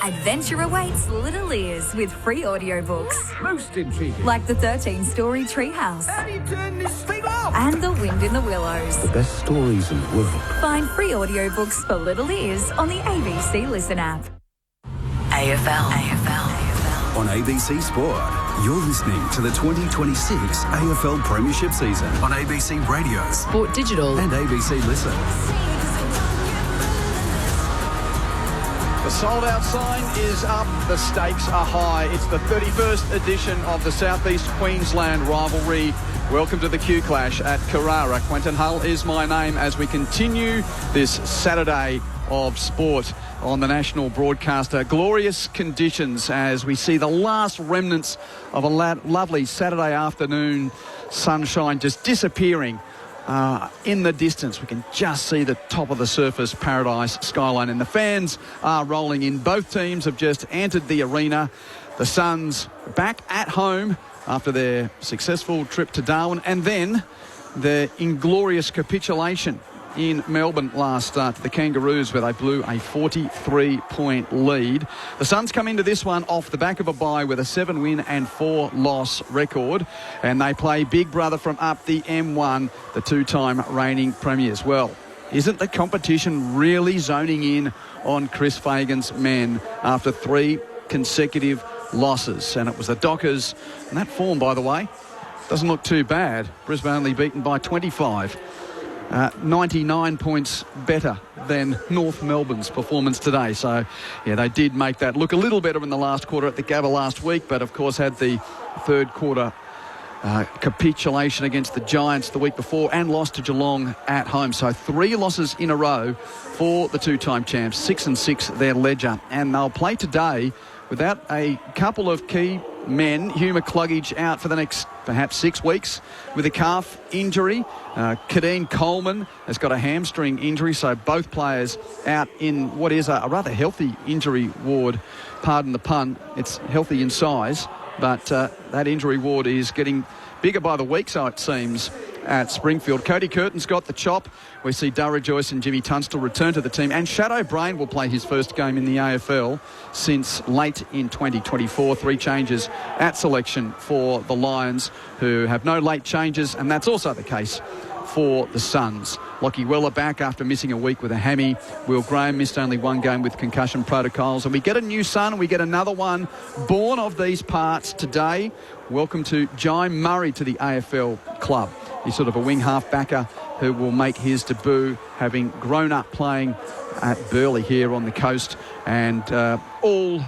Adventure awaits little ears with free audiobooks. Most intriguing. Like the 13-story Treehouse. How do you turn this thing off? And The Wind in the Willows. The best stories in the world. Find free audiobooks for little ears on the ABC Listen app. AFL. On ABC Sport, you're listening to the 2026 AFL Premiership season on ABC Radio, Sport Digital and ABC Listen. The sold-out sign is up. The stakes are high. It's the 31st edition of the South East Queensland rivalry. Welcome to the Q Clash at Carrara. Quentin Hull is my name as we continue this Saturday of sport on the national broadcaster. Glorious conditions as we see the last remnants of a lovely Saturday afternoon sunshine just disappearing. In the distance, we can just see the top of the Surfers Paradise skyline, and the fans are rolling in. Both teams have just entered the arena. The Suns back at home after their successful trip to Darwin, and then the inglorious capitulation in Melbourne last start to the Kangaroos, where they blew a 43-point lead. The Suns come into this one off the back of a bye with a 7-win and 4-loss record, and they play big brother from up the M1, the two-time reigning premiers. Well, isn't the competition really zoning in on Chris Fagan's men after 3 consecutive losses? And it was the Dockers, and that form, by the way, doesn't look too bad. Brisbane only beaten by 25. 99 points better than North Melbourne's performance today. So, yeah, they did make that look a little better in the last quarter at the Gabba last week, but of course had the third quarter capitulation against the Giants the week before and lost to Geelong at home. So 3 losses in a row for the two-time champs, 6-6 their ledger. And they'll play today without a couple of key men. Hugh McCluggage out for the next perhaps 6 weeks with a calf injury. Kadeen Coleman has got a hamstring injury, so both players out in what is a rather healthy injury ward. Pardon the pun, it's healthy in size, but that injury ward is getting bigger by the week, so it seems, at Springfield. Cody Curtin's got the chop. We see Dara Joyce and Jimmy Tunstall return to the team, and Shadow Brain will play his first game in the AFL since late in 2024. 3 changes at selection for the Lions, who have no late changes, and that's also the case for the Suns. Lockie Weller back after missing a week with a hammy. Will Graham missed only 1 game with concussion protocols. And we get a new son, and we get another one born of these parts today. Welcome to Jai Murray to the AFL club. He's sort of a wing half-backer who will make his debut, having grown up playing at Burleigh here on the coast. And all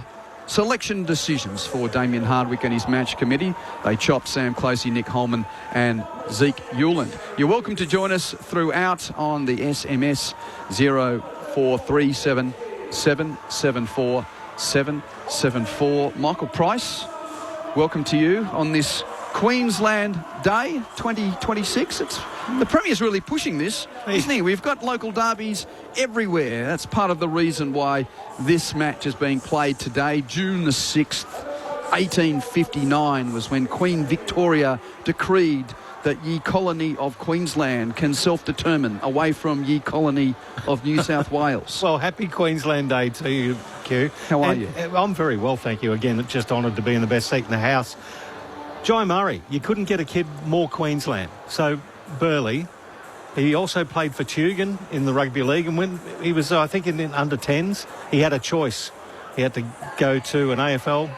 selection decisions for Damien Hardwick and his match committee. They chopped Sam Closey, Nick Holman and Zeke Hewland. You're welcome to join us throughout on the SMS 0437 774 774. Michael Price, welcome to you on this Queensland Day 2026. The Premier's really pushing this, isn't he? We've got local derbies everywhere. That's part of the reason why this match is being played today. June the 6th, 1859 was when Queen Victoria decreed that ye colony of Queensland can self-determine away from ye colony of New South Wales. Well, happy Queensland Day to you, Q. How are you? I'm very well, thank you. Again, just honoured to be in the best seat in the house. Jai Murray, you couldn't get a kid more Queensland. So, Burleigh, he also played for Tugun in the rugby league, and when he was, I think, in under 10s, he had a choice. He had to go to an AFL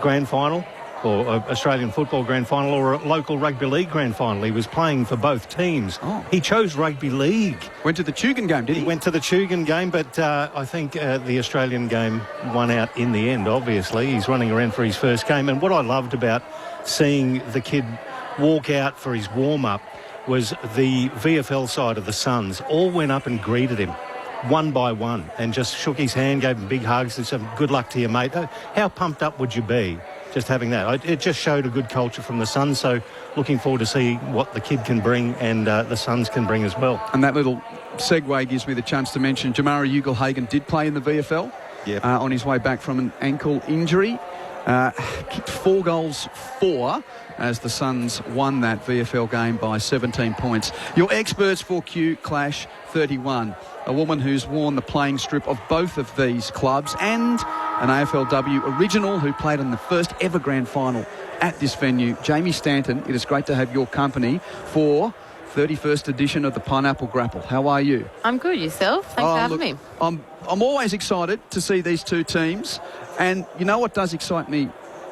grand final, or Australian football grand final, or a local rugby league grand final. He was playing for both teams. Oh. He chose rugby league. Went to the Tugun game, did he? He went to the Tugun game, but I think the Australian game won out in the end, obviously. He's running around for his first game. And what I loved about seeing the kid walk out for his warm-up was the VFL side of the Suns all went up and greeted him one by one and just shook his hand, gave him big hugs and said, good luck to you, mate. How pumped up would you be just having that? It just showed a good culture from the Suns, so looking forward to see what the kid can bring and the Suns can bring as well. And that little segue gives me the chance to mention Jamari Ugle-Hagan did play in the VFL on his way back from an ankle injury. Kicked 4 goals for as the Suns won that VFL game by 17 points. Your experts for Q Clash 31. a woman who's worn the playing strip of both of these clubs, and an AFLW original who played in the first ever grand final at this venue. Jamie Stanton, it is great to have your company for 31st edition of the Pineapple Grapple. How are you? I'm good. Yourself? Thanks for having me. I'm always excited to see these two teams, and you know what does excite me,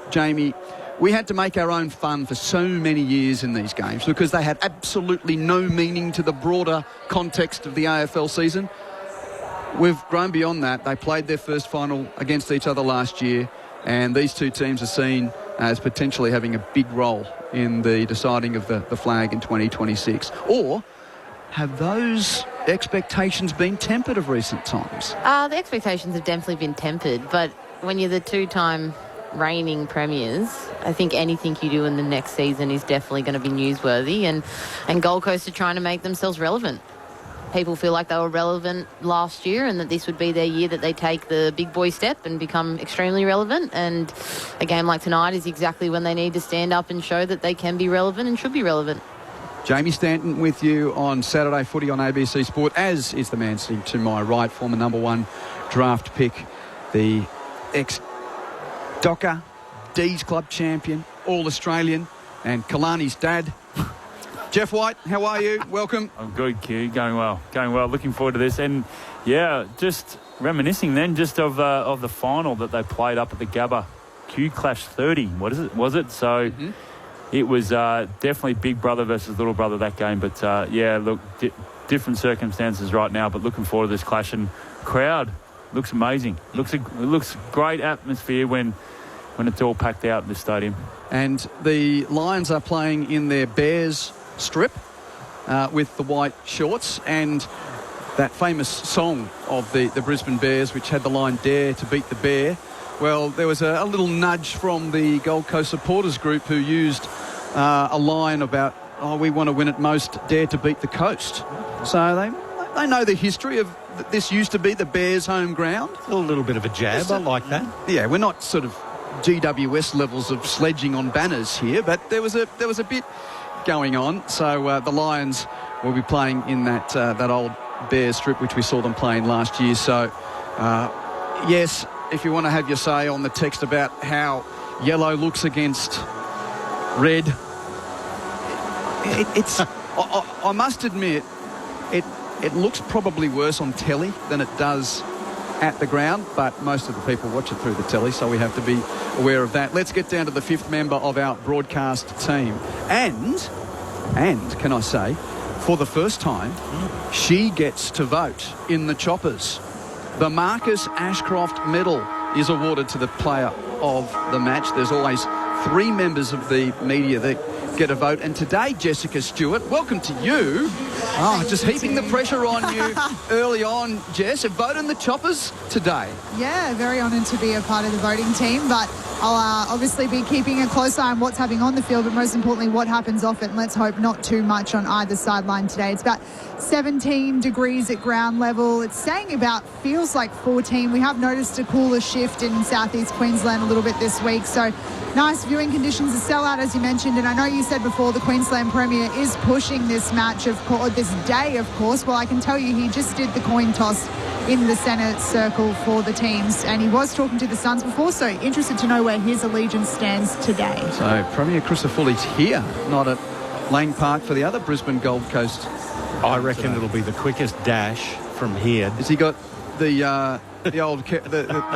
Jamie? We had to make our own fun for so many years in these games because they had absolutely no meaning to the broader context of the AFL season. We've grown beyond that. They played their first final against each other last year, and these two teams are seen as potentially having a big role in the deciding of the flag in 2026. Or have those expectations been tempered of recent times? The expectations have definitely been tempered, but when you're the two-time reigning premiers, I think anything you do in the next season is definitely going to be newsworthy, and Gold Coast are trying to make themselves relevant. People feel like they were relevant last year and that this would be their year that they take the big boy step and become extremely relevant, and a game like tonight is exactly when they need to stand up and show that they can be relevant and should be relevant. Jamie Stanton with you on Saturday Footy on ABC Sport, as is the man sitting to my right, former number one draft pick, the ex-Docker, D's Club champion, All-Australian, and Kalani's dad. Jeff White, how are you? Welcome. I'm good, Q. Going well. Looking forward to this. And, yeah, just reminiscing then just of the final that they played up at the Gabba. Q Clash 30. What is it? Was it? So it was definitely big brother versus little brother, that game. But, yeah, look, different circumstances right now, but looking forward to this clash. And crowd looks amazing. It looks great atmosphere when it's all packed out in the stadium. And the Lions are playing in their Bears strip with the white shorts, and that famous song of the Brisbane Bears, which had the line "Dare to beat the bear." Well, there was a little nudge from the Gold Coast supporters group who used a line about, we want to win at most, dare to beat the coast. So they know the history of this. Used to be the Bears' home ground. A little bit of a jab, I like that. Yeah, we're not sort of GWS levels of sledging on banners here, but there was a bit going on. So the Lions will be playing in that old Bears strip, which we saw them playing last year. So yes, if you want to have your say on the text about how yellow looks against red, I must admit it looks probably worse on telly than it does at the ground, but most of the people watch it through the telly, so we have to be aware of that. Let's get down to the fifth member of our broadcast team. And can I say, for the first time, she gets to vote in the Choppers. The Marcus Ashcroft Medal is awarded to the player of the match. There's always three members of the media that get a vote. And today, Jessica Stewart, welcome to you. Just heaping the pressure on you early on, Jess. A vote in the Choppers today. Yeah, very honoured to be a part of the voting team, but I'll obviously be keeping a close eye on what's happening on the field, but most importantly, what happens off it. And let's hope not too much on either sideline today. It's about 17 degrees at ground level. It's saying about feels like 14. We have noticed a cooler shift in southeast Queensland a little bit this week, so nice viewing conditions. A sellout, as you mentioned, and I know you said before the Queensland Premier is pushing this match, this day, of course. Well, I can tell you he just did the coin toss in the centre circle for the teams, and he was talking to the Suns before, so interested to know where his allegiance stands today. So Premier Crisafulli's here, not at Lang Park for the other Brisbane Gold Coast. I reckon it'll be the quickest dash from here. Has he got the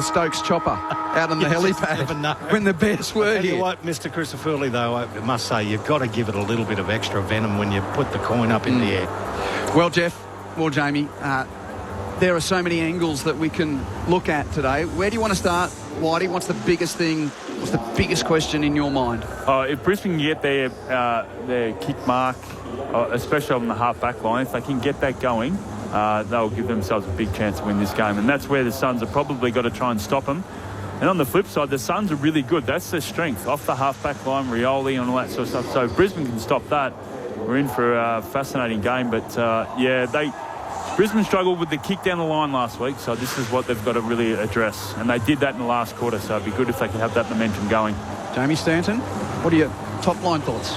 Stokes chopper out on the helipad when the Bears were here? You know what, Mr. Crisafulli, though, I must say, you've got to give it a little bit of extra venom when you put the coin up in the air. Well, Jeff, Jamie, there are so many angles that we can look at today. Where do you want to start, Whitey? What's the biggest thing? What's the biggest question in your mind? If Brisbane get their kick mark, especially on the half-back line, if they can get that going, they'll give themselves a big chance to win this game. And that's where the Suns have probably got to try and stop them. And on the flip side, the Suns are really good. That's their strength, off the half-back line, Rioli and all that sort of stuff. So if Brisbane can stop that, we're in for a fascinating game. But, Brisbane struggled with the kick down the line last week, so this is what they've got to really address. And they did that in the last quarter, so it'd be good if they could have that momentum going. Jamie Stanton, what are your top-line thoughts?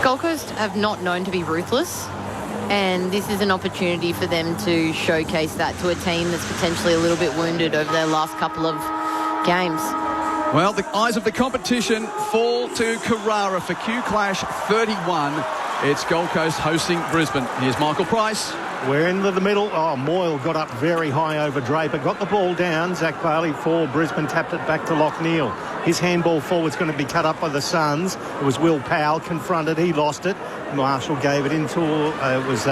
Gold Coast have not known to be ruthless, And this is an opportunity for them to showcase that to a team that's potentially a little bit wounded over their last couple of games. Well, the eyes of the competition fall to Carrara for Q Clash 31. It's Gold Coast hosting Brisbane. Here's Michael Price. We're into the middle. Oh, Moyle got up very high over Draper. Got the ball down. Zach Bailey for Brisbane tapped it back to Lockneil. His handball forward's going to be cut up by the Suns. It was Will Powell confronted. He lost it. Marshall gave it into, it was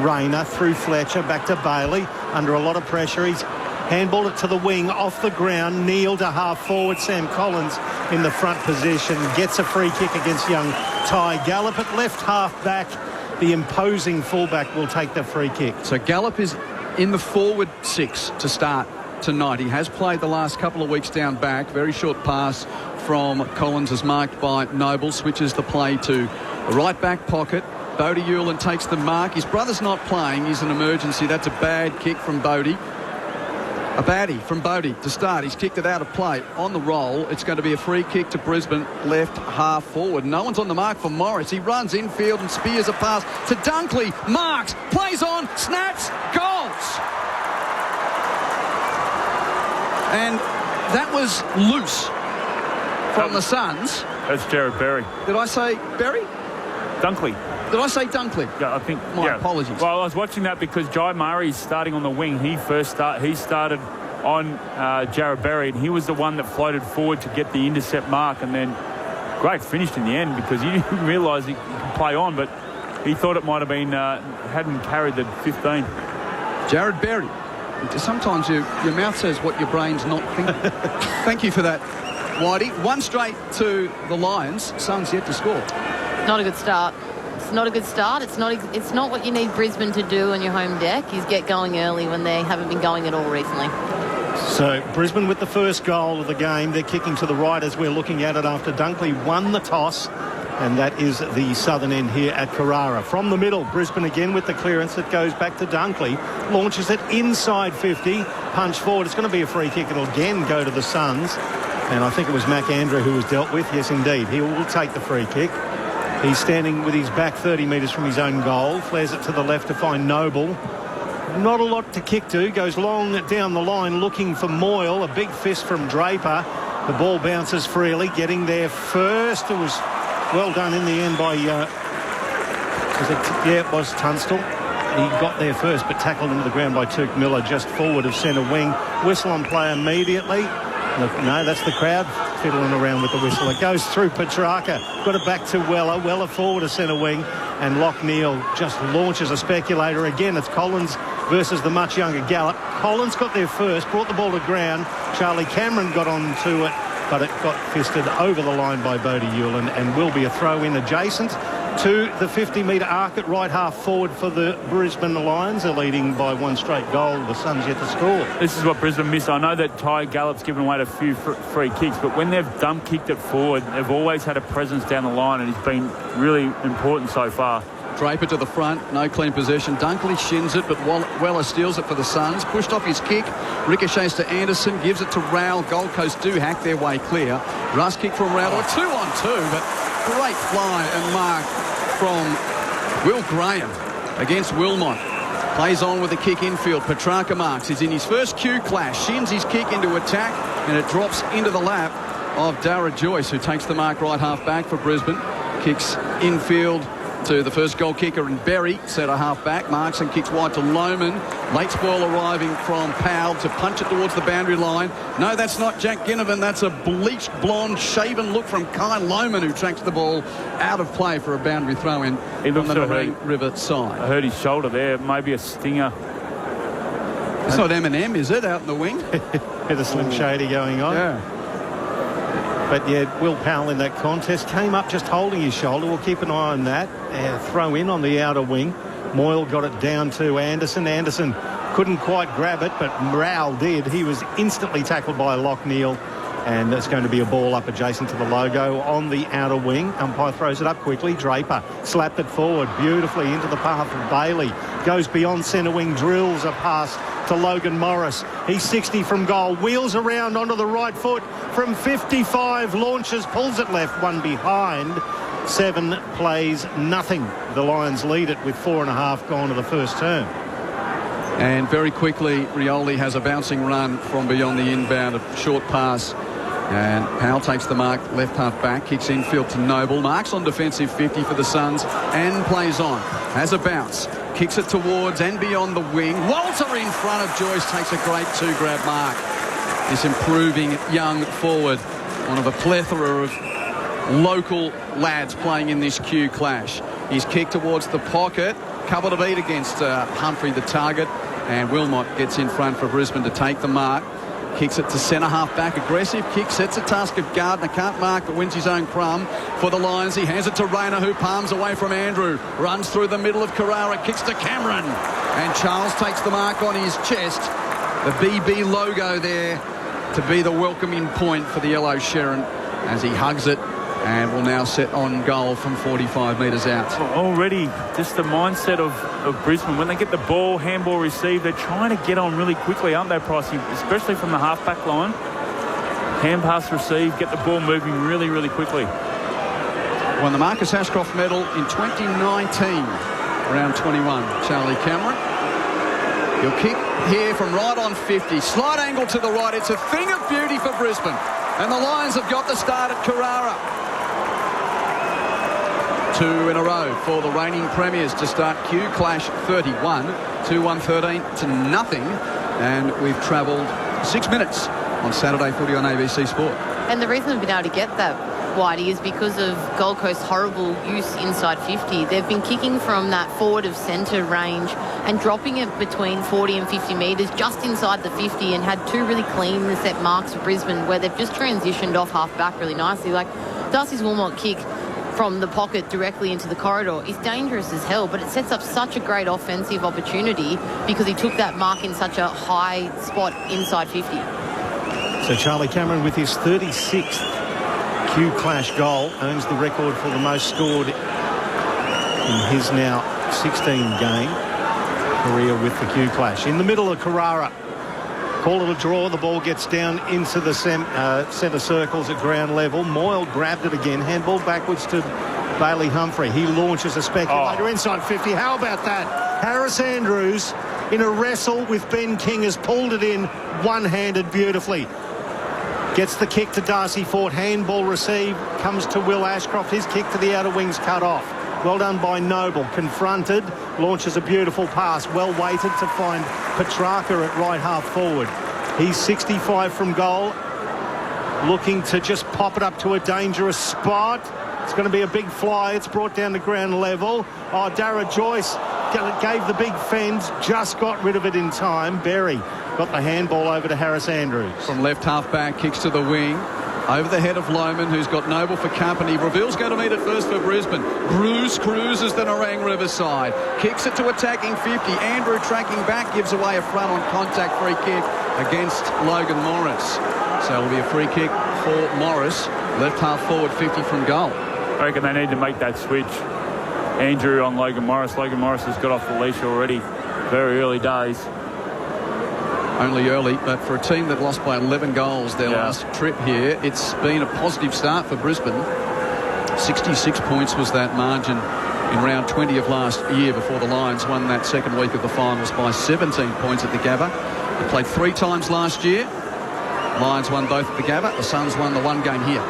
Rayner through Fletcher back to Bailey. Under a lot of pressure. He's handballed it to the wing off the ground. Neil to half forward. Sam Collins in the front position. Gets a free kick against young Ty Gallop at left half back. The imposing fullback will take the free kick. So Gallop is in the forward 6 to start tonight. He has played the last couple of weeks down back. Very short pass from Collins is marked by Noble. Switches the play to the right back pocket. Bodie Hewlin takes the mark. His brother's not playing. He's an emergency. That's a bad kick from Bodie. A baddie from Bodie to start. He's kicked it out of play. On the roll, it's going to be a free kick to Brisbane, left half forward. No one's on the mark for Morris. He runs infield and spears a pass to Dunkley. Marks, plays on, snaps, goals. And that was loose from the Suns. That's Jared Berry. Did I say Berry? Dunkley. Did I say Dunkley? Yeah, I think. My apologies. Well, I was watching that because Jai Murray's starting on the wing. He started on Jared Berry, and he was the one that floated forward to get the intercept mark, and then great finished in the end because he didn't realise he could play on, but he thought it might have been hadn't carried the 15. Jared Berry. Sometimes your mouth says what your brain's not thinking. Thank you for that, Whitey. One straight to the Lions. Suns yet to score. Not a good start. It's not a good start. It's not what you need Brisbane to do on your home deck, is get going early when they haven't been going at all recently. So Brisbane with the first goal of the game. They're kicking to the right as we're looking at it after Dunkley won the toss. And that is the southern end here at Carrara. From the middle, Brisbane again with the clearance that goes back to Dunkley. Launches it inside 50. Punch forward. It's going to be a free kick. It'll again go to the Suns. And I think it was Mac Andrew who was dealt with. Yes, indeed. He will take the free kick. He's standing with his back 30 metres from his own goal. Flares it to the left to find Noble. Not a lot to kick to. Goes long down the line looking for Moyle. A big fist from Draper. The ball bounces freely. Getting there first. It was well done in the end by... it was Tunstall. He got there first but tackled into the ground by Tuke Miller just forward of centre wing. Whistle on play immediately. No, that's the crowd fiddling around with the whistle. It goes through Petrarca. Got it back to Weller. Weller forward to centre wing. And Lockneil just launches a speculator. Again, it's Collins versus the much younger Gallop. Collins got there first, brought the ball to ground. Charlie Cameron got on to it, but it got fisted over the line by Bodie Hewlin and will be a throw-in adjacent to the 50-metre arc at right half forward for the Brisbane Lions. They're leading by one straight goal. The Suns yet to score. This is what Brisbane miss. I know that Ty Gallop's given away a few free kicks, but when they've dump kicked it forward, they've always had a presence down the line, and he's been really important so far. Draper to the front, no clean possession. Dunkley shins it, but Weller steals it for the Suns. Pushed off his kick, ricochets to Anderson, gives it to Rowell. Gold Coast do hack their way clear. Russ kick from Rowell, 2-on-2, but great fly and mark from Will Graham against Wilmot. Plays on with a kick infield. Petrarca marks. He's in his first Q clash. Shins his kick into attack, and it drops into the lap of Dara Joyce, who takes the mark right half back for Brisbane. Kicks infield to the first goal kicker and Berry, centre half back, marks and kicks wide to Lohman. Late spoil arriving from Powell to punch it towards the boundary line. No, that's not Jack Ginnivan. That's a bleached blonde shaven look from Kai Lohman, who tracks the ball out of play for a boundary throw in from the Marine River side. I heard his shoulder there, maybe a stinger. It's not Eminem, is it, out in the wing? Bit of Slim Shady going on. Yeah. But yeah, Will Powell in that contest came up just holding his shoulder. We'll keep an eye on that. Throw in on the outer wing. Moyle got it down to Anderson. Anderson couldn't quite grab it, but Rowell did. He was instantly tackled by Lockneil, and it's going to be a ball up adjacent to the logo on the outer wing. Umpire throws it up quickly. Draper slapped it forward beautifully into the path of Bailey. Goes beyond centre wing, drills a pass to Logan Morris. He's 60 from goal, wheels around onto the right foot from 55, launches, pulls it left, one behind. 7 plays nothing. The Lions lead it with 4.5 gone to the first term. And very quickly, Rioli has a bouncing run from beyond the inbound, a short pass. And Powell takes the mark, left half back, kicks infield to Noble. Marks on defensive 50 for the Suns and plays on. Has a bounce, kicks it towards and beyond the wing. Walter in front of Joyce takes a great 2-grab mark. This improving young forward, one of a plethora of local lads playing in this Q clash. He's kicked towards the pocket, couple to beat against Humphrey, the target, and Wilmot gets in front for Brisbane to take the mark. Kicks it to centre half back, aggressive kick, sets a task of Gardner, can't mark but wins his own crumb for the Lions. He hands it to Rayner, who palms away from Andrew, runs through the middle of Carrara, kicks to Cameron, and Charles takes the mark on his chest. The BB logo there to be the welcoming point for the Yellow Sharon as he hugs it and will now set on goal from 45 metres out. Already just the mindset of Brisbane, when they get the ball, handball received, they're trying to get on really quickly, aren't they, Pricey? Especially from the half-back line. Hand pass received, get the ball moving really, really quickly. Won the Marcus Ashcroft medal in 2019, round 21, Charlie Cameron. He'll kick here from right on 50. Slight angle to the right. It's a thing of beauty for Brisbane. And the Lions have got the start at Carrara. 2 in a row for the reigning premiers to start Q Clash 31. 2-1-13 to nothing. And we've travelled 6 minutes on Saturday footy on ABC Sport. And the reason we've been able to get that, Whitey, is because of Gold Coast's horrible use inside 50. They've been kicking from that forward of centre range and dropping it between 40 and 50 metres just inside the 50, and had 2 really clean set marks for Brisbane where they've just transitioned off half back really nicely. Like Darcy's Wilmot kick from the pocket directly into the corridor is dangerous as hell, but it sets up such a great offensive opportunity because he took that mark in such a high spot inside 50. So Charlie Cameron, with his 36th Q Clash goal, owns the record for the most scored in his now 16-game career with the Q Clash. In the middle of Carrara, call it a draw. The ball gets down into the centre circles at ground level. Moyle grabbed it again. Handball backwards to Bailey Humphrey. He launches a speculator inside 50. How about that? Harris Andrews in a wrestle with Ben King has pulled it in one-handed beautifully. Gets the kick to Darcy Fort. Handball received. Comes to Will Ashcroft. His kick to the outer wings cut off. Well done by Noble. Confronted. Launches a beautiful pass. Well weighted to find Petrarca at right half forward. He's 65 from goal. Looking to just pop it up to a dangerous spot. It's going to be a big fly. It's brought down to ground level. Oh, Dara Joyce gave the big fence. Just got rid of it in time. Berry got the handball over to Harris Andrews. From left half back, kicks to the wing. Over the head of Lohman, who's got Noble for company. Breville's going to meet it first for Brisbane. Bruce cruises the Nerang Riverside. Kicks it to attacking 50. Andrew tracking back, gives away a front on contact free kick against Logan Morris. So it'll be a free kick for Morris. Left half forward, 50 from goal. I reckon they need to make that switch. Andrew on Logan Morris. Logan Morris has got off the leash already. Very early days. Only early, but for a team that lost by 11 goals their last trip here, it's been a positive start for Brisbane. 66 points was that margin in round 20 of last year before the Lions won that second week of the finals by 17 points at the Gabba. They played 3 times last year. Lions won both at the Gabba. The Suns won the one game here.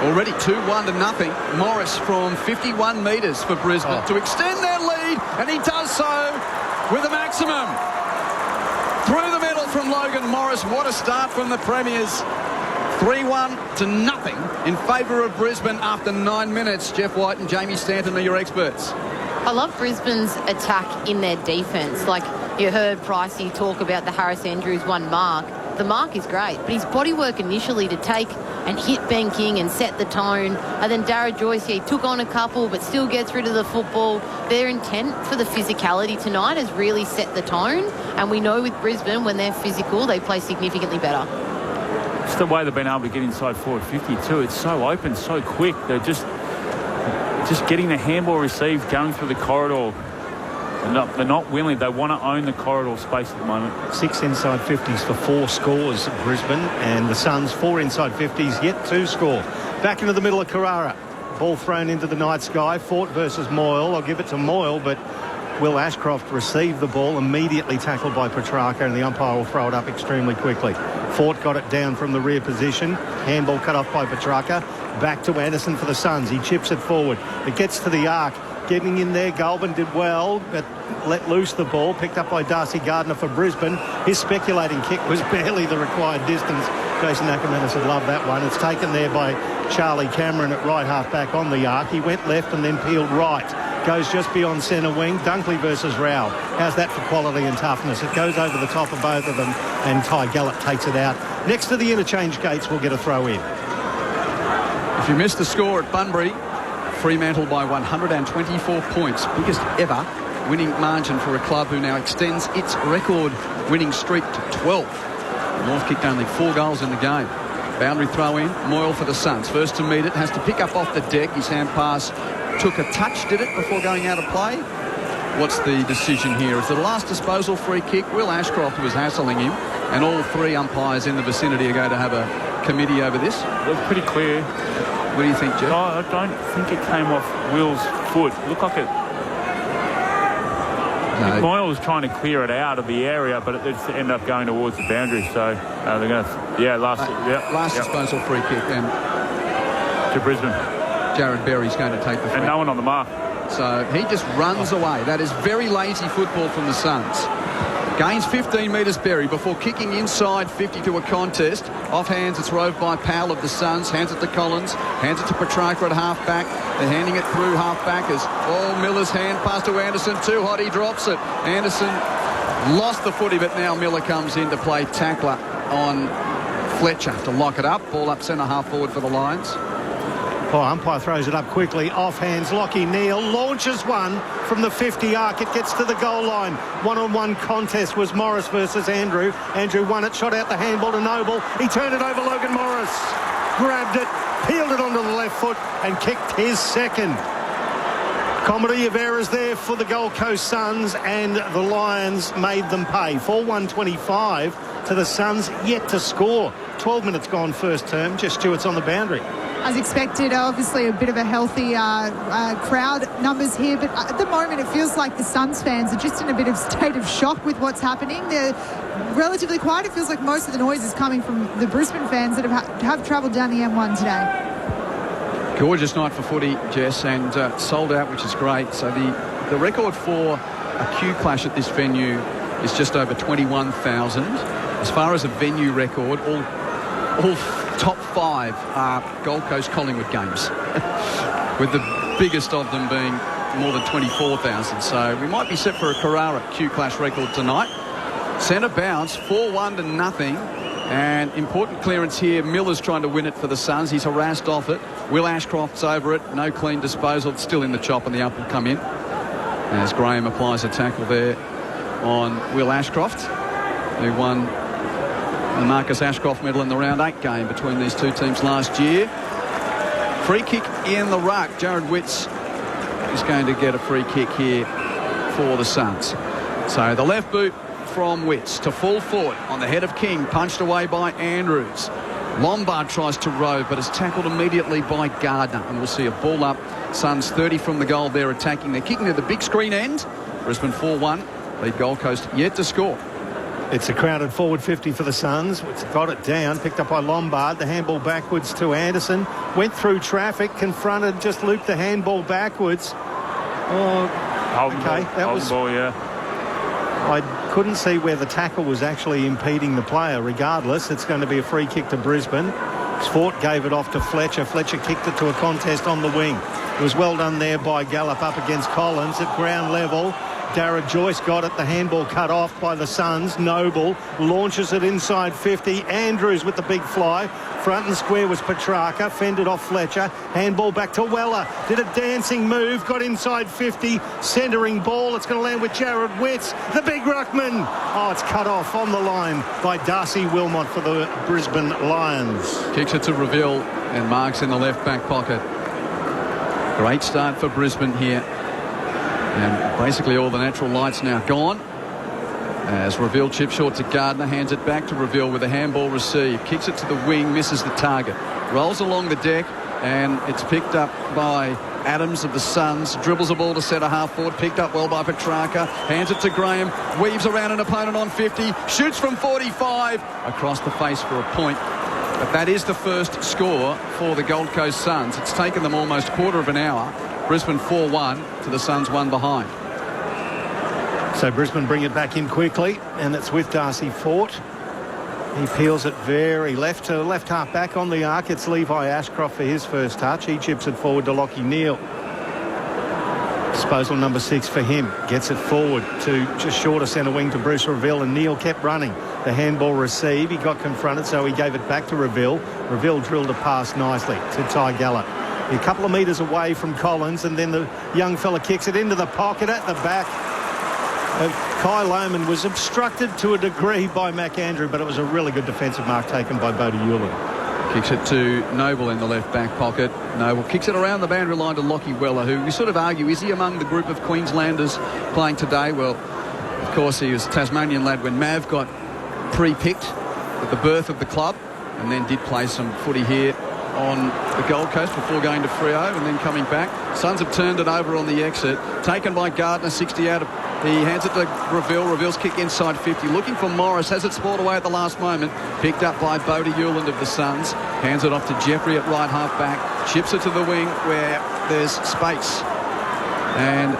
Already 2-1 to nothing. Morris from 51 metres for Brisbane to extend their lead, and he does so with a maximum. Through the middle from Logan Morris. What a start from the Premiers. 3-1 to nothing in favour of Brisbane after 9 minutes. Jeff White and Jamie Stanton are your experts. I love Brisbane's attack in their defence. Like you heard Pricey talk about the Harris Andrews one mark. The mark is great, but his bodywork initially to take and hit Ben King and set the tone. And then Dara Joyce, he took on a couple but still gets rid of the football. Their intent for the physicality tonight has really set the tone. And we know with Brisbane, when they're physical, they play significantly better. It's the way they've been able to get inside forward 50 too. It's so open, so quick. They're just getting the handball received, going through the corridor. They're not willing. They want to own the corridor space at the moment. 6 inside 50s for 4 scores at Brisbane, and the Suns 4 inside 50s, yet 2 score. Back into the middle of Carrara. Ball thrown into the night sky. Fort versus Moyle. I'll give it to Moyle, but Will Ashcroft received the ball, immediately tackled by Petrarca, and the umpire will throw it up extremely quickly. Fort got it down from the rear position. Handball cut off by Petrarca. Back to Anderson for the Suns. He chips it forward. It gets to the arc. Getting in there, Goulburn did well, but let loose the ball. Picked up by Darcy Gardner for Brisbane. His speculating kick was barely the required distance. Jason Ackermanis would love that one. It's taken there by Charlie Cameron at right half back on the arc. He went left and then peeled right. Goes just beyond centre wing. Dunkley versus Rao. How's that for quality and toughness? It goes over the top of both of them, and Ty Gallop takes it out. Next to the interchange gates, we'll get a throw in. If you missed the score at Bunbury, Fremantle by 124 points, biggest ever winning margin for a club who now extends its record winning streak to 12. North kicked only 4 goals in the game. Boundary throw in, Moyle for the Suns. First to meet it, has to pick up off the deck. His hand pass took a touch, did it, before going out of play? What's the decision here? Is it a last disposal free kick? Will Ashcroft was hassling him, and all 3 umpires in the vicinity are going to have a committee over this. Looked pretty clear. What do you think, Jeff? No, I don't think it came off Will's foot. Looked like it. No. Moyle was trying to clear it out of the area, but it ended up going towards the boundary. So they're going to, last disposal free kick, and to Brisbane. Jared Berry's going to take the free. And no one on the mark. So he just runs away. That is very lazy football from the Suns. Gains 15 metres Berry before kicking inside 50 to a contest. Off hands, it's roved by Powell of the Suns. Hands it to Collins. Hands it to Petrarca at half-back. They're handing it through half-backers. Miller's hand pass to Anderson. Too hot, he drops it. Anderson lost the footy, but now Miller comes in to play tackler on Fletcher to lock it up. Ball up centre half forward for the Lions. Oh, umpire throws it up quickly. Off hands, Lockie Neal launches one from the 50 arc. It gets to the goal line. One-on-one contest was Morris versus Andrew. Andrew won it, shot out the handball to Noble. He turned it over Logan Morris. Grabbed it, peeled it onto the left foot and kicked his second. Comedy of errors there for the Gold Coast Suns, and the Lions made them pay. 4-1-25 to the Suns, yet to score. 12 minutes gone first term. Just Stewart's on the boundary. As expected, obviously a bit of a healthy crowd numbers here, but at the moment it feels like the Suns fans are just in a bit of state of shock with what's happening. They're relatively quiet. It feels like most of the noise is coming from the Brisbane fans that have travelled down the M1 today. Gorgeous night for footy, Jess, and sold out, which is great. So the record for a Q clash at this venue is just over 21,000. As far as a venue record, all top 5 are Gold Coast Collingwood games, with the biggest of them being more than 24,000. So we might be set for a Carrara Q Clash record tonight. Centre bounce, 4-1 to nothing. And important clearance here. Miller's trying to win it for the Suns. He's harassed off it. Will Ashcroft's over it. No clean disposal. It's still in the chop, and the up will come in. As Graham applies a tackle there on Will Ashcroft, who won the Marcus Ashcroft medal in the round 8 game between these two teams last year. Free kick in the ruck. Jared Witts is going to get a free kick here for the Suns. So the left boot from Witts to full forward on the head of King, punched away by Andrews. Lombard tries to rove, but is tackled immediately by Gardner, and we'll see a ball up. Suns 30 from the goal. They're attacking. They're kicking to the big screen end. Brisbane 4-1. Lead Gold Coast yet to score. It's a crowded forward 50 for the Suns. It's got it down, picked up by Lombard. The handball backwards to Anderson. Went through traffic, confronted, just looped the handball backwards. Oh, okay, that was ball, yeah. I couldn't see where the tackle was actually impeding the player. Regardless, it's going to be a free kick to Brisbane. Fort gave it off to Fletcher. Fletcher kicked it to a contest on the wing. It was well done there by Gallop up against Collins at ground level. Darragh Joyce got it. The handball cut off by the Suns. Noble launches it inside 50. Andrews with the big fly. Front and square was Petrarca. Fended off Fletcher. Handball back to Weller. Did a dancing move. Got inside 50. Centering ball. It's going to land with Jared Witts. The big ruckman. Oh, it's cut off on the line by Darcy Wilmot for the Brisbane Lions. Kicks it to Reveal, and Marks in the left back pocket. Great start for Brisbane here. And basically all the natural lights now gone. As Reveal chips short to Gardner, hands it back to Reveal with a handball receive. Kicks it to the wing, misses the target. Rolls along the deck, and it's picked up by Adams of the Suns. Dribbles the ball to centre half forward, picked up well by Petrarca, hands it to Graham, weaves around an opponent on 50, shoots from 45 across the face for a point. But that is the first score for the Gold Coast Suns. It's taken them almost quarter of an hour. Brisbane 4-1 to the Suns 1 behind. So Brisbane bring it back in quickly, and it's with Darcy Fort. He peels it very left to left half back on the arc. It's Levi Ashcroft for his first touch. He chips it forward to Lachie Neale. Disposal number 6 for him. Gets it forward to just shorter centre wing to Bruce Reville, and Neale kept running. The handball receive. He got confronted, so he gave it back to Reville. Reville drilled a pass nicely to Ty Gallop. A couple of metres away from Collins, and then the young fella kicks it into the pocket at the back. Kai Lohmann was obstructed to a degree by McAndrew, but it was a really good defensive mark taken by Bodie Hewlin. Kicks it to Noble in the left back pocket. Noble kicks it around the boundary line to Lachie Weller, who we sort of argue, is he among the group of Queenslanders playing today? Well, of course, he was a Tasmanian lad when Mav got pre-picked at the birth of the club, and then did play some footy here on the Gold Coast before going to Freo and then coming back. Suns have turned it over on the exit. Taken by Gardner, 60 out of... He hands it to Reville. Reville's kick inside 50. Looking for Morris. Has it spoiled away at the last moment. Picked up by Bodie Hewland of the Suns. Hands it off to Jeffrey at right half back. Chips it to the wing where there's space. And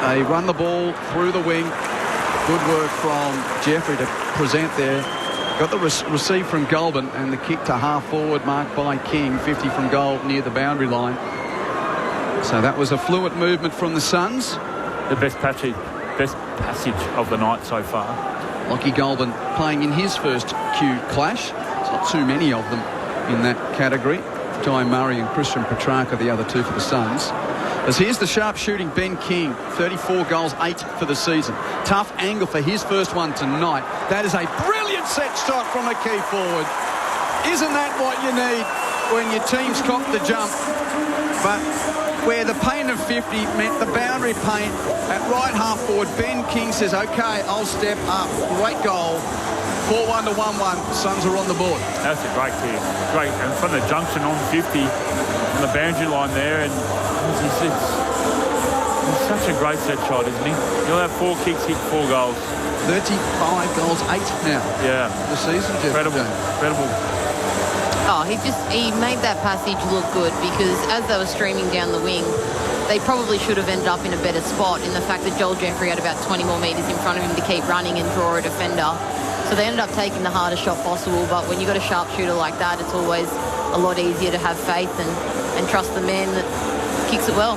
they run the ball through the wing. Good work from Jeffrey to present there. Got the receive from Goulburn, and the kick to half forward marked by King, 50 from goal near the boundary line. So that was a fluent movement from the Suns. The best passage of the night so far. Lachie Goulburn playing in his first Q clash. There's not too many of them in that category. Jai Murray and Christian Petrarca, the other two for the Suns. As here's the sharp-shooting Ben King, 34 goals, 8 for the season. Tough angle for his first one tonight. That is a brilliant set shot from a key forward. Isn't that what you need when your team's cop the jump? But where the pain of 50 meant the boundary paint at right half forward, Ben King says, OK, I'll step up. Great goal. 4-1 to 1-1. Suns are on the board. That's a great kick. Great. And from the junction on 50, on the boundary line there, and he's such a great set shot, isn't he? He'll have 4 kicks, hit 4 goals. 35 goals, 8 now. Yeah. The season, Incredible. Incredible. Oh, he made that passage look good, because as they were streaming down the wing, they probably should have ended up in a better spot, in the fact that Joel Jeffrey had about 20 more metres in front of him to keep running and draw a defender. So they ended up taking the hardest shot possible. But when you've got a sharpshooter like that, it's always a lot easier to have faith and trust the man that kicks it well.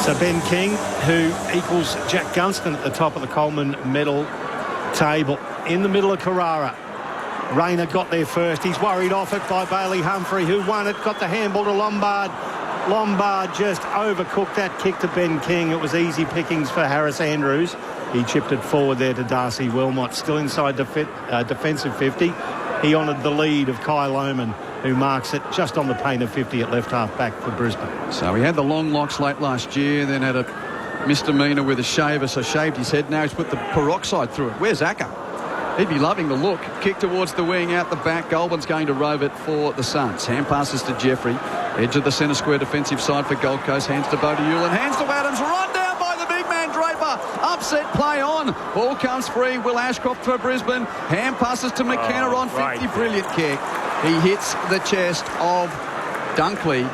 So Ben King, who equals Jack Gunston at the top of the Coleman medal table, in the middle of Carrara. Rayner got there first. He's worried off it by Bailey Humphrey, who won it. Got the handball to Lombard. Lombard just overcooked that kick to Ben King. It was easy pickings for Harris Andrews. He chipped it forward there to Darcy Wilmot, still inside the defensive 50. He honoured the lead of Kai Lohmann, who marks it just on the paint of 50 at left half back for Brisbane. So he had the long locks late last year, then had a misdemeanor with a shaver, so shaved his head. Now he's put the peroxide through it. Where's Acker? He'd be loving the look. Kick towards the wing, out the back. Goulburn's going to rove it for the Suns. Hand passes to Jeffrey. Edge of the centre square defensive side for Gold Coast. Hands to Bodie Hewlin. Hands to Adams. Run down by the big man Draper. Upset play on. Ball comes free. Will Ashcroft for Brisbane. Hand passes to McKenna on 50. Right. Brilliant kick. He hits the chest of Dunkley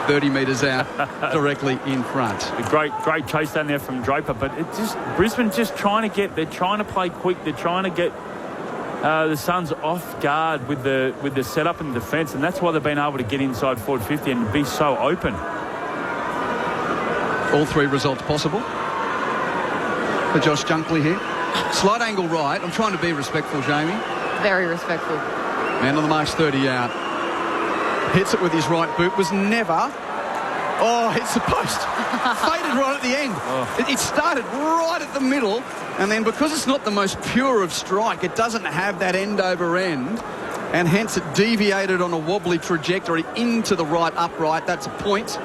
30 metres out, directly in front. A great chase down there from Draper, but it just Brisbane just trying to play quick. They're trying to get the Suns off guard with the setup and defence, and that's why they've been able to get inside forward 50 and be so open. All 3 results possible for Josh Dunkley here. Slight angle right. I'm trying to be respectful, Jamie. Very respectful. Man on the mark's 30 out. Hits it with his right boot. Was never... Oh, hits the post. Faded right at the end. Oh. It started right at the middle, and then because it's not the most pure of strike, it doesn't have that end over end, and hence it deviated on a wobbly trajectory into the right upright. That's a point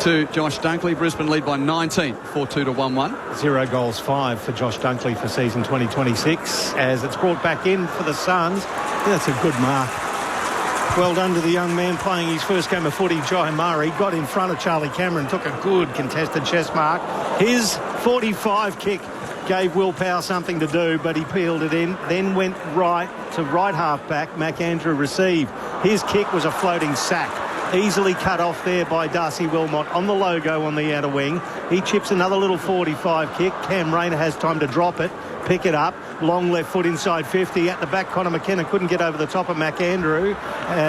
to Josh Dunkley. Brisbane lead by 19, 4-2 to 1-1. 0 goals, 5 for Josh Dunkley for season 2026. As it's brought back in for the Suns, that's a good mark. Well done to the young man playing his first game of footy, Jai Murray. Got in front of Charlie Cameron, took a good contested chest mark. His 45 kick gave Will Powell something to do, but he peeled it in, then went right to right half back. McAndrew received. His kick was a floating sack. Easily cut off there by Darcy Wilmot on the logo on the outer wing. He chips another little 45 kick. Cam Rayner has time to drop it, pick it up. Long left foot inside 50. At the back, Connor McKenna couldn't get over the top of McAndrew.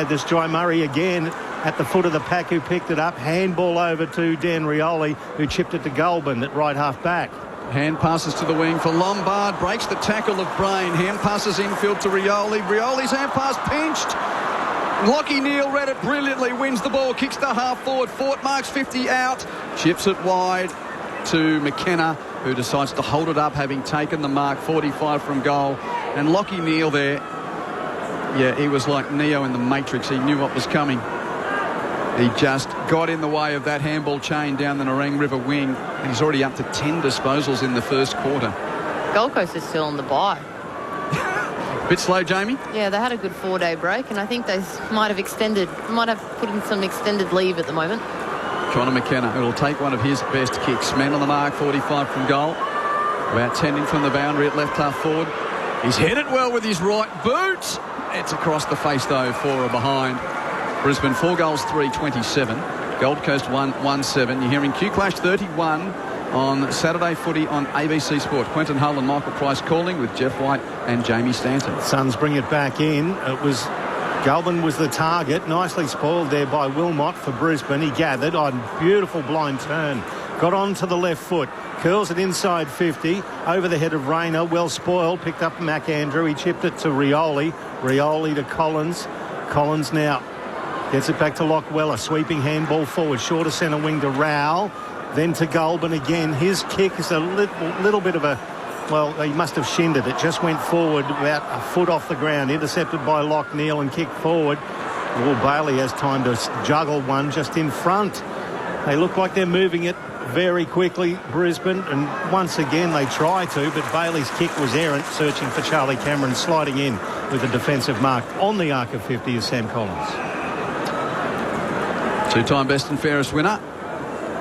There's Jai Murray again at the foot of the pack who picked it up. Handball over to Dan Rioli, who chipped it to Goulburn at right half back. Hand passes to the wing for Lombard. Breaks the tackle of Brain. Hand passes infield to Rioli. Rioli's hand pass pinched. Lockie Neal read it brilliantly, wins the ball, kicks the half forward. Fort marks 50 out, chips it wide to McKenna, who decides to hold it up, having taken the mark, 45 from goal. And Lockie Neal there, yeah, he was like Neo in the Matrix. He knew what was coming. He just got in the way of that handball chain down the Nerang River wing. And he's already up to 10 disposals in the first quarter. Gold Coast is still on the bye. Bit slow, Jamie? Yeah, they had a good 4-day break, and I think they might have put in some extended leave at the moment. Connor McKenna, who will take one of his best kicks. Man on the mark, 45 from goal. About 10 in from the boundary at left half forward. He's hit it well with his right boot. It's across the face, though, 4 behind. Brisbane 4 goals, 3-27. Gold Coast 1-7. You're hearing Q Clash 31 on Saturday footy on ABC Sport. Quentin Hull and Michael Price calling with Jeff White and Jamie Stanton. Suns bring it back in. It was Goulburn was the target. Nicely spoiled there by Wilmot for Brisbane. He gathered on beautiful blind turn. Got on to the left foot. Curls it inside 50. Over the head of Rayner. Well spoiled. Picked up McAndrew. He chipped it to Rioli. Rioli to Collins. Collins now gets it back to Lockweller. Sweeping handball forward. Shorter centre wing to Rowell. Then to Goulburn again. His kick is a little bit of a... Well, he must have shinned it. It just went forward about a foot off the ground. Intercepted by Lock Neal and kicked forward. Will Bailey has time to juggle one just in front. They look like they're moving it very quickly, Brisbane. And once again, they try to, but Bailey's kick was errant, searching for Charlie Cameron, sliding in with a defensive mark on the arc of 50 is Sam Collins. Two-time best and fairest winner.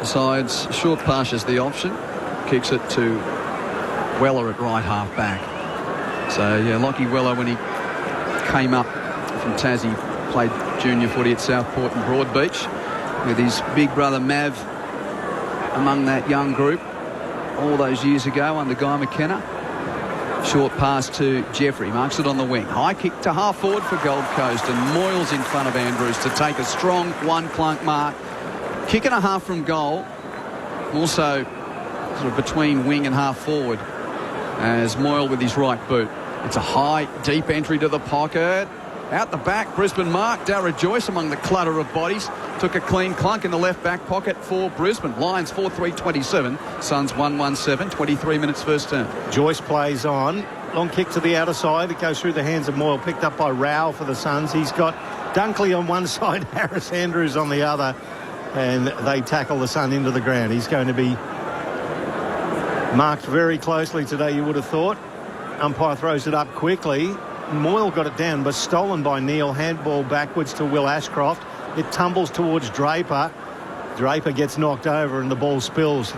Decides short pass is the option. Kicks it to Weller at right half back. So, yeah, Lockie Weller, when he came up from Tassie, played junior footy at Southport and Broadbeach with his big brother Mav among that young group all those years ago under Guy McKenna. Short pass to Jeffrey, marks it on the wing. High kick to half forward for Gold Coast, and Moyles in front of Andrews to take a strong one-clunk mark. Kick and a half from goal, also sort of between wing and half forward as Moyle with his right boot. It's a high, deep entry to the pocket. Out the back, Brisbane mark. Darragh Joyce among the clutter of bodies. Took a clean clunk in the left back pocket for Brisbane. Lions 4-3-27. Suns 1-1-7. 23 minutes first term. Joyce plays on. Long kick to the outer side. It goes through the hands of Moyle. Picked up by Rowell for the Suns. He's got Dunkley on one side, Harris Andrews on the other. And they tackle the Sun into the ground. He's going to be marked very closely today, you would have thought. Umpire throws it up quickly. Moyle got it down, but stolen by Neal. Handball backwards to Will Ashcroft. It tumbles towards Draper. Draper gets knocked over and the ball spills.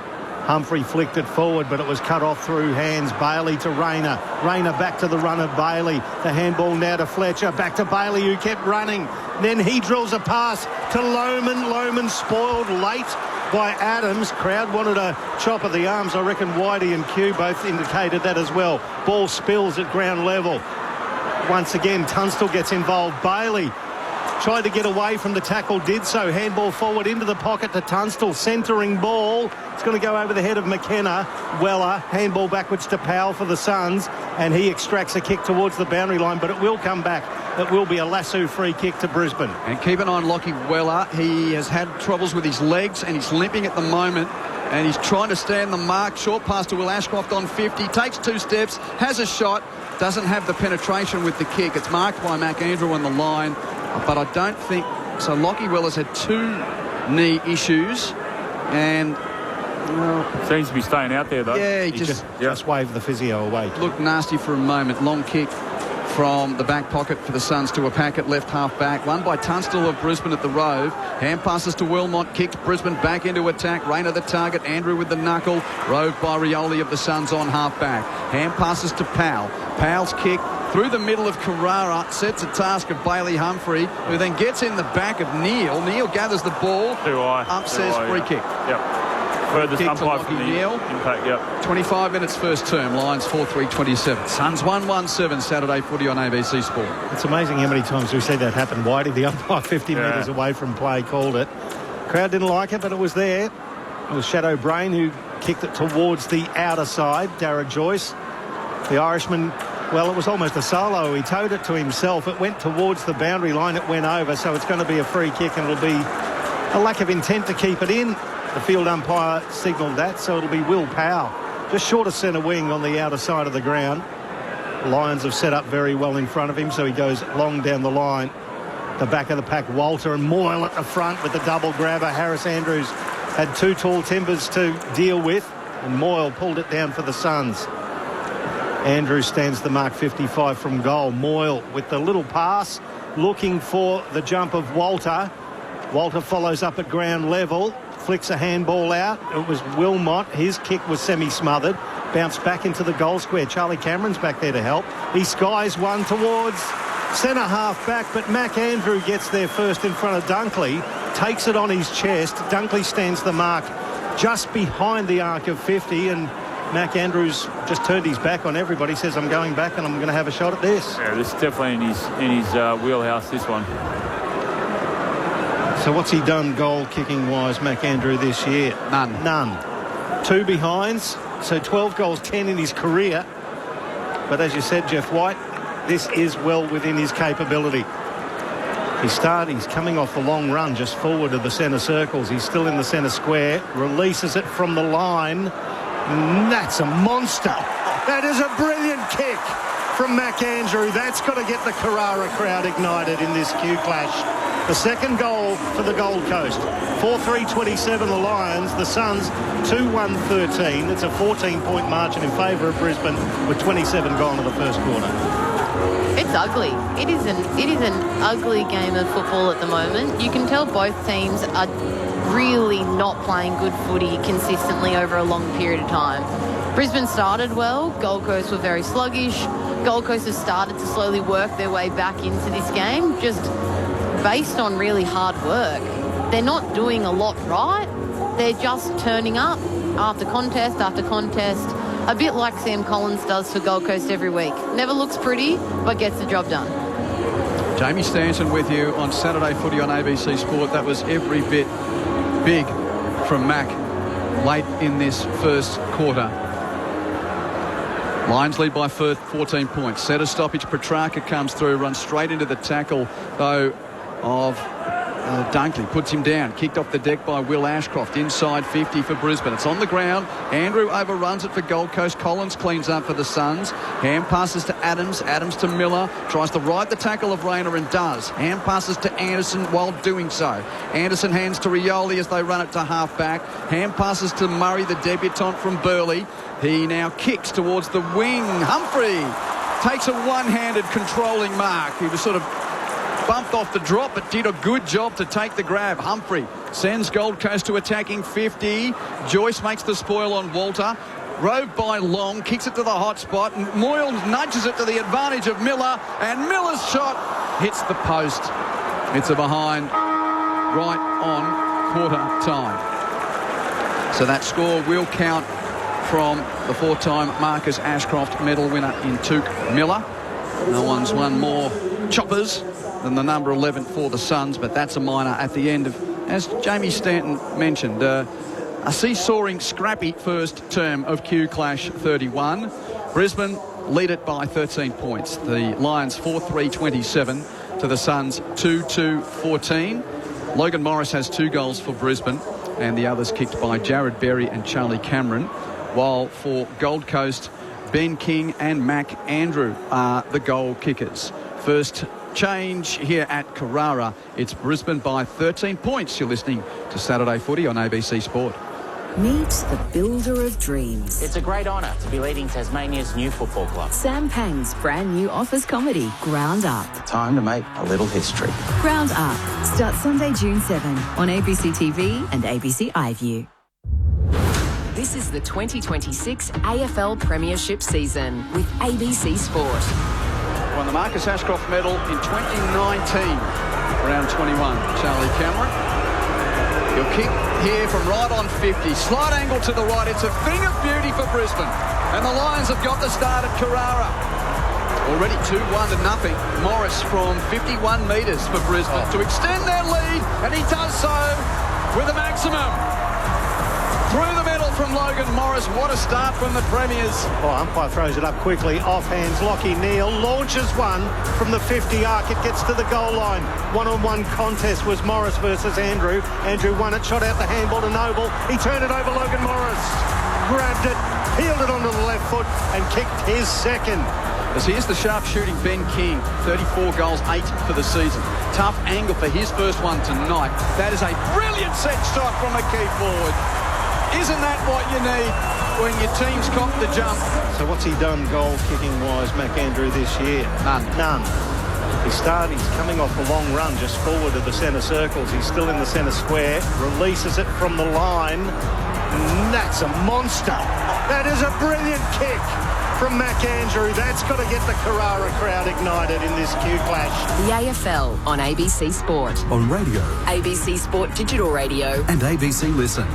Humphrey flicked it forward, but it was cut off through hands. Bailey to Rayner. Rayner back to the run of Bailey. The handball now to Fletcher. Back to Bailey, who kept running. Then he drills a pass to Lohman. Lohman spoiled late by Adams. Crowd wanted a chop of the arms. I reckon Whitey and Q both indicated that as well. Ball spills at ground level. Once again, Tunstall gets involved. Bailey tried to get away from the tackle, did so. Handball forward into the pocket to Tunstall. Centering ball. It's going to go over the head of McKenna. Weller, handball backwards to Powell for the Suns, and he extracts a kick towards the boundary line, but it will come back. It will be a lasso free kick to Brisbane. And keep an eye on Lockie Weller. He has had troubles with his legs and he's limping at the moment. And he's trying to stand the mark. Short pass to Will Ashcroft on 50. Takes 2 steps. Has a shot. Doesn't have the penetration with the kick. It's marked by McAndrew on the line. But I don't think... So Lockie Weller's had 2 knee issues. And... Well, seems to be staying out there, though. Yeah, he just waved the physio away. Looked nasty for a moment. Long kick from the back pocket for the Suns to a packet left half back. Won by Tunstall of Brisbane at the Rove. Hand passes to Wilmot. Kicks Brisbane back into attack. Rayner the target. Andrew with the knuckle. Rove by Rioli of the Suns on half back. Hand passes to Powell. Powell's kick through the middle of Carrara sets a task of Bailey Humphrey, who then gets in the back of Neil. Neil gathers the ball. Up says free kick. Yep. Furthest umpire from the Neil. impact, yep. 25 minutes first term. Lions 4-3-27. Suns 1-1-7. Saturday footy on ABC Sport. It's amazing how many times we see that happen. Whitey, the umpire 50 metres away from play, called it. Crowd didn't like it, but it was there. It was Shadow Brain who kicked it towards the outer side. Darragh Joyce, the Irishman, well, it was almost a solo. He towed it to himself. It went towards the boundary line. It went over, so it's going to be a free kick, and it'll be a lack of intent to keep it in. The field umpire signalled that, so it'll be Will Powell, just short of centre wing on the outer side of the ground. The Lions have set up very well in front of him, so he goes long down the line. The back of the pack, Walter and Moyle at the front with the double grabber. Harris Andrews had two tall timbers to deal with, and Moyle pulled it down for the Suns. Andrews stands the mark 55 from goal. Moyle with the little pass, looking for the jump of Walter. Walter follows up at ground level, flicks a handball out. It was Wilmot. His kick was semi-smothered. Bounced back into the goal square. Charlie Cameron's back there to help. He skies one towards centre half back, but Mac Andrew gets there first in front of Dunkley. Takes it on his chest. Dunkley stands the mark just behind the arc of 50, and Mac Andrews just turned his back on everybody. Says, I'm going back and I'm going to have a shot at this. Yeah, this is definitely in his wheelhouse, this one. So what's he done goal kicking wise, Mac Andrew, this year? None. 2 behinds, so 12 goals, 10 in his career. But as you said, Jeff White, this is well within his capability. He's coming off the long run just forward of the centre circles. He's still in the centre square, releases it from the line. That's a monster. That is a brilliant kick from Mac Andrew. That's got to get the Carrara crowd ignited in this Q clash. The second goal for the Gold Coast. 4-3-27 the Lions. The Suns 2-1-13. It's a 14-point margin in favour of Brisbane with 27 gone in the first quarter. It's ugly. It is an ugly game of football at the moment. You can tell both teams are really not playing good footy consistently over a long period of time. Brisbane started well. Gold Coast were very sluggish. Gold Coast has started to slowly work their way back into this game, just based on really hard work. They're not doing a lot right. They're just turning up after contest after contest, a bit like Sam Collins does for Gold Coast every week. Never looks pretty, but gets the job done. Jamie Stanton with you on Saturday Footy on ABC Sport. That was every bit big from Mac late in this first quarter. Lions lead by 14 points. Set a stoppage. Petrarca comes through, runs straight into the tackle, though, of Dunkley. Puts him down. Kicked off the deck by Will Ashcroft. Inside 50 for Brisbane. It's on the ground. Andrew overruns it for Gold Coast. Collins cleans up for the Suns. Hand passes to Adams. Adams to Miller. Tries to ride the tackle of Rayner and does. Hand passes to Anderson while doing so. Anderson hands to Rioli as they run it to half back. Hand passes to Murray, the debutant from Burleigh. He now kicks towards the wing. Humphrey takes a one-handed controlling mark. He was sort of bumped off the drop, but did a good job to take the grab. Humphrey sends Gold Coast to attacking 50. Joyce makes the spoil on Walter. Rove by Long, kicks it to the hot spot. Moyle nudges it to the advantage of Miller, and Miller's shot hits the post. It's a behind right on quarter time. So that score will count from the 4-time Marcus Ashcroft medal winner in Touk Miller. No one's won more choppers than the number 11 for the Suns, but that's a minor at the end of, as Jamie Stanton mentioned, a seesawing, scrappy first term of Q Clash 31. Brisbane lead it by 13 points. The Lions 4-3-27 to the Suns 2-2-14. Logan Morris has 2 goals for Brisbane, and the others kicked by Jared Berry and Charlie Cameron, while for Gold Coast, Ben King and Mac Andrew are the goal kickers. First change here at Carrara. It's Brisbane by 13 points. You're listening to Saturday Footy on ABC Sport. Meet the builder of dreams. It's a great honour to be leading Tasmania's new football club. Sam Pang's brand new office comedy, Ground Up. Time to make a little history. Ground Up starts Sunday, June 7 on ABC TV and ABC iView. This is the 2026 AFL Premiership season with ABC Sport. Won the Marcus Ashcroft medal in 2019, round 21. Charlie Cameron. He'll kick here from right on 50. Slight angle to the right. It's a thing of beauty for Brisbane. And the Lions have got the start at Carrara. Already 2-1 to nothing. Morris from 51 metres for Brisbane to extend their lead. And he does so with a maximum. Through the middle from Logan Morris. What a start from the Premiers. Umpire throws it up quickly. Off hands. Lockie Neal launches one from the 50 arc. It gets to the goal line. One-on-one contest was Morris versus Andrew. Andrew won it. Shot out the handball to Noble. He turned it over Logan Morris. Grabbed it. Peeled it onto the left foot and kicked his second. As here's the sharp-shooting Ben King. 34 goals, 8 for the season. Tough angle for his first one tonight. That is a brilliant set shot from a key forward. Isn't that what you need when your team's caught the jump? So what's he done goal-kicking-wise, McAndrew, this year? None. He's coming off a long run just forward of the centre circles. He's still in the centre square. Releases it from the line. And that's a monster. That is a brilliant kick from McAndrew. That's got to get the Carrara crowd ignited in this Q Clash. The AFL on ABC Sport. On radio. ABC Sport Digital Radio. And ABC Listen.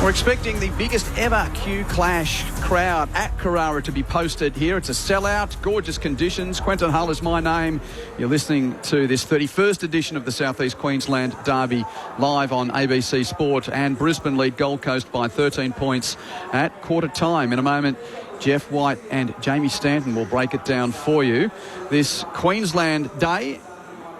We're expecting the biggest ever Q Clash crowd at Carrara to be posted here. It's a sellout, gorgeous conditions. Quentin Hull is my name. You're listening to this 31st edition of the South East Queensland Derby live on ABC Sport, and Brisbane lead Gold Coast by 13 points at quarter time. In a moment, Jeff White and Jamie Stanton will break it down for you. This Queensland Day,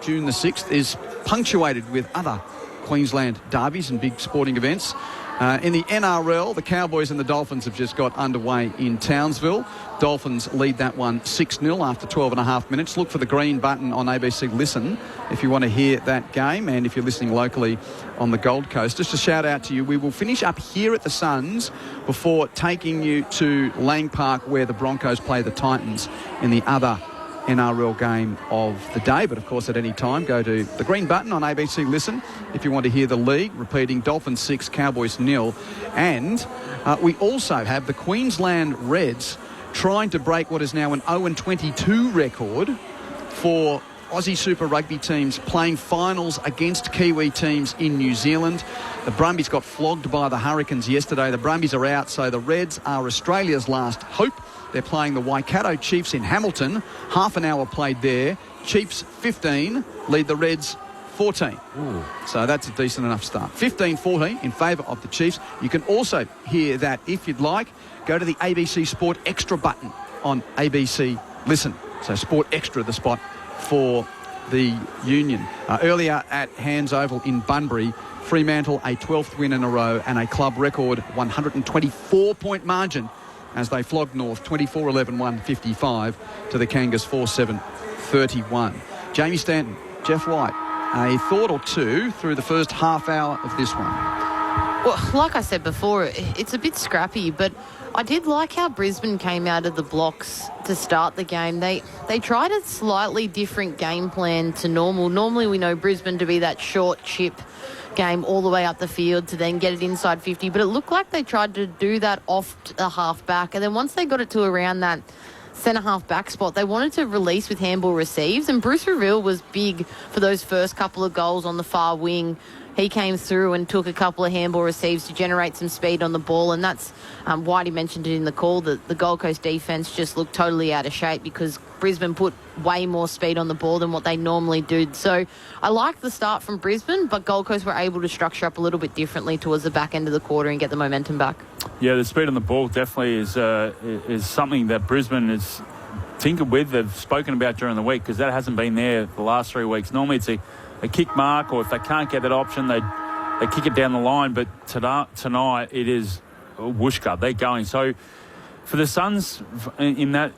June the 6th, is punctuated with other Queensland derbies and big sporting events. In the NRL, the Cowboys and the Dolphins have just got underway in Townsville. Dolphins lead that one 6-0 after 12 and a half minutes. Look for the green button on ABC Listen if you want to hear that game, and if you're listening locally on the Gold Coast. Just a shout out to you. We will finish up here at the Suns before taking you to Lang Park, where the Broncos play the Titans in the other NRL game of the day. But of course, at any time, go to the green button on ABC Listen if you want to hear the league repeating: Dolphins 6, Cowboys 0. And we also have the Queensland Reds trying to break what is now an 0-22 record for Aussie Super Rugby teams playing finals against Kiwi teams in New Zealand. The Brumbies got flogged by the Hurricanes yesterday. The Brumbies are out, so the Reds are Australia's last hope. They're playing the Waikato Chiefs in Hamilton. Half an hour played there. Chiefs 15, lead the Reds 14. Ooh. So that's a decent enough start. 15-14 in favour of the Chiefs. You can also hear that if you'd like. Go to the ABC Sport Extra button on ABC Listen. So Sport Extra, the spot for the Union. Earlier at Hands Oval in Bunbury, Fremantle a 12th win in a row and a club record 124-point margin as they flogged North 24-11-155 to the Kangas 4-7-31. Jamie Stanton, Jeff White, a thought or two through the first half hour of this one? Well, like I said before, it's a bit scrappy, but I did like how Brisbane came out of the blocks to start the game. They tried a slightly different game plan to normal. Normally we know Brisbane to be that short chip game all the way up the field to then get it inside 50, but it looked like they tried to do that off the half back, and then once they got it to around that centre half back spot, they wanted to release with handball receives, and Bruce Reville was big for those first couple of goals on the far wing. He came through and took a couple of handball receives to generate some speed on the ball, and that's Whitey mentioned it in the call that the Gold Coast defence just looked totally out of shape because Brisbane put way more speed on the ball than what they normally do. So I like the start from Brisbane, but Gold Coast were able to structure up a little bit differently towards the back end of the quarter and get the momentum back. Yeah, the speed on the ball definitely is something that Brisbane has tinkered with. They've spoken about during the week because that hasn't been there the last 3 weeks. Normally it's a kick mark, or if they can't get that option, they kick it down the line. But tonight it is whooshka. They're going. So for the Suns in that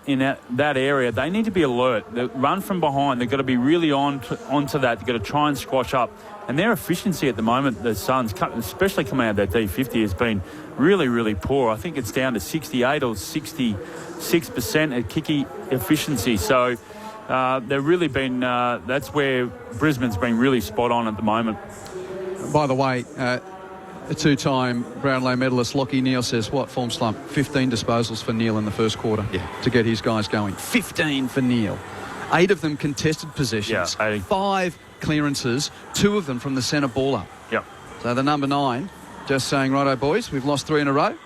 area, they need to be alert. The run from behind, they've got to be really onto that. They've got to try and squash up. And their efficiency at the moment, the Suns, especially coming out of their D50, has been really, really poor. I think it's down to 68 or 66% at kicky efficiency. So they've really been, that's where Brisbane's been really spot on at the moment. By the way, a two-time Brownlow medalist Lockie Neal says, what form slump? 15 disposals for Neal in the first quarter to get his guys going. 15 for Neal. 8 of them contested possessions. 5 clearances, 2 of them from the centre baller. Yep. So the number 9 just saying, righto, boys, we've lost 3 in a row.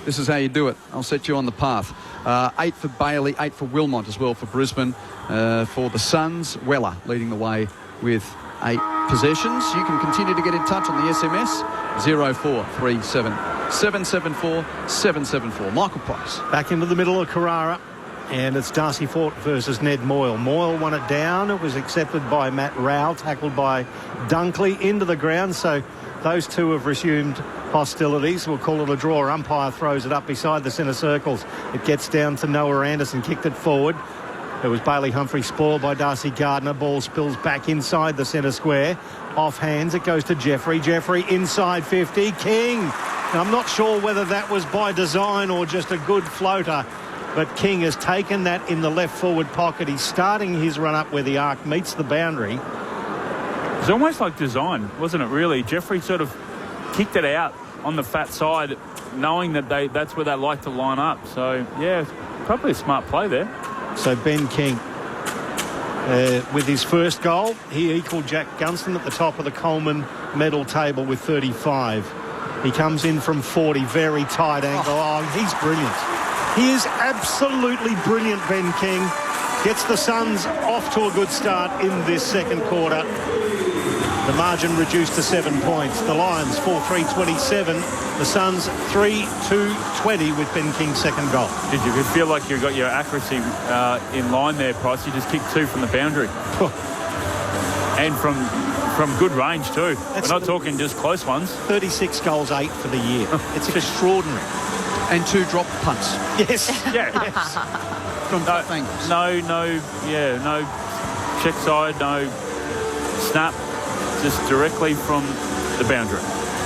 This is how you do it. I'll set you on the path. 8 for Bailey, 8 for Wilmot as well for Brisbane. For the Suns, Weller leading the way with 8 possessions. You can continue to get in touch on the SMS 0437 774 774. Michael Price. Back into the middle of Carrara, and it's Darcy Fort versus Ned Moyle. Moyle won it down. It was accepted by Matt Rowell, tackled by Dunkley into the ground. So those two have resumed hostilities. We'll call it a draw. Umpire throws it up beside the centre circles. It gets down to Noah Anderson, kicked it forward. It was Bailey Humphrey spoiled by Darcy Gardner. Ball spills back inside the centre square. Off hands, it goes to Jeffrey. Jeffrey inside 50. King. Now, I'm not sure whether that was by design or just a good floater, but King has taken that in the left forward pocket. He's starting his run up where the arc meets the boundary. It's almost like design, wasn't it, really? Jeffrey sort of kicked it out on the fat side, knowing that that's where they like to line up. So, yeah, probably a smart play there. So Ben King, with his first goal, he equalled Jack Gunston at the top of the Coleman medal table with 35. He comes in from 40, very tight angle. Oh, he's brilliant. He is absolutely brilliant, Ben King. Gets the Suns off to a good start in this second quarter. The margin reduced to 7 points. The Lions 4-3-27. The Suns 3-2-20 with Ben King's second goal. Did you feel like you got your accuracy in line there, Price? You just kicked 2 from the boundary. And from good range too. We're not talking just close ones. 36 goals, 8 for the year. It's extraordinary. And 2 drop punts. Yes. Yes. From both angles. No check side, no snap. Just directly from the boundary.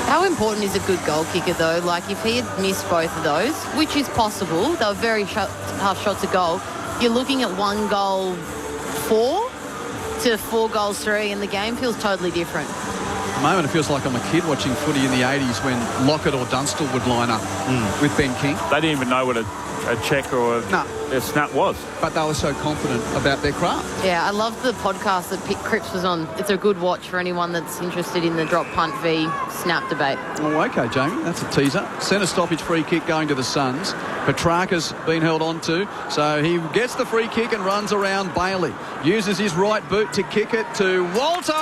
How important is a good goal kicker, though? Like, if he had missed both of those, which is possible, they were very tough shots of goal, you're looking at 1 goal 4 to 4 goals 3, and the game feels totally different. At the moment, it feels like I'm a kid watching footy in the 80s when Lockett or Dunstall would line up with Ben King. They didn't even know what a check or a snap was. But they were so confident about their craft. Yeah, I love the podcast that Cripps was on. It's a good watch for anyone that's interested in the drop punt v snap debate. Oh, OK, Jamie. That's a teaser. Centre stoppage free kick going to the Suns. Petrarca's been held on to, so he gets the free kick and runs around Bailey. Uses his right boot to kick it to Walter.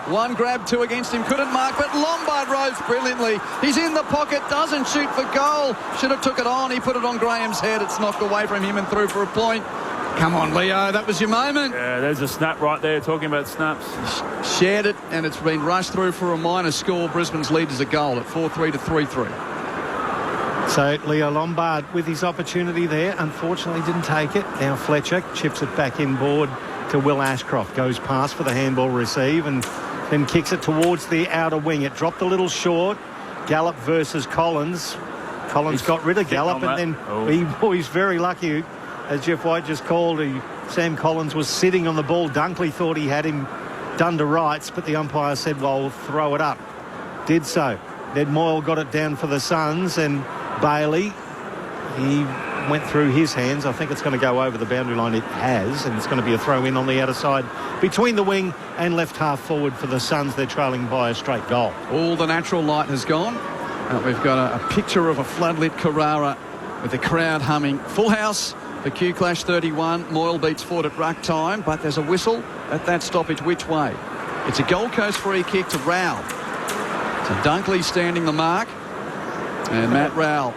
1 grab, 2 against him. Couldn't mark, but Lombard rose brilliantly. He's in the pocket, doesn't shoot for goal. Should have took it on. He put it on Graham's head. It's knocked away from him and through for a point. Come on, Leo, that was your moment. Yeah, there's a snap right there, talking about snaps. Shared it, and it's been rushed through for a minor score. Brisbane's lead is a goal at 4-3 to 3-3. So Leo Lombard with his opportunity there, unfortunately didn't take it. Now Fletcher chips it back inboard to Will Ashcroft. Goes past for the handball receive and then kicks it towards the outer wing. It dropped a little short. Gallup versus Collins. Collins got rid of Gallup, and then he's very lucky, as Jeff White just called. Sam Collins was sitting on the ball. Dunkley thought he had him done to rights, but the umpire said, well, throw it up. Did so. Ned Moyle got it down for the Suns, and Bailey, he went through his hands. I think it's going to go over the boundary line. It has, and it's going to be a throw in on the outer side between the wing and left half forward for the Suns. They're trailing by a straight goal. All the natural light has gone. We've got a picture of a floodlit Carrara with the crowd humming. Full house for Q Clash 31. Moyle beats Ford at ruck time, but there's a whistle at that stoppage. Which way? It's a Gold Coast free kick to Rowell. So Dunkley standing the mark. And Matt Rowell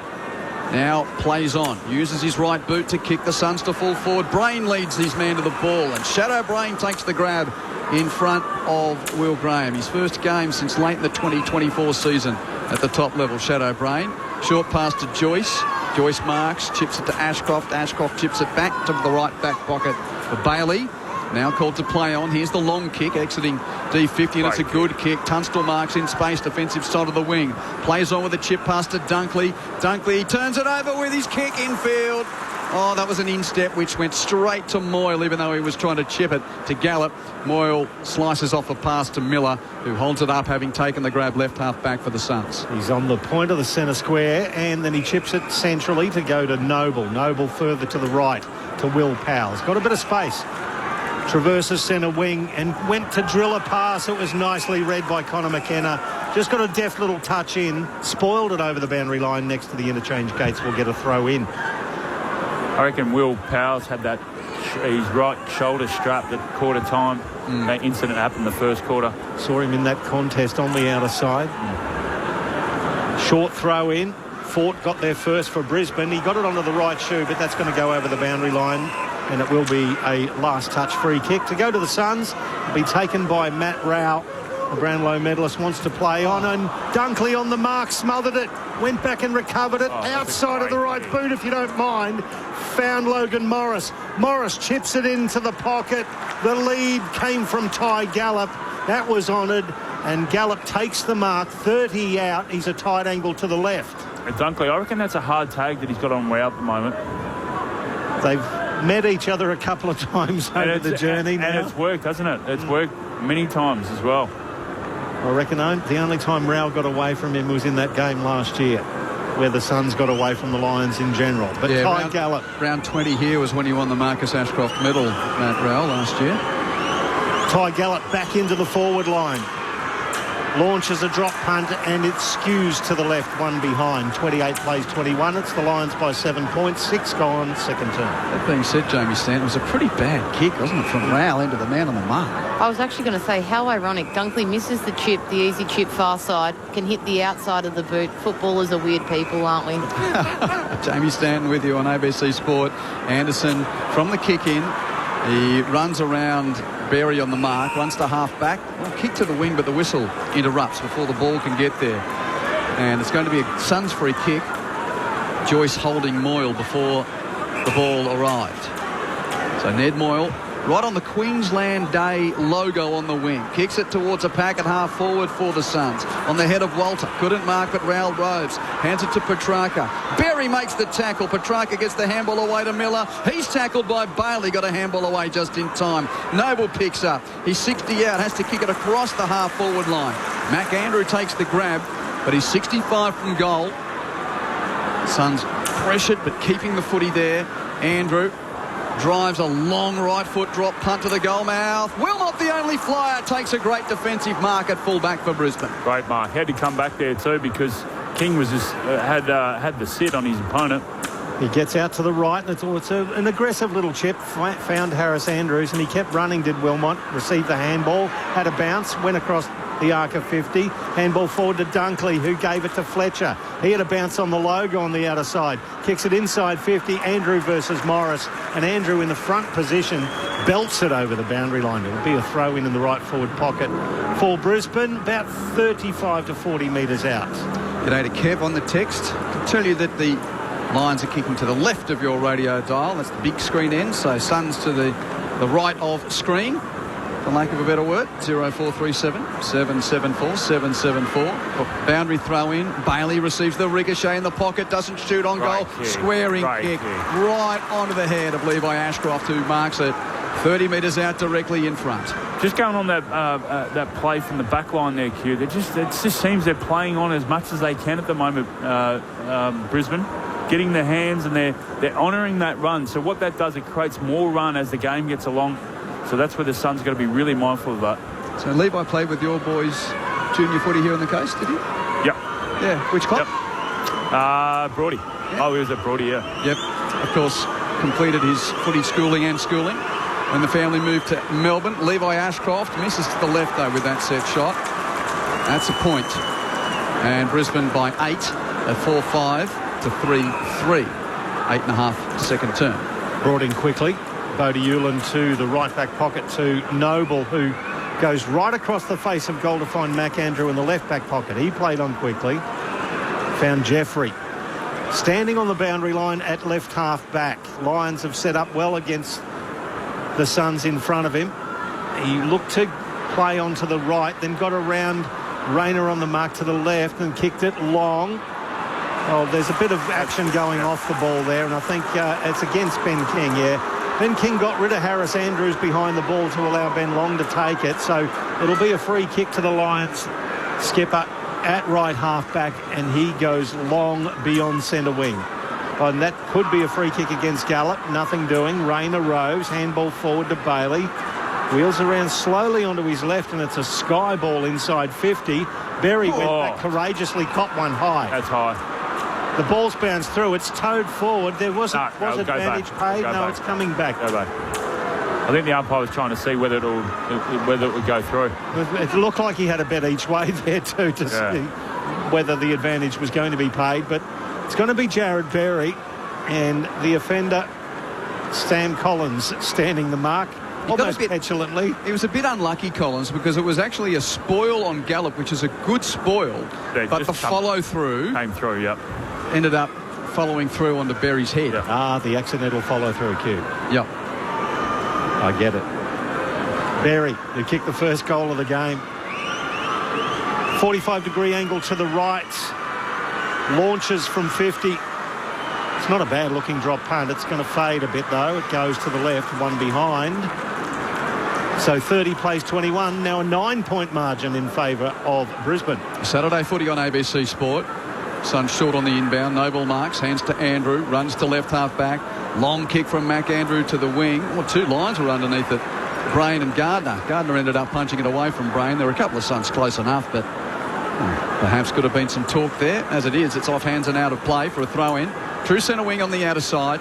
now plays on. Uses his right boot to kick the Suns to full forward. Brain leads his man to the ball, and Shadow Brain takes the grab in front of Will Graham. His first game since late in the 2024 season at the top level, Shadow Brain. Short pass to Joyce. Joyce marks, chips it to Ashcroft. Ashcroft chips it back to the right back pocket for Bailey. Now called to play on. Here's the long kick, exiting D50, and it's a good kick. Tunstall marks in space, defensive side of the wing. Plays on with a chip pass to Dunkley. Dunkley turns it over with his kick infield. Oh, that was an instep which went straight to Moyle, even though he was trying to chip it to Gallup. Moyle slices off a pass to Miller, who holds it up, having taken the grab left half back for the Suns. He's on the point of the centre square, and then he chips it centrally to go to Noble. Noble further to the right to Will Powell. He's got a bit of space. Traverses centre wing and went to drill a pass. It was nicely read by Connor McKenna. Just got a deft little touch in. Spoiled it over the boundary line next to the interchange gates. Will get a throw in. I reckon Will Powell's had that, his right shoulder strapped at quarter time. That incident happened the first quarter. Saw him in that contest on the outer side. Short throw in. Fort got there first for Brisbane. He got it onto the right shoe, but that's going to go over the boundary line, and it will be a last touch free kick to go to the Suns. It'll be taken by Matt Rao. The Brownlow medalist wants to play on, and Dunkley on the mark, smothered it, went back and recovered it outside of the right boot, if you don't mind. Found Logan Morris. Morris chips it into the pocket. The lead came from Ty Gallup. That was honoured, and Gallup takes the mark, 30 out. He's a tight angle to the left. And Dunkley, I reckon that's a hard tag that he's got on Rao at the moment. They've met each other a couple of times over the journey now. And it's worked, hasn't it? It's worked many times as well. I reckon the only time Rao got away from him was in that game last year, where the Suns got away from the Lions in general. But yeah, Ty Gallup. Round 20 here was when he won the Marcus Ashcroft medal, Matt Rao, last year. Ty Gallup back into the forward line. Launches a drop punt, and it skews to the left, one behind. 28 plays 21. It's the Lions by 7 points. 6 gone, second term. That being said, Jamie Stanton, it was a pretty bad kick, wasn't it, from Rao into the man on the mark? I was actually going to say, how ironic. Dunkley misses the chip, the easy chip far side, can hit the outside of the boot. Footballers are weird people, aren't we? Jamie Stanton with you on ABC Sport. Anderson from the kick in. He runs around Berry on the mark, runs to half back. Well, kick to the wing, but the whistle interrupts before the ball can get there. And it's going to be a Suns free kick. Joyce holding Moyle before the ball arrived. So Ned Moyle, right on the Queensland Day logo on the wing. Kicks it towards a pack at half forward for the Suns. On the head of Walter. Couldn't mark, but Raoul Rhodes hands it to Petrarca. Berry makes the tackle. Petrarca gets the handball away to Miller. He's tackled by Bailey. Got a handball away just in time. Noble picks up. He's 60 out. Has to kick it across the half forward line. Mac Andrew takes the grab, but he's 65 from goal. Suns pressured, but keeping the footy there. Andrew drives a long right foot drop punt to the goal mouth. Wilmot, the only flyer, takes a great defensive mark at fullback for Brisbane. Great mark. Had to come back there too, because King was just had the sit on his opponent. He gets out to the right, and it's an aggressive little chip. Found Harris Andrews, and he kept running, did Wilmot. Received the handball, had a bounce, went across the arc of 50. Handball forward to Dunkley, who gave it to Fletcher. He had a bounce on the logo on the outer side. Kicks it inside 50. Andrew versus Morris. And Andrew in the front position belts it over the boundary line. It'll be a throw in the right forward pocket for Brisbane, about 35 to 40 metres out. G'day to Kev on the text. I can tell you that the Lions are kicking to the left of your radio dial. That's the big screen end. So Suns to the right of screen. For lack of a better word, 0437 774 774. Boundary throw in. Bailey receives the ricochet in the pocket, doesn't shoot on goal. Squaring kick right onto the head of Levi Ashcroft, who marks it 30 metres out directly in front. Just going on that play from the back line there, Q. It just seems they're playing on as much as they can at the moment, Brisbane. Getting their hands, and they're honouring that run. So what that does, it creates more run as the game gets along. So that's where the Suns got to be really mindful of that. So Levi played with your boys junior footy here on the coast, did he? Yep. Yeah. Which club? Yep. Brody. Yeah. Oh, he was at Brody, yeah. Yep. Of course, completed his footy schooling. When the family moved to Melbourne, Levi Ashcroft misses to the left, though, with that set shot. That's a point. And Brisbane by 8 at 4-5 to 3-3. 8.5 second term. Brought in quickly. Bodie Ulan to the right back pocket to Noble, who goes right across the face of goal to find Mac Andrew in the left back pocket. He played on quickly. Found Jeffrey. standing on the boundary line at left half back. Lions have set up well against the Suns in front of him. He looked to play onto the right, then got around Rayner on the mark to the left and kicked it long. Oh, there's a bit of action going off the ball there, and I think it's against Ben King, yeah. Ben King got rid of Harris Andrews behind the ball to allow Ben Long to take it, so it'll be a free kick to the Lions skipper at right half back, and he goes long beyond centre wing. And that could be a free kick against Gallup. Nothing doing. Rayner roves. Handball forward to Bailey. Wheels around slowly onto his left, and it's a sky ball inside 50. Berry went back courageously, caught one high. That's high. The ball's bounced through. It's towed forward. There was advantage paid. No, it's coming back. Go back. I think the umpire was trying to see whether it would go through. It looked like he had a bet each way there too to see whether the advantage was going to be paid. But it's going to be Jared Berry, and the offender, Sam Collins, standing the mark. Almost petulantly. He was a bit unlucky, Collins, because it was actually a spoil on Gallup, which is a good spoil, but the follow-through came through, yep. Ended up following through onto Berry's head. Yep. The accidental follow-through cue. Yep. I get it. Berry, who kicked the first goal of the game. 45-degree angle to the right. Launches from 50. It's not a bad-looking drop punt. It's going to fade a bit, though. It goes to the left, one behind. So 30 plays 21. Now a 9-point margin in favour of Brisbane. Saturday footy on ABC Sport. Sun short on the inbound. Noble marks. Hands to Andrew. Runs to left half back. Long kick from Mac Andrew to the wing. Two Lions were underneath it. Brain and Gardner. Gardner ended up punching it away from Brain. There were a couple of Suns close enough, but perhaps could have been some talk there. As it is, it's off hands and out of play for a throw-in. True centre wing on the outer side.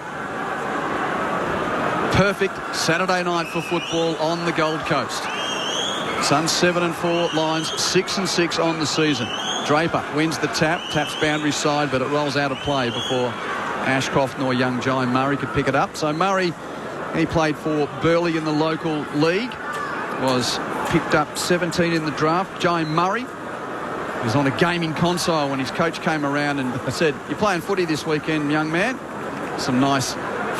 Perfect Saturday night for football on the Gold Coast. Suns 7-4, Lions 6-6 on the season. Draper wins the tap, taps boundary side, but it rolls out of play before Ashcroft nor young Jai Murray could pick it up. So Murray, he played for Burleigh in the local league, was picked up 17 in the draft. Jai Murray was on a gaming console when his coach came around and said, "You're playing footy this weekend, young man." Some nice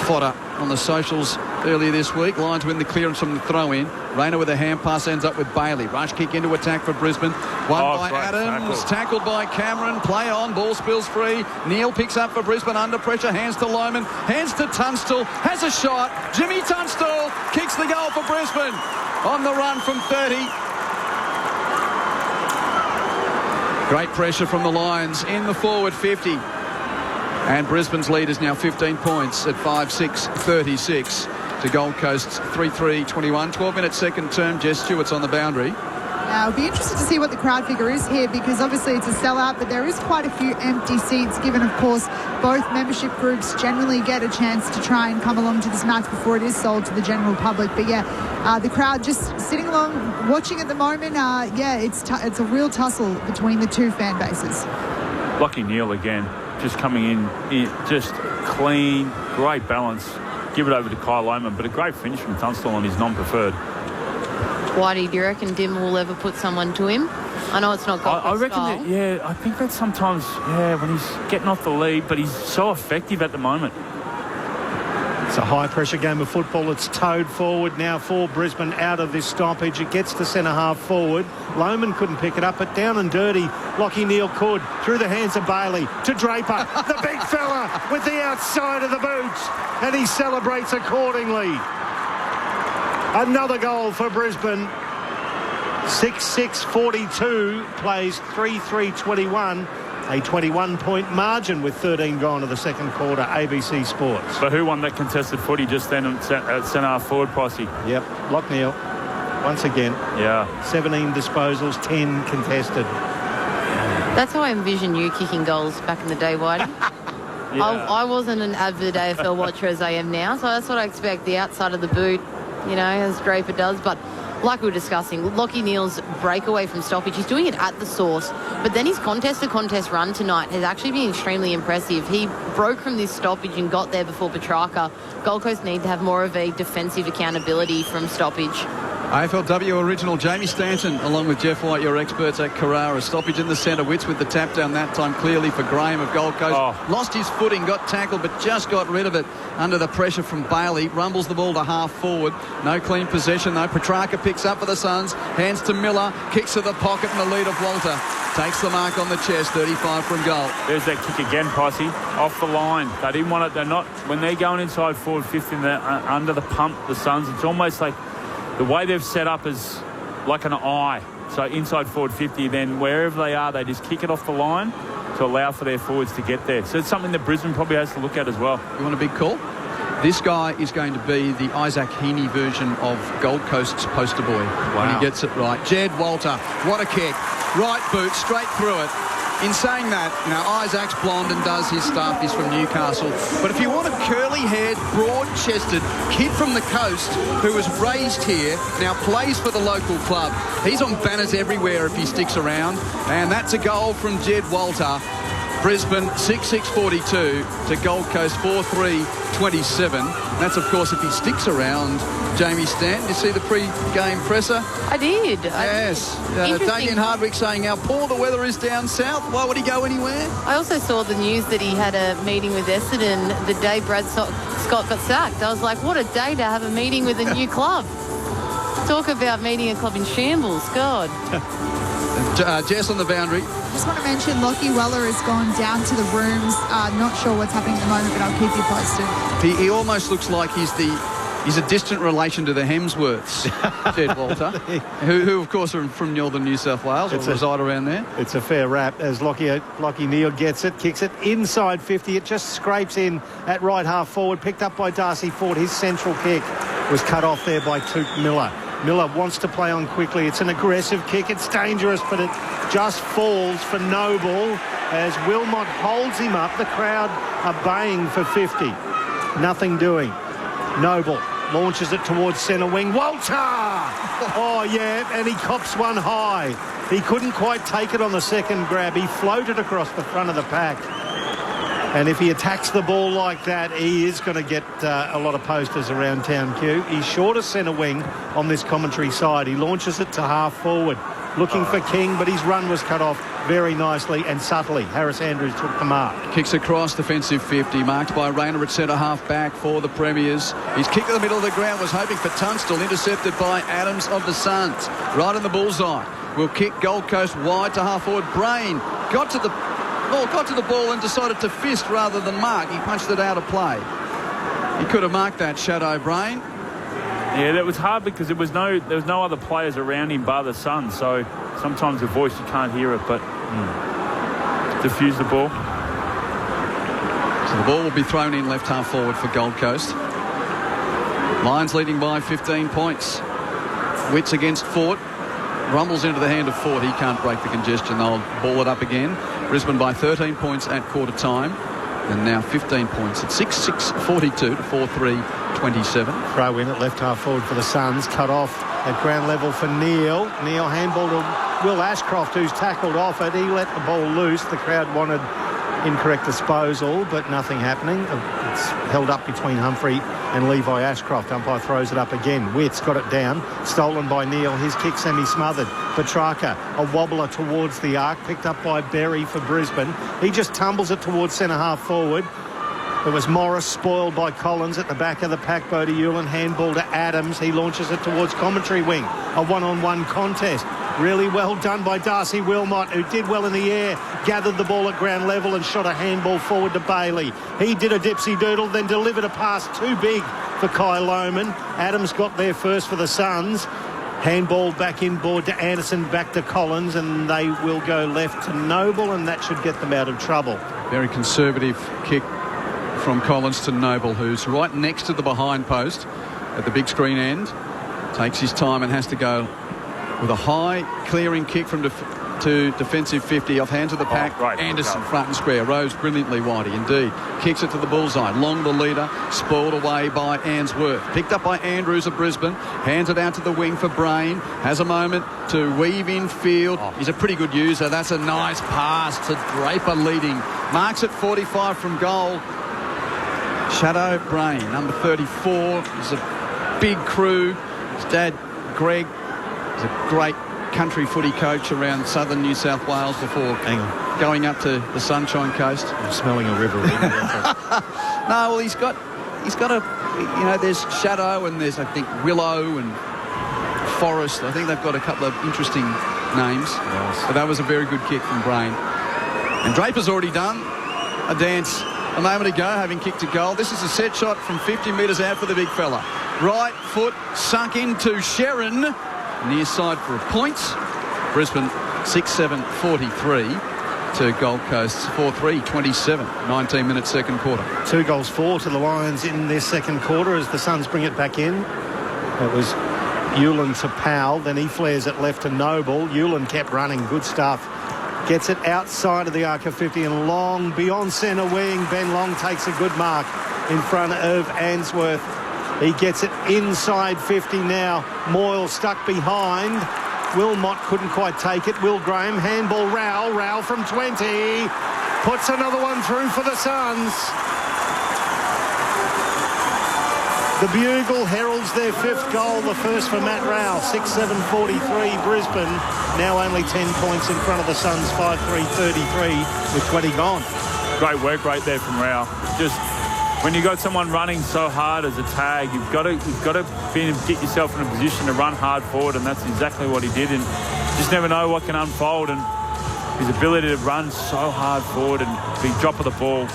fodder on the socials earlier this week. Lions win the clearance from the throw-in. Rayner with a hand pass ends up with Bailey. Rush kick into attack for Brisbane. Won by Adams. Tackled by Cameron. Play on. Ball spills free. Neal picks up for Brisbane under pressure. Hands to Lohman. Hands to Tunstall. Has a shot. Jimmy Tunstall kicks the goal for Brisbane. On the run from 30. Great pressure from the Lions in the forward 50. And Brisbane's lead is now 15 points at 5-6-36 to Gold Coast's 3-3-21. 12-minute second term. Jess Stewart's on the boundary. Now, it'll be interesting to see what the crowd figure is here, because obviously it's a sellout, but there is quite a few empty seats, given, of course, both membership groups generally get a chance to try and come along to this match before it is sold to the general public. But yeah, the crowd just sitting along, watching at the moment. It's a real tussle between the two fan bases. Lockie Neal again, just coming in just clean, great balance. Give it over to Kyle Lohman, but a great finish from Tunstall on his non-preferred. Whitey, do you reckon Dim will ever put someone to him? I know it's not Gold Coast I reckon style. that, I think that sometimes, when he's getting off the lead, but he's so effective at the moment. It's a high-pressure game of football. It's towed forward now for Brisbane out of this stoppage. It gets to centre-half forward. Lohman couldn't pick it up, but down and dirty, Lockie Neal could. Through the hands of Bailey to Draper. The big fella with the outside of the boots. And he celebrates accordingly. Another goal for Brisbane. 6-6-42, plays 3-3-21. A 21-point margin with 13 gone to the second quarter. ABC Sports. But who won that contested footy just then at centre-half forward, Posse? Yep, Lockneil. Once again. Yeah. 17 disposals, 10 contested. That's how I envision you kicking goals back in the day, Whitey. Yeah. I wasn't an avid AFL watcher as I am now, so that's what I expect. The outside of the boot, as Draper does. But like we were discussing, Lockie Neal's breakaway from stoppage, he's doing it at the source. But then his contest-to-contest run tonight has actually been extremely impressive. He broke from this stoppage and got there before Petrarca. Gold Coast need to have more of a defensive accountability from stoppage. AFLW original Jamie Stanton, along with Jeff White, your experts at Carrara. Stoppage in the centre. Witts with the tap down that time clearly for Graham of Gold Coast. Lost his footing, got tackled, but just got rid of it under the pressure from Bailey. Rumbles the ball to half forward. No clean possession though. Petrarca picks up for the Suns. Hands to Miller. Kicks to the pocket and the lead of Walter. Takes the mark on the chest. 35 from goal. There's that kick again, Posse. Off the line. They didn't want it. They're not. When they're going inside forward 50 under the pump, the Suns, it's almost like the way they've set up is like an eye. So inside forward 50, then wherever they are, they just kick it off the line to allow for their forwards to get there. So it's something that Brisbane probably has to look at as well. You want a big call? This guy is going to be the Isaac Heaney version of Gold Coast's poster boy. Wow. When he gets it right. Jed Walter, what a kick. Right boot, straight through it. In saying that, Isaac's blonde and does his stuff. He's from Newcastle. But if you want a curly-haired, broad-chested kid from the coast who was raised here, now plays for the local club, he's on banners everywhere if he sticks around. And that's a goal from Jed Walter. Brisbane 6-6-42 to Gold Coast 4-3-27. That's, of course, if he sticks around. Jamie Stanton, you see the pre-game presser? I did. Yes. Damien Hardwick saying how poor the weather is down south. Why would he go anywhere? I also saw the news that he had a meeting with Essendon the day Brad Scott got sacked. I was like, what a day to have a meeting with a new club. Talk about meeting a club in shambles. God. Jess on the boundary. Just want to mention Lockie Weller has gone down to the rooms. Not sure what's happening at the moment, but I'll keep you posted. He almost looks like he's a distant relation to the Hemsworths, Jed Walter, who of course are from northern New South Wales or reside around there. It's a fair rap as Lockie Neal gets it, kicks it inside 50. It just scrapes in at right half forward, picked up by Darcy Ford. His central kick was cut off there by Touk Miller. Miller wants to play on quickly. It's an aggressive kick. It's dangerous, but it just falls for Noble as Wilmot holds him up. The crowd are baying for 50. Nothing doing. Noble launches it towards centre wing. Walter! Oh, yeah, and he cops one high. He couldn't quite take it on the second grab. He floated across the front of the pack. And if he attacks the ball like that, he is going to get a lot of posters around town, Q. He's short of centre wing on this commentary side. He launches it to half forward, looking for King, but his run was cut off very nicely and subtly. Harris Andrews took the mark. Kicks across, defensive 50, marked by Rayner at centre half back for the Premiers. His kick to the middle of the ground was hoping for Tunstall, intercepted by Adams of the Suns. Right in the bullseye. Will kick Gold Coast wide to half forward. Brain got to the ball and decided to fist rather than mark. He punched it out of play. He could have marked that, Shadow Brain. Yeah, that was hard because there was no other players around him bar the Sun, so sometimes the voice you can't hear it, but diffuse the ball. So the ball will be thrown in left half forward for Gold Coast. Lions leading by 15 points. Witts against Fort. Rumbles into the hand of Ford. He can't break the congestion. They'll ball it up again. Brisbane by 13 points at quarter time. And now 15 points at 6-6-42 to 4-3-27. Throw in at left half forward for the Suns. Cut off at ground level for Neal. Neal handball to Will Ashcroft, who's tackled off it. He let the ball loose. The crowd wanted incorrect disposal, but nothing happening. It's held up between Humphrey and Levi Ashcroft. Umpire throws it up again. Witts got it down. Stolen by Neal. His kick semi-smothered. Petrarca, a wobbler towards the arc. Picked up by Berry for Brisbane. He just tumbles it towards centre half forward. It was Morris spoiled by Collins at the back of the pack. Bodie Hewlin handball to Adams. He launches it towards commentary wing. A one-on-one contest. Really well done by Darcy Wilmot, who did well in the air, gathered the ball at ground level and shot a handball forward to Bailey. He did a dipsy-doodle, then delivered a pass too big for Kai Lohman. Adams got there first for the Suns. Handball back inboard to Anderson, back to Collins, and they will go left to Noble, and that should get them out of trouble. Very conservative kick from Collins to Noble, who's right next to the behind post at the big screen end. Takes his time and has to go with a high clearing kick from to defensive 50 off hands of the pack. Right, Anderson front and square. Rose brilliantly, Whitey, indeed. Kicks it to the bullseye. Long the leader. Spoiled away by Answorth. Picked up by Andrews of Brisbane. Hands it out to the wing for Brain. Has a moment to weave in field. He's a pretty good user. That's a nice pass to Draper leading. Marks at 45 from goal. Shadow Brain, number 34. He's a big crew. His dad, Greg is a great country footy coach around southern New South Wales before going up to the Sunshine Coast. I'm smelling a river. No, well, he's got a, there's Shadow and there's, I think, Willow and Forest. I think they've got a couple of interesting names. Yes. But that was a very good kick from Brain. And Draper's already done a dance a moment ago, having kicked a goal. This is a set shot from 50 metres out for the big fella. Right foot sunk into Sharon. Near side for a point. Brisbane 6-7-43 to Gold Coast 4-3-27. 19-minute second quarter. 2 goals for to the Lions in their second quarter as the Suns bring it back in. It was Hewlin to Powell. Then he flares it left to Noble. Hewlin kept running. Good stuff. Gets it outside of the arc of 50 and long beyond centre wing. Ben Long takes a good mark in front of Answorth. He gets it inside 50 now. Moyle stuck behind. Wilmot couldn't quite take it. Will Graham, handball Rowell from 20. Puts another one through for the Suns. The bugle heralds their 5th goal, the first for Matt Rowell. 6-7-43 Brisbane. Now only 10 points in front of the Suns, 5-3-33 with 20 gone. Great work right there from Rowell. Just when you've got someone running so hard as a tag, you've got to get yourself in a position to run hard forward, and that's exactly what he did. And you just never know what can unfold, and his ability to run so hard forward and big drop of the ball,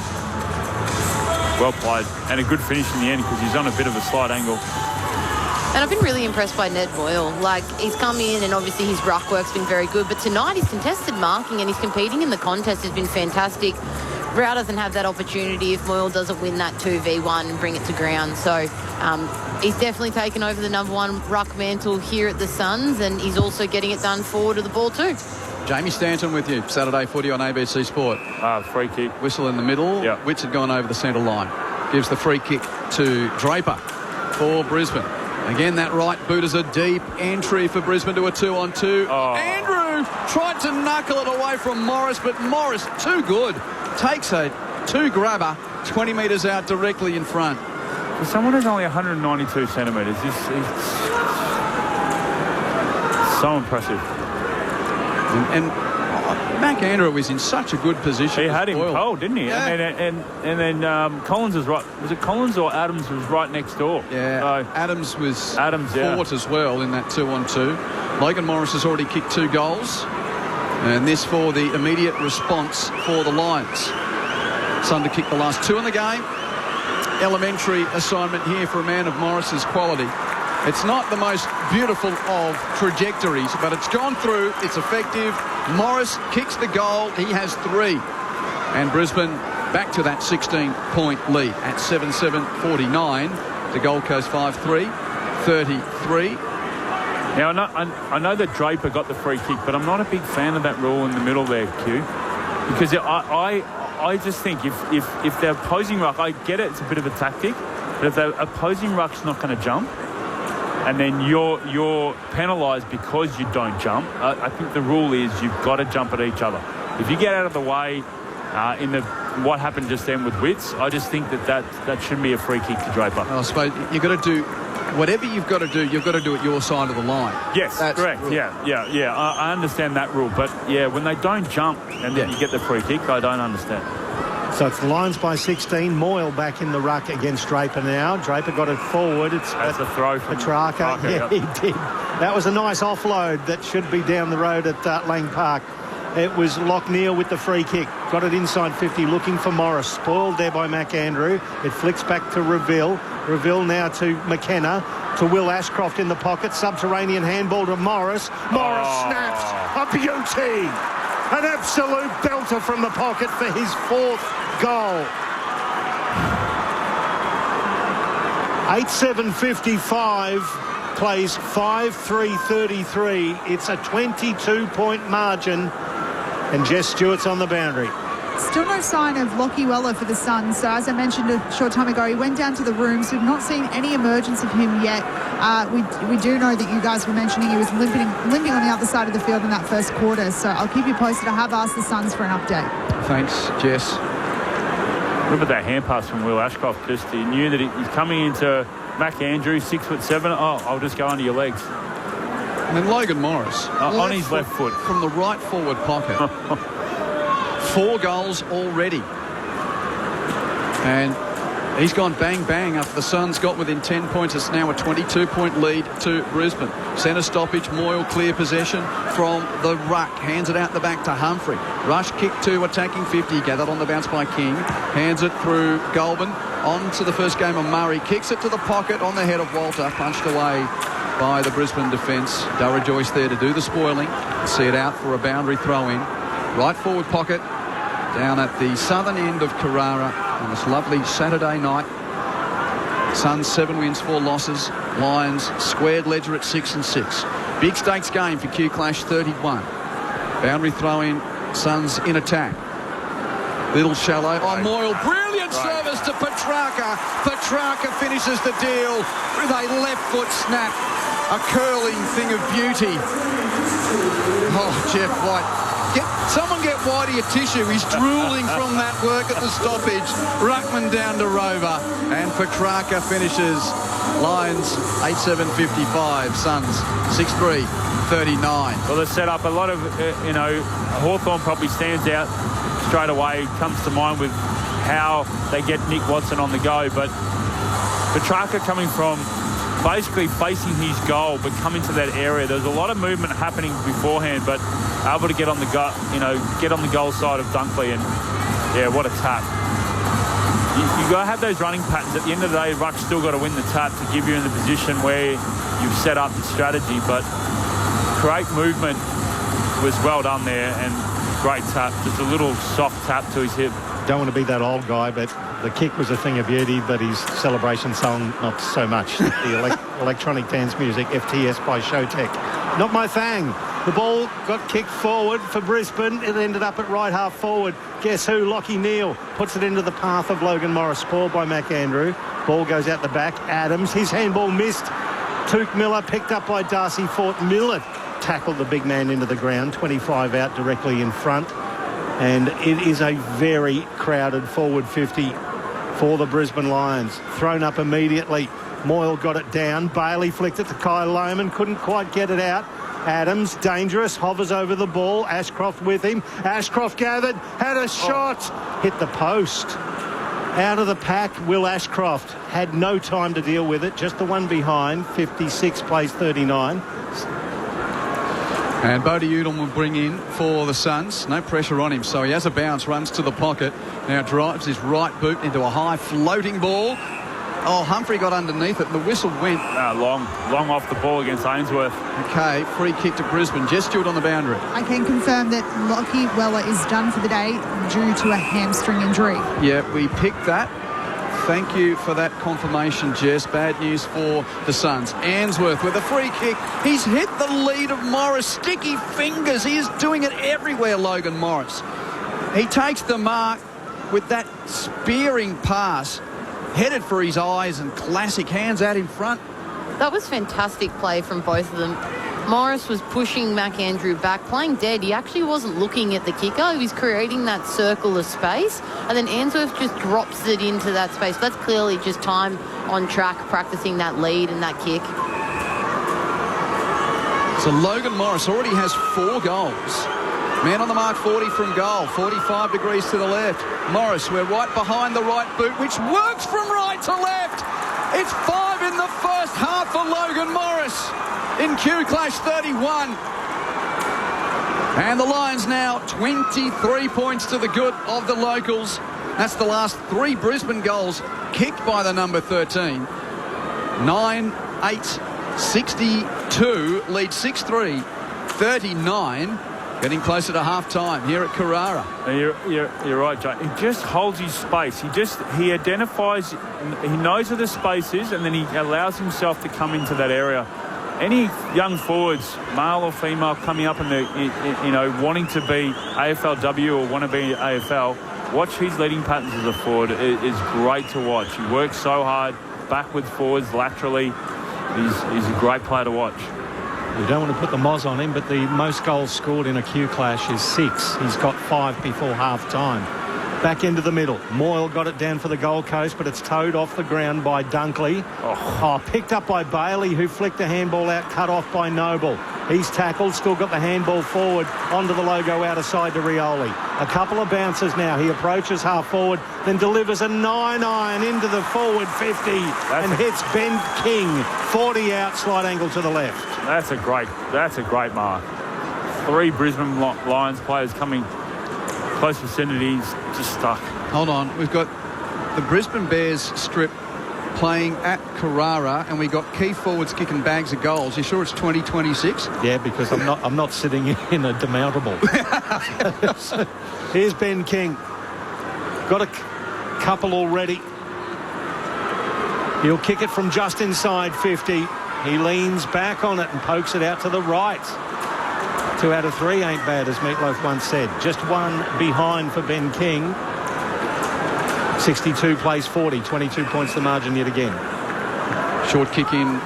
well played, and a good finish in the end because he's on a bit of a slight angle. And I've been really impressed by Ned Moyle. Like, he's come in and obviously his ruck work's been very good, but tonight his contested marking and his competing in the contest has been fantastic. Rao doesn't have that opportunity if Moyle doesn't win that 2v1 and bring it to ground. So he's definitely taken over the number 1 ruck mantle here at the Suns, and he's also getting it done forward of the ball too. Jamie Stanton with you. Saturday footy on ABC Sport. Free kick. Whistle in the middle. Yep. Witts had gone over the centre line. Gives the free kick to Draper for Brisbane. Again, that right boot is a deep entry for Brisbane to a 2-on-2. Oh. Andrew tried to knuckle it away from Morris, but Morris, too good. Takes a 2-grabber 20 metres out directly in front. For someone who's only 192 centimetres, he's so impressive. And Mac Andrew was in such a good position. He had him cold, didn't he? Yeah. And then Collins was right. Was it Collins or Adams was right next door? Yeah. So, Adams was yeah. fought as well in that 2-on-2. Logan Morris has already kicked 2 goals. And this for the immediate response for the Lions. Sun to kick the last 2 in the game. Elementary assignment here for a man of Morris's quality. It's not the most beautiful of trajectories, but it's gone through. It's effective. Morris kicks the goal. He has 3. And Brisbane back to that 16-point lead at 7-7-49. The Gold Coast 5-3-33. Now, I know that Draper got the free kick, but I'm not a big fan of that rule in the middle there, Q. Because I just think if the opposing ruck, I get it, it's a bit of a tactic, but if the opposing ruck's not going to jump, and then you're penalised because you don't jump, I think the rule is you've got to jump at each other. If you get out of the way in what happened just then with Witts, I just think that shouldn't be a free kick to Draper. I suppose you've got to do whatever you've got to do. You've got to do it your side of the line. Yes, that's correct. Yeah. I understand that rule, but yeah, when they don't jump and then you get the free kick, I don't understand. So it's the Lions by 16. Moyle back in the ruck against Draper now. Draper got it forward. That's a throw from Petrarca. Yeah, he did. That was a nice offload that should be down the road at Lang Park. It was Lockneil with the free kick. Got it inside 50, looking for Morris. Spoiled there by Mac Andrew. It flicks back to Reville. Reville now to McKenna. To Will Ashcroft in the pocket. Subterranean handball to Morris. Morris snaps. A beauty. An absolute belter from the pocket for his 4th goal. 8-7-55. Plays 5-3-33. It's a 22-point margin. And Jess Stewart's on the boundary. Still no sign of Lockie Weller for the Suns. So as I mentioned a short time ago, he went down to the rooms. We've not seen any emergence of him yet. We do know that you guys were mentioning he was limping on the other side of the field in that first quarter. So I'll keep you posted. I have asked the Suns for an update. Thanks, Jess. What about that hand pass from Will Ashcroft? Just he knew that he's coming into Mac Andrew, 6'7". Oh, I'll just go under your legs. And then Logan Morris. On his left foot. From the right forward pocket. 4 goals already. And he's gone bang, bang after the Suns got within 10 points. It's now a 22-point lead to Brisbane. Centre stoppage, Moyle clear possession from the ruck. Hands it out the back to Humphrey. Rush kick to attacking 50. Gathered on the bounce by King. Hands it through Goulburn. On to the first game of Murray. Kicks it to the pocket on the head of Walter. Punched away by the Brisbane defence. Dara Joyce there to do the spoiling. See it out for a boundary throw-in. Right forward pocket down at the southern end of Carrara on this lovely Saturday night. Suns 7 wins, 4 losses. Lions squared ledger at 6 and 6. Big stakes game for Q Clash 31. Boundary throw-in. Suns in attack. Little shallow. Oh, Moyle. Brilliant service to Petrarca. Petrarca finishes the deal with a left foot snap. A curling thing of beauty. Oh, Jeff White. Someone get Whitey a tissue. He's drooling from that work at the stoppage. Ruckman down to Rover. And Petrarca finishes. Lions 8-7-55. Suns 6-3. 39. Well, the setup, a lot of, Hawthorn probably stands out straight away, comes to mind with how they get Nick Watson on the go. But Petrarca coming from basically facing his goal, but coming to that area. There's a lot of movement happening beforehand, but able to get on the get on the goal side of Dunkley. And, yeah, what a tap. You got to have those running patterns. At the end of the day, Ruck's still got to win the tap to give you in the position where you've set up the strategy. But great movement was well done there, and great tap. Just a little soft tap to his hip. Don't want to be that old guy, but the kick was a thing of beauty, but his celebration song, not so much. The electronic dance music, FTS by Showtech. Not my thing. The ball got kicked forward for Brisbane. It ended up at right half forward. Guess who? Lockie Neal puts it into the path of Logan Morris. Ball by McAndrew. Ball goes out the back. Adams. His handball missed. Took Miller picked up by Darcy Fort. Miller tackled the big man into the ground. 25 out directly in front. And it is a very crowded forward 50 for the Brisbane Lions. Thrown up immediately. Moyle got it down. Bailey flicked it to Kyle Lohman. Couldn't quite get it out. Adams, dangerous, hovers over the ball. Ashcroft with him. Ashcroft gathered, had a shot. Hit the post. Out of the pack, Will Ashcroft. Had no time to deal with it. Just the one behind. 56 plays 39. And Bodie Udall will bring in for the Suns. No pressure on him, so he has a bounce, runs to the pocket. Now drives his right boot into a high floating ball. Oh, Humphrey got underneath it, and the whistle went. Long off the ball against Ainsworth. Okay, free kick to Brisbane. Jess Stewart on the boundary. I can confirm that Lockie Weller is done for the day due to a hamstring injury. Yeah, we picked that. Thank you for that confirmation, Jess. Bad news for the Suns. Ainsworth with a free kick. He's hit the lead of Morris. Sticky fingers. He is doing it everywhere, Logan Morris. He takes the mark with that spearing pass. Headed for his eyes and classic hands out in front. That was fantastic play from both of them. Morris was pushing McAndrew back, playing dead. He actually wasn't looking at the kicker. He was creating that circle of space. And then Ainsworth just drops it into that space. That's clearly just time on track, practicing that lead and that kick. So Logan Morris already has 4 goals. Man on the mark, 40 from goal, 45 degrees to the left. Morris, we're right behind the right boot, which works from right to left. It's 5 in the first half for Logan Morris in Q Clash 31. And the Lions now 23 points to the good of the locals. That's the last 3 Brisbane goals kicked by the number 13. 9-8-62, lead 6-3, 39. Getting closer to half-time here at Carrara. You're right, Jay. He just holds his space. He identifies, he knows where the space is, and then he allows himself to come into that area. Any young forwards, male or female, coming up and wanting to be AFLW or want to be AFL, watch his leading patterns as a forward. It is great to watch. He works so hard, backwards, forwards, laterally. He's a great player to watch. You don't want to put the moz on him, but the most goals scored in a Q Clash is 6. He's got 5 before half-time. Back into the middle. Moyle got it down for the Gold Coast, but it's towed off the ground by Dunkley. Picked up by Bailey, who flicked the handball out, cut off by Noble. He's tackled, still got the handball forward onto the logo outer side to Rioli. A couple of bounces now. He approaches half forward, then delivers a 9-iron into the forward 50 and hits Ben King. 40 out, slight angle to the left. That's a great mark. 3 Brisbane Lions players coming close vicinities, just stuck. Hold on, we've got the Brisbane Bears strip playing at Carrara, and we got key forwards kicking bags of goals. You sure it's 2026? Yeah, because I'm not sitting in a demountable. Here's Ben King. Got a couple already. He'll kick it from just inside 50. He leans back on it and pokes it out to the right. 2 out of 3 ain't bad, as Meatloaf once said. Just one behind for Ben King. 62 plays 40, 22 points the margin yet again. Short kick in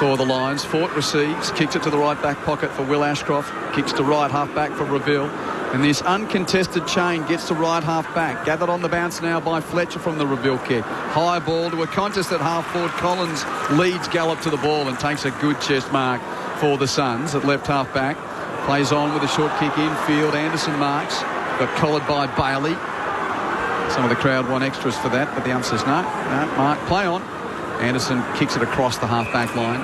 for the Lions. Fort receives, kicks it to the right back pocket for Will Ashcroft, kicks to right half back for Reville. And this uncontested chain gets to right half back. Gathered on the bounce now by Fletcher from the Reville kick. High ball to a contest at half forward. Collins leads Gallop to the ball and takes a good chest mark for the Suns at left half back. Plays on with a short kick infield. Anderson marks. Got collared by Bailey. Some of the crowd want extras for that, but the ump says no, Mark, play on. Anderson kicks it across the half-back line.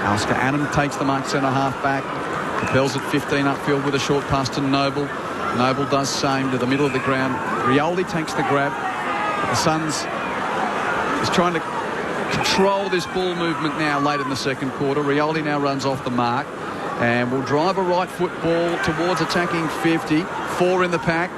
Alistair Adam takes the mark centre half-back. Propels it 15 upfield with a short pass to Noble. Noble does same to the middle of the ground. Rioli takes the grab. The Suns is trying to control this ball movement now late in the second quarter. Rioli now runs off the mark and will drive a right foot ball towards attacking 50. 4 in the pack.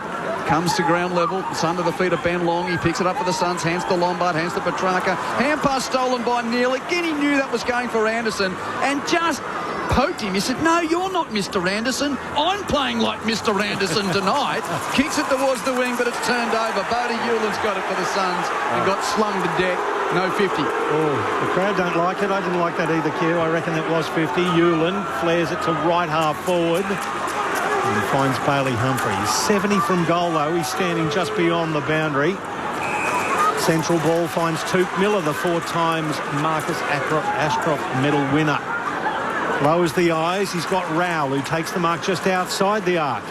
Comes to ground level. It's under the feet of Ben Long. He picks it up for the Suns. Hands to Lombard. Hands to Petrarca. Hand pass stolen by Neal. Again, he knew that was going for Anderson and just poked him. He said, no, you're not Mr. Anderson. I'm playing like Mr. Anderson tonight. Kicks it towards the wing, but it's turned over. Bodie Hewlin's got it for the Suns and got slung to deck. No 50. Oh, the crowd don't like it. I didn't like that either, Q. I reckon it was 50. Hewlin flares it to right half forward. And finds Bailey Humphrey. He's 70 from goal, though. He's standing just beyond the boundary. Central ball finds Touk Miller, the 4 times Marcus Ashcroft medal winner. Lowers the eyes. He's got Rowell, who takes the mark just outside the arc.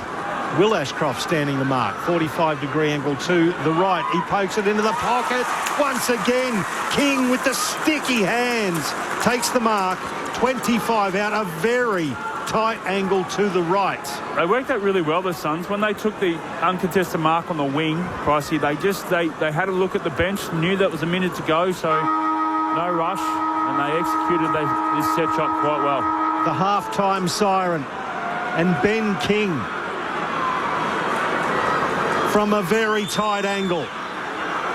Will Ashcroft standing the mark. 45-degree angle to the right. He pokes it into the pocket. Once again, King with the sticky hands takes the mark. 25 out. A very tight angle to the right. They worked out really well, the Suns. When they took the uncontested mark on the wing, Pricey, they had a look at the bench, knew that was a minute to go, so no rush, and they executed this set shot quite well. The half-time siren, and Ben King from a very tight angle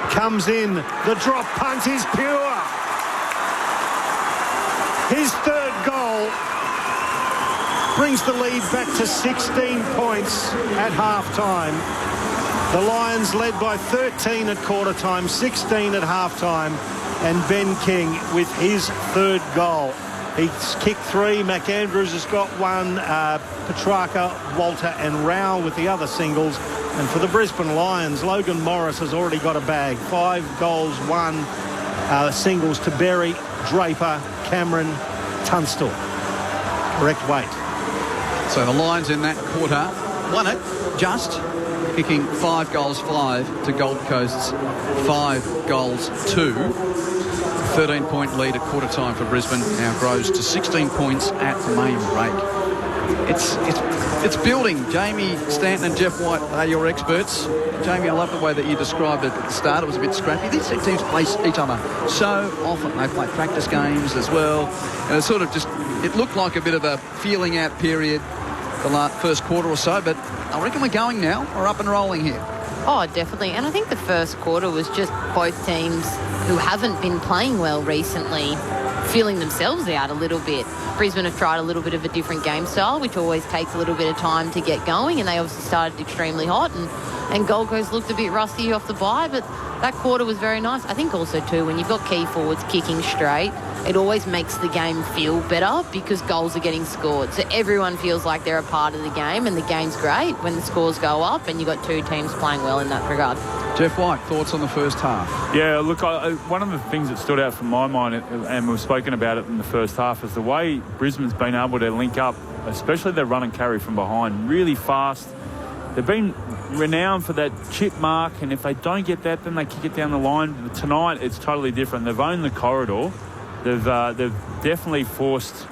comes in. The drop punt is pure. His 3rd goal brings the lead back to 16 points at half-time. The Lions led by 13 at quarter-time, 16 at half-time, and Ben King with his 3rd goal. He's kicked 3. McAndrews has got 1. Petrarca, Walter and Rowell with the other singles. And for the Brisbane Lions, Logan Morris has already got a bag. 5 goals, 1 singles to Berry, Draper, Cameron, Tunstall. Correct weight. So the Lions in that quarter won it, just kicking 5 goals 5 to Gold Coast's 5 goals 2. 13-point lead at quarter time for Brisbane now grows to 16 points at the main break. It's building. Jamie Stanton and Jeff White are your experts. Jamie, I love the way that you described it at the start. It was a bit scrappy. These two teams play each other so often. They play practice games as well. And it sort of it looked like a bit of a feeling out period the first quarter or so, but I reckon we're going now. We're up and rolling here. Oh, definitely. And I think the first quarter was just both teams who haven't been playing well recently feeling themselves out a little bit. Brisbane have tried a little bit of a different game style, which always takes a little bit of time to get going, and they obviously started extremely hot, and Gold Coast looked a bit rusty off the bye, but that quarter was very nice. I think also, too, when you've got key forwards kicking straight, it always makes the game feel better because goals are getting scored. So everyone feels like they're a part of the game, and the game's great when the scores go up and you've got 2 teams playing well in that regard. Jeff White, thoughts on the first half? Yeah, look, one of the things that stood out from my mind, and we've spoken about it in the first half, is the way Brisbane's been able to link up especially their run and carry from behind, really fast. They've been renowned for that chip mark, and if they don't get that, then they kick it down the line. Tonight, it's totally different. They've owned the corridor. They've definitely forced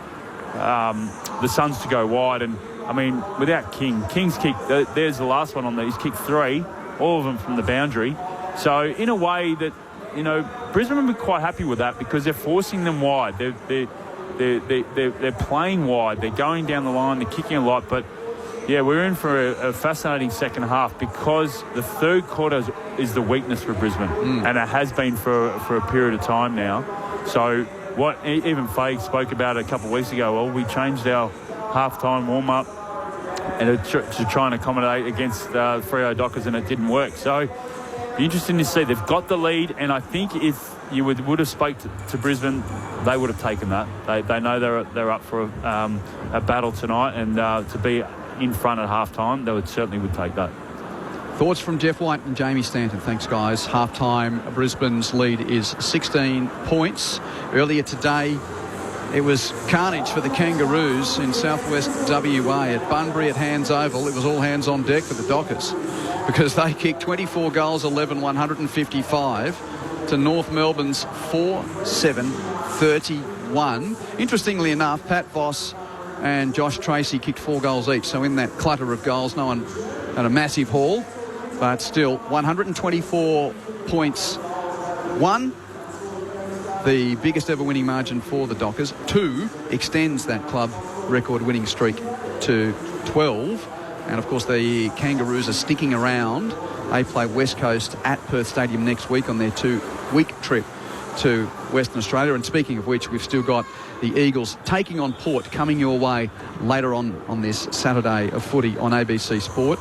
the Suns to go wide, and I mean, without King's kick, there's the last one on there. He's kicked 3, all of them from the boundary. So in a way that, you know, Brisbane will be quite happy with that because they're forcing them wide. They're playing wide. They're going down the line. They're kicking a lot. But yeah, we're in for a fascinating second half because the third quarter is the weakness for Brisbane, and it has been for a period of time now. So what even Faye spoke about a couple of weeks ago. Well, we changed our halftime warm up and to try and accommodate against Freo Dockers, and it didn't work. So be interesting to see. They've got the lead, and I think if you would have spoke to Brisbane, they would have taken that. They know they're up for a battle tonight, and to be in front at halftime, they certainly would take that. Thoughts from Jeff White and Jamie Stanton. Thanks, guys. Half-time, Brisbane's lead is 16 points. Earlier today, it was carnage for the Kangaroos in southwest WA at Bunbury at Hands Oval. It was all hands on deck for the Dockers because they kicked 24 goals, 11, 155 to North Melbourne's 4-7-31. Interestingly enough, Pat Voss and Josh Tracy kicked 4 goals each. So in that clutter of goals, no one had a massive haul. But still, 124 points. 1, the biggest ever winning margin for the Dockers. 2, extends that club record winning streak to 12. And, of course, the Kangaroos are sticking around. They play West Coast at Perth Stadium next week on their 2-week trip to Western Australia. And speaking of which, we've still got the Eagles taking on Port coming your way later on this Saturday of footy on ABC Sport.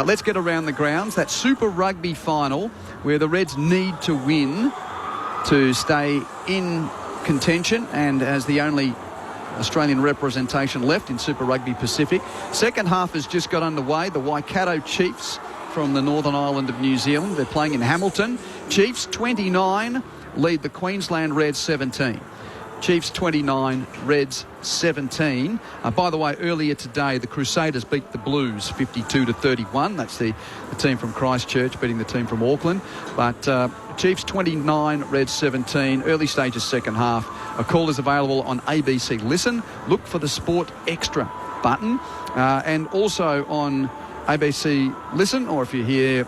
Let's get around the grounds. That Super Rugby final where the Reds need to win to stay in contention and as the only Australian representation left in Super Rugby Pacific. Second half has just got underway. The Waikato Chiefs from the Northern Island of New Zealand. They're playing in Hamilton. Chiefs 29 lead the Queensland Reds 17. Chiefs 29, Reds 17. By the way, earlier today, the Crusaders beat the Blues 52-31. That's the team from Christchurch beating the team from Auckland. But Chiefs 29, Reds 17. Early stages second half. A call is available on ABC Listen. Look for the Sport Extra button. And also on ABC Listen, or if you're here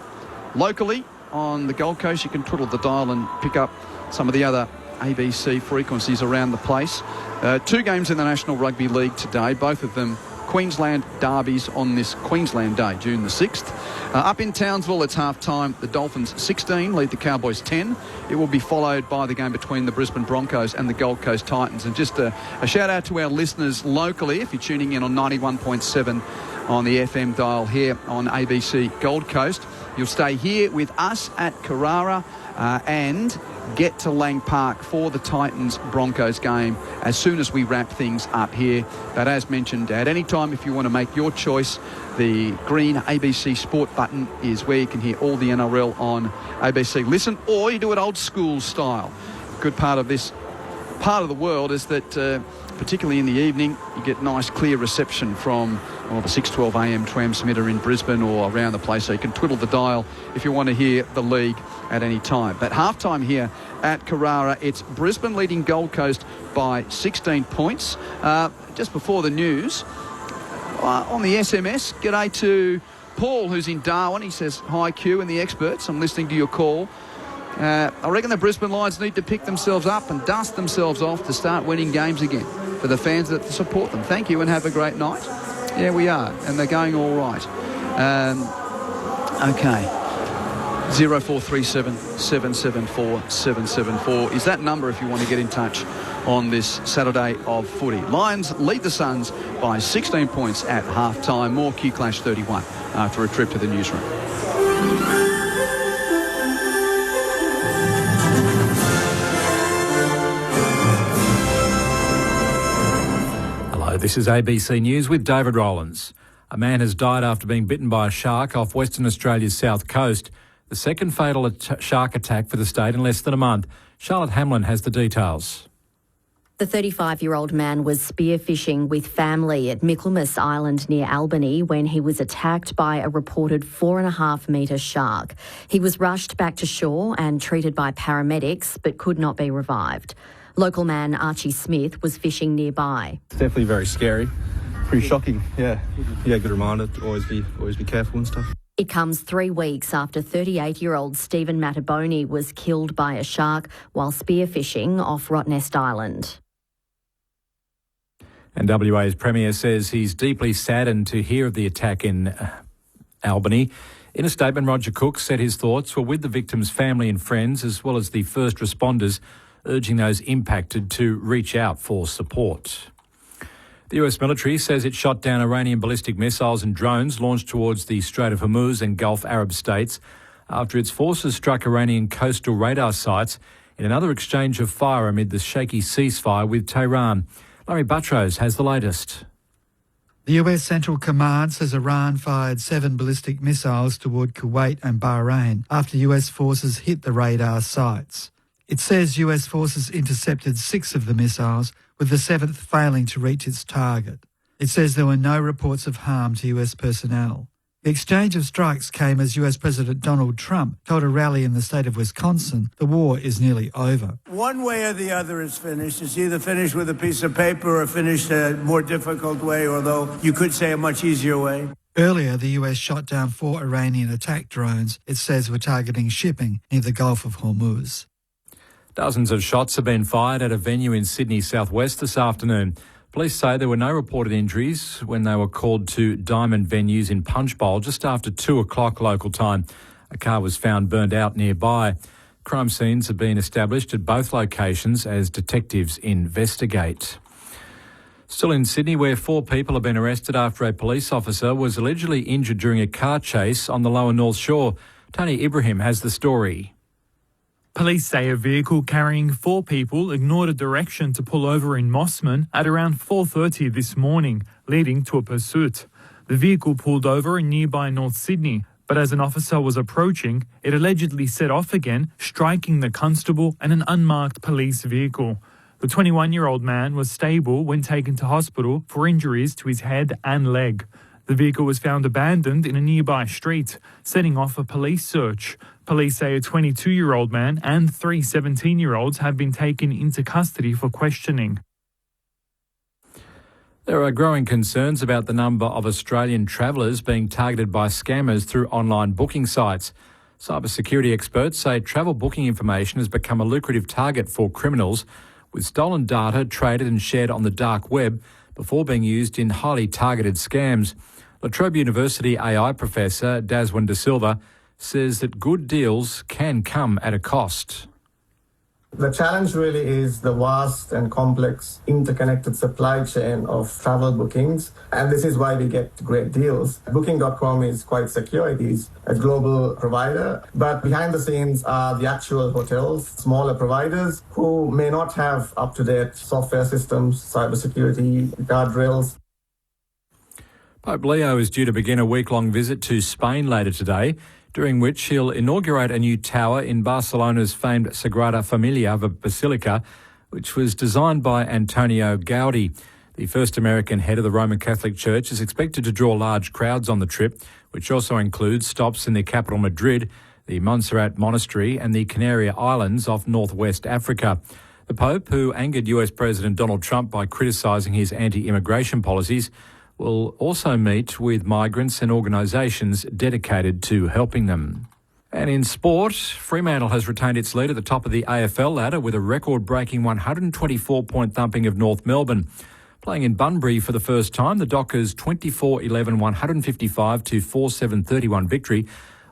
locally on the Gold Coast, you can twiddle the dial and pick up some of the other ABC frequencies around the place. 2 games in the National Rugby League today, both of them Queensland derbies on this Queensland Day, June the 6th. Up in Townsville, it's half-time. The Dolphins 16 lead the Cowboys 10. It will be followed by the game between the Brisbane Broncos and the Gold Coast Titans. And just a shout-out to our listeners locally, if you're tuning in on 91.7 on the FM dial here on ABC Gold Coast. You'll stay here with us at Carrara and get to Lang Park for the Titans-Broncos game as soon as we wrap things up here. But as mentioned, at any time, if you want to make your choice, the green ABC Sport button is where you can hear all the NRL on ABC Listen, or you do it old school style. Good part of this part of the world is that, particularly in the evening, you get nice clear reception from the 6:12 a.m. transmitter in Brisbane or around the place, so you can twiddle the dial if you want to hear the league at any time. But halftime here at Carrara, it's Brisbane leading Gold Coast by 16 points. Just before the news, on the SMS, g'day to Paul, who's in Darwin. He says, hi Q and the experts, I'm listening to your call. I reckon the Brisbane Lions need to pick themselves up and dust themselves off to start winning games again for the fans that support them. Thank you and have a great night. Yeah, we are, and they're going all right. Okay. 0437 774 774 is that number if you want to get in touch on this Saturday of footy. Lions lead the Suns by 16 points at half-time. More Q Clash 31 after a trip to the newsroom. This is ABC News with David Rowlands. A man has died after being bitten by a shark off Western Australia's south coast. The second fatal shark attack for the state in less than a month. Charlotte Hamlin has the details. The 35-year-old man was spearfishing with family at Michaelmas Island near Albany when he was attacked by a reported 4.5-metre shark. He was rushed back to shore and treated by paramedics but could not be revived. Local man Archie Smith was fishing nearby. It's definitely very scary, pretty shocking, yeah. Yeah, good reminder to always be careful and stuff. It comes 3 weeks after 38-year-old Stephen Mataboni was killed by a shark while spearfishing off Rottnest Island. And WA's Premier says he's deeply saddened to hear of the attack in Albany. In a statement, Roger Cook said his thoughts were with the victim's family and friends as well as the first responders, urging those impacted to reach out for support. The US military says it shot down Iranian ballistic missiles and drones launched towards the Strait of Hormuz and Gulf Arab states after its forces struck Iranian coastal radar sites in another exchange of fire amid the shaky ceasefire with Tehran. Larry Buttrose has the latest. The US Central Command says Iran fired 7 ballistic missiles toward Kuwait and Bahrain after US forces hit the radar sites. It says US forces intercepted 6 of the missiles, with the 7th failing to reach its target. It says there were no reports of harm to US personnel. The exchange of strikes came as US President Donald Trump told a rally in the state of Wisconsin the war is nearly over. One way or the other is finished. It's either finished with a piece of paper or finished a more difficult way, although you could say a much easier way. Earlier, the US shot down 4 Iranian attack drones it says were targeting shipping near the Gulf of Hormuz. Dozens of shots have been fired at a venue in Sydney southwest this afternoon. Police say there were no reported injuries when they were called to Diamond venues in Punchbowl just after 2 o'clock local time. A car was found burned out nearby. Crime scenes have been established at both locations as detectives investigate. Still in Sydney, where 4 people have been arrested after a police officer was allegedly injured during a car chase on the lower North Shore. Tony Ibrahim has the story. Police say a vehicle carrying 4 people ignored a direction to pull over in Mossman at around 4:30 this morning, leading to a pursuit. The vehicle pulled over in nearby North Sydney, but as an officer was approaching, it allegedly set off again, striking the constable and an unmarked police vehicle. The 21-year-old man was stable when taken to hospital for injuries to his head and leg. The vehicle was found abandoned in a nearby street, setting off a police search. Police say a 22-year-old man and 3 17-year-olds have been taken into custody for questioning. There are growing concerns about the number of Australian travellers being targeted by scammers through online booking sites. Cybersecurity experts say travel booking information has become a lucrative target for criminals, with stolen data traded and shared on the dark web before being used in highly targeted scams. La Trobe University AI professor Daswin De Silva says that good deals can come at a cost. The challenge really is the vast and complex interconnected supply chain of travel bookings, and this is why we get great deals. Booking.com is quite secure. It is a global provider, but behind the scenes are the actual hotels, smaller providers who may not have up-to-date software systems, cybersecurity, guardrails. Pope Leo is due to begin a week-long visit to Spain later today, during which he'll inaugurate a new tower in Barcelona's famed Sagrada Familia Basilica, which was designed by Antonio Gaudi. The first American head of the Roman Catholic Church is expected to draw large crowds on the trip, which also includes stops in the capital Madrid, the Montserrat Monastery and the Canary Islands off northwest Africa. The Pope, who angered US President Donald Trump by criticising his anti-immigration policies, will also meet with migrants and organisations dedicated to helping them. And in sport, Fremantle has retained its lead at the top of the AFL ladder with a record-breaking 124-point thumping of North Melbourne. Playing in Bunbury for the first time, the Dockers' 24-11 155-4-7-31 victory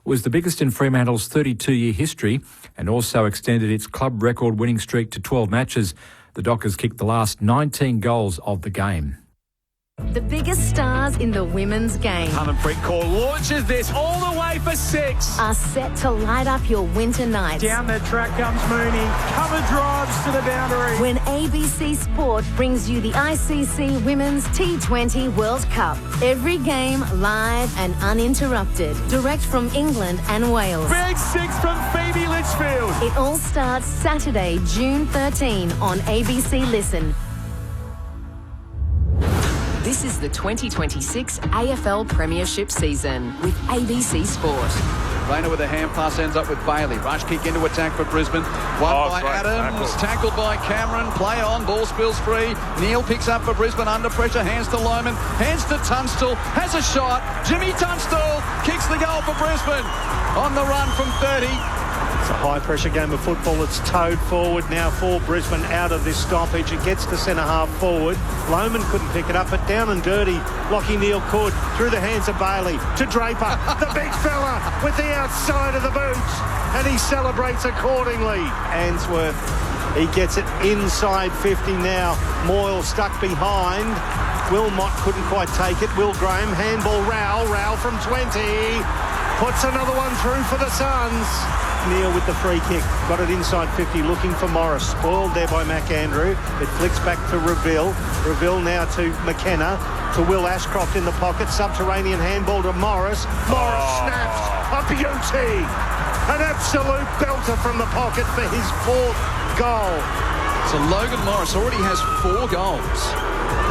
was the biggest in Fremantle's 32-year history and also extended its club record winning streak to 12 matches. The Dockers kicked the last 19 goals of the game. The biggest stars in the women's game Hunnenprint Core launches this all the way for 6. are set to light up your winter nights. Down the track comes Mooney. Cover drives to the boundary. When ABC Sport brings you the ICC Women's T20 World Cup. Every game live and uninterrupted. Direct from England and Wales. Big 6 from Phoebe Litchfield. It all starts Saturday, June 13 on ABC Listen. This is the 2026 AFL Premiership season with ABC Sport. Rayner with a hand pass ends up with Bailey. Rush kick into attack for Brisbane. Won by Adams. Tackled by Cameron. Play on. Ball spills free. Neal picks up for Brisbane under pressure. Hands to Lohman. Hands to Tunstall. Has a shot. Jimmy Tunstall kicks the goal for Brisbane. On the run from 30. It's a high-pressure game of football. It's towed forward now for Brisbane out of this stoppage. It gets to centre-half forward. Lohman couldn't pick it up, but down and dirty, Lachie Neale could. Through the hands of Bailey to Draper. The big fella with the outside of the boots. And he celebrates accordingly. Answorth, he gets it inside 50 now. Moyle stuck behind. Wilmot couldn't quite take it. Will Graham, handball Rowell from 20. Puts another one through for the Suns. Neal with the free kick. Got it inside 50, looking for Morris. Spoiled there by McAndrew. It flicks back to Reville. Reville now to McKenna. To Will Ashcroft in the pocket. Subterranean handball to Morris. Morris snaps. A beauty. An absolute belter from the pocket for his 4th goal. So Logan Morris already has 4 goals.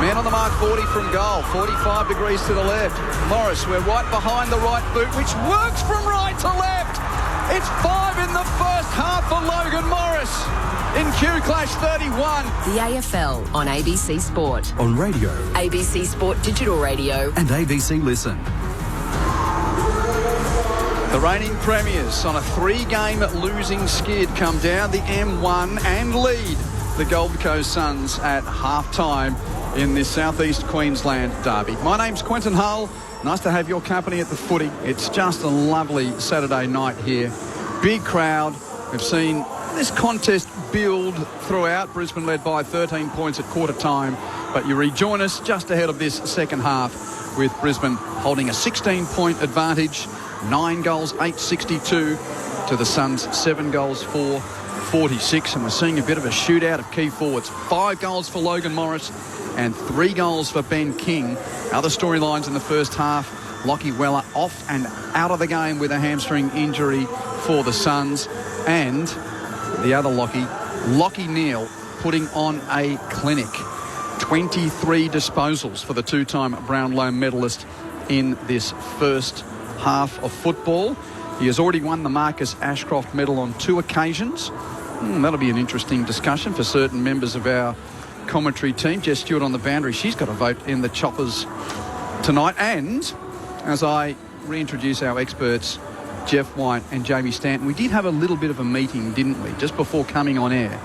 Man on the mark, 40 from goal. 45 degrees to the left. Morris, we're right behind the right boot, which works from right to left. It's 5 in the first half for Logan Morris in Q Clash 31. The AFL on ABC Sport. On radio. ABC Sport Digital Radio. And ABC Listen. The reigning premiers on a 3-game losing skid come down the M1 and lead the Gold Coast Suns at half-time in this Southeast Queensland derby. My name's Quentin Hull. Nice to have your company at the footy. It's just a lovely Saturday night here. Big crowd. We've seen this contest build throughout. Brisbane led by 13 points at quarter time. But you rejoin us just ahead of this second half with Brisbane holding a 16-point advantage. 9 goals, 862 to the Suns. 7 goals, 446. And we're seeing a bit of a shootout of key forwards. 5 goals for Logan Morris and 3 goals for Ben King. Other storylines in the first half. Lachie Weller off and out of the game with a hamstring injury for the Suns. And the other Lachie Neale, putting on a clinic. 23 disposals for the 2-time Brownlow medalist in this first half of football. He has already won the Marcus Ashcroft medal on 2 occasions. That'll be an interesting discussion for certain members of our commentary team. Jess Stewart on the boundary. She's got a vote in the choppers tonight. And as I reintroduce our experts, Jeff White and Jamie Stanton, we did have a little bit of a meeting, didn't we, just before coming on air.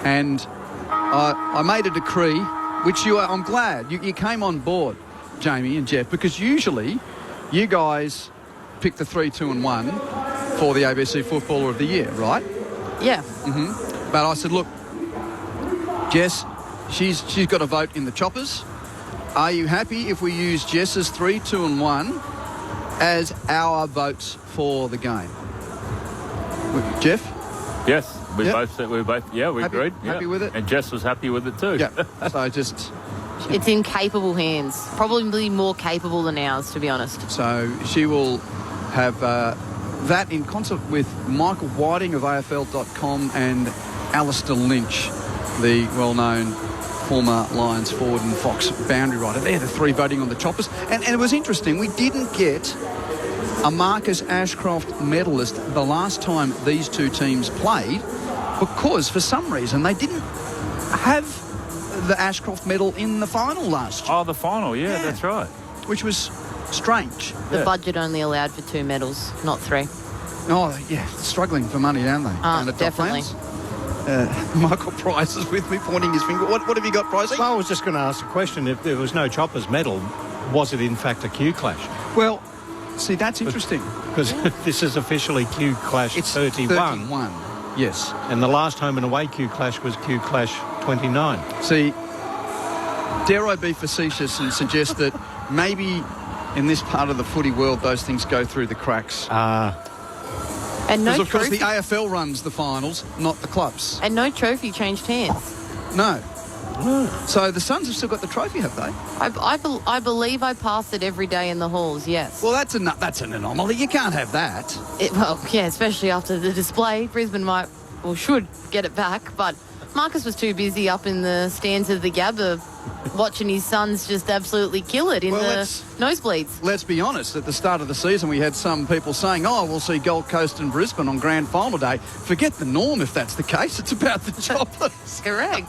And I made a decree, which I'm glad you came on board, Jamie and Jeff, because usually you guys pick the 3, 2 and 1 for the ABC Footballer of the Year, right? Yeah. But I said, look, Jess, she's got a vote in the choppers. Are you happy if we use Jess's 3, 2 and 1 as our votes for the game? Jeff? Yes, we both agreed. Happy with it? And Jess was happy with it too. Yeah. So just... It's in capable hands. Probably more capable than ours, to be honest. So she will have that in concert with Michael Whiting of AFL.com and Alistair Lynch, the well-known former Lions forward and Fox boundary rider. They're the 3 voting on the choppers. And it was interesting. We didn't get a Marcus Ashcroft medalist the last time these 2 teams played because for some reason they didn't have the Ashcroft medal in the final last year. Oh, the final, yeah, that's right. Which was strange. The budget only allowed for 2 medals, not 3. Oh, yeah, struggling for money, aren't they? Definitely. Michael Price is with me, pointing his finger. What have you got, Pricey? Well, I was just going to ask the question, if there was no Choppers medal, was it in fact a Q Clash? Well, see, that's interesting. Because this is officially Q Clash 31. Yes. And the last home and away Q Clash was Q Clash 29. See, Dare I be facetious and suggest that maybe in this part of the footy world, those things go through the cracks. And no Because, of course, trophy. the AFL runs the finals, not the clubs. And no trophy changed hands. No. So the Suns have still got the trophy, have they? I believe I pass it every day in the halls, yes. Well, that's an anomaly. You can't have that. Yeah, especially after the display. Brisbane should get it back, but Marcus was too busy up in the stands of the Gabba watching his sons just absolutely kill it in the nosebleeds. Let's be honest, at the start of the season we had some people saying, we'll see Gold Coast and Brisbane on grand final day. Forget the norm if that's the case. It's about the chocolates. Correct.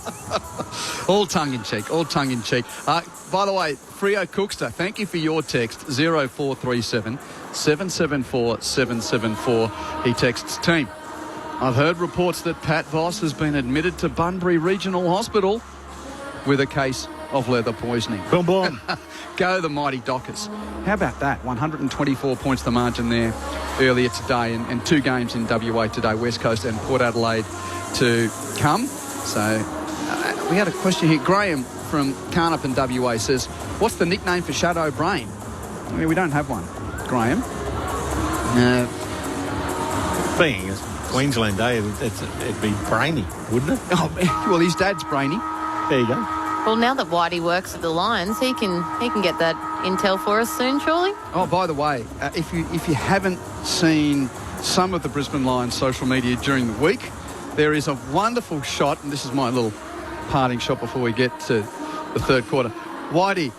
All tongue-in-cheek, all tongue-in-cheek. By the way, Freo Cookster, thank you for your text, 0437 774 774. He texts, team, I've heard reports that Pat Voss has been admitted to Bunbury Regional Hospital with a case of leather poisoning. Boom, boom. Go the mighty Dockers. How about that? 124 points the margin there earlier today, and 2 games in WA today, West Coast and Port Adelaide to come. So we had a question here. Graham from Carnup in WA says, what's the nickname for Shadow Brain? I mean, we don't have one, Graham. Being a Queensland Day, it'd be Brainy, wouldn't it? Oh, well, his dad's Brainy. There you go. Well, now that Whitey works at the Lions, he can get that intel for us soon, surely. Oh, by the way, if you haven't seen some of the Brisbane Lions social media during the week, there is a wonderful shot, and this is my little parting shot before we get to the third quarter. Whitey,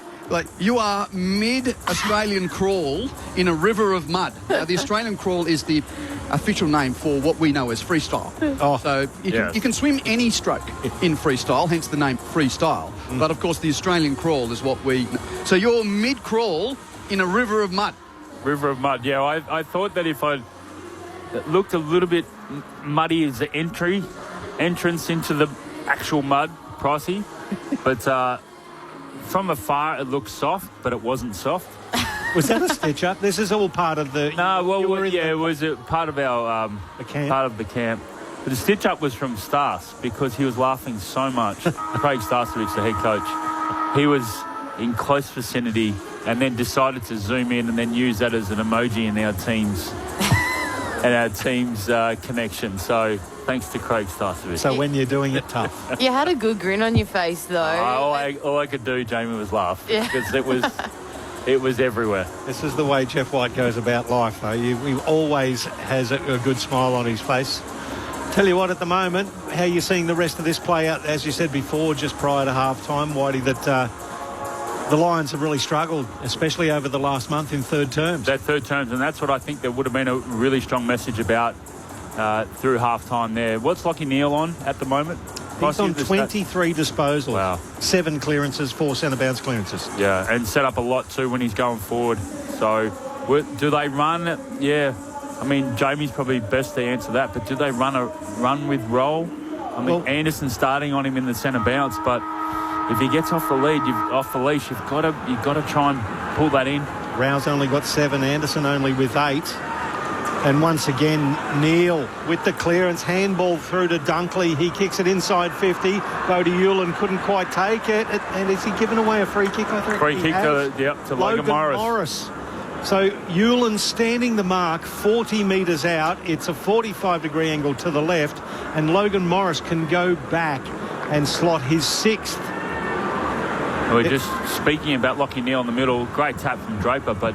you are mid-Australian crawl in a river of mud. Now, the Australian crawl is the official name for what we know as freestyle. So you can swim any stroke in freestyle, hence the name freestyle. But, of course, the Australian crawl is what we... So you're mid-crawl in a river of mud. River of mud, yeah. I thought that if I looked a little bit muddy as the entrance into the actual mud, pricey. But from afar, it looked soft, but it wasn't soft. Was that a stitch-up? This is all part of the... No, well, it was a part of our... the camp? Part of the camp. But the stitch-up was from Stas because he was laughing so much. Craig Starcevich, the head coach, he was in close vicinity and then decided to zoom in and then use that as an emoji in our team's connection. So thanks to Craig Starcevich. So when you're doing it tough. You had a good grin on your face, though. All I could do, Jamie, was laugh. Yeah. Because it was everywhere. This is the way Jeff White goes about life, though. He always has a good smile on his face. Tell you what, at the moment, how are you seeing the rest of this play out? As you said before, just prior to half-time, Whitey, that the Lions have really struggled, especially over the last month in third terms. That third terms, and that's what I think there would have been a really strong message about through half-time there. What's Lachie Neale on at the moment? He's on 23 disposals. Wow. 7 clearances, 4 centre-bounce clearances. Yeah, and set up a lot too when he's going forward. So, do they run? Yeah. I mean, Jamie's probably best to answer that, but do they run with roll? I mean, Anderson's starting on him in the centre bounce, but if he gets off the leash, you've got to try and pull that in. Rouse only got 7, Anderson only with 8. And once again, Neale with the clearance, handball through to Dunkley. He kicks it inside 50. Bodie Hewlin couldn't quite take it. And is he giving away a free kick? I think free kick to Logan Morris. So Hewlin standing the mark 40 metres out. It's a 45-degree angle to the left. And Logan Morris can go back and slot his 6th. We're just speaking about Lachie Neale in the middle. Great tap from Draper, but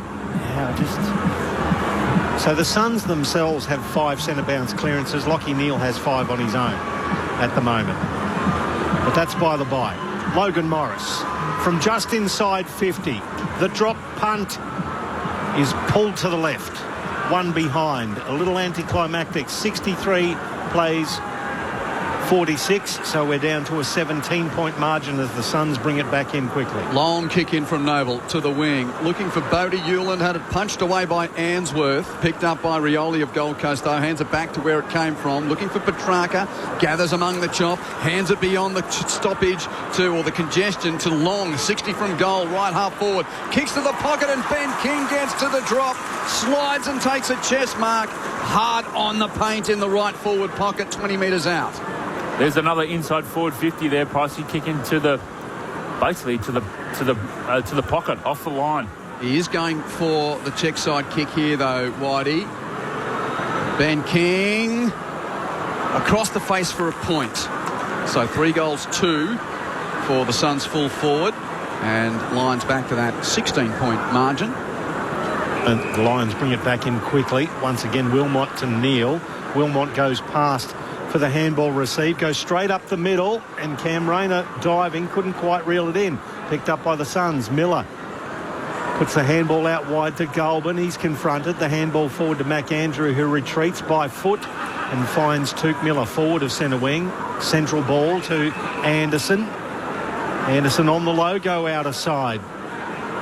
So the Suns themselves have 5 centre-bounce clearances. Lachie Neale has 5 on his own at the moment. But that's by the by. Logan Morris from just inside 50. The drop punt is pulled to the left. 1 behind. A little anticlimactic. 63 plays 46, so we're down to a 17-point margin as the Suns bring it back in quickly. Long kick in from Noble to the wing. Looking for Bodie Hewlin. Had it punched away by Answorth. Picked up by Rioli of Gold Coast, though. Hands it back to where it came from. Looking for Petrarca. Gathers among the chop. Hands it beyond the stoppage or the congestion to Long. 60 from goal. Right half forward. Kicks to the pocket and Ben King gets to the drop. Slides and takes a chest mark. Hard on the paint in the right forward pocket. 20 metres out. There's another inside forward 50 there, Pricey, kicking to the basically to the pocket, off the line. He is going for the check side kick here, though, Whitey. Ben King across the face for a point. So 3 goals, 2 for the Suns full forward, and Lions back to that 16-point margin. And the Lions bring it back in quickly. Once again, Wilmot to Neal. Wilmot goes past for the handball receive, goes straight up the middle, and Cam Rayner diving, couldn't quite reel it in. Picked up by the Suns. Miller puts the handball out wide to Goulburn. He's confronted. The handball forward to McAndrew, who retreats by foot and finds Tuke Miller forward of centre wing. Central ball to Anderson. Anderson on the logo out of side.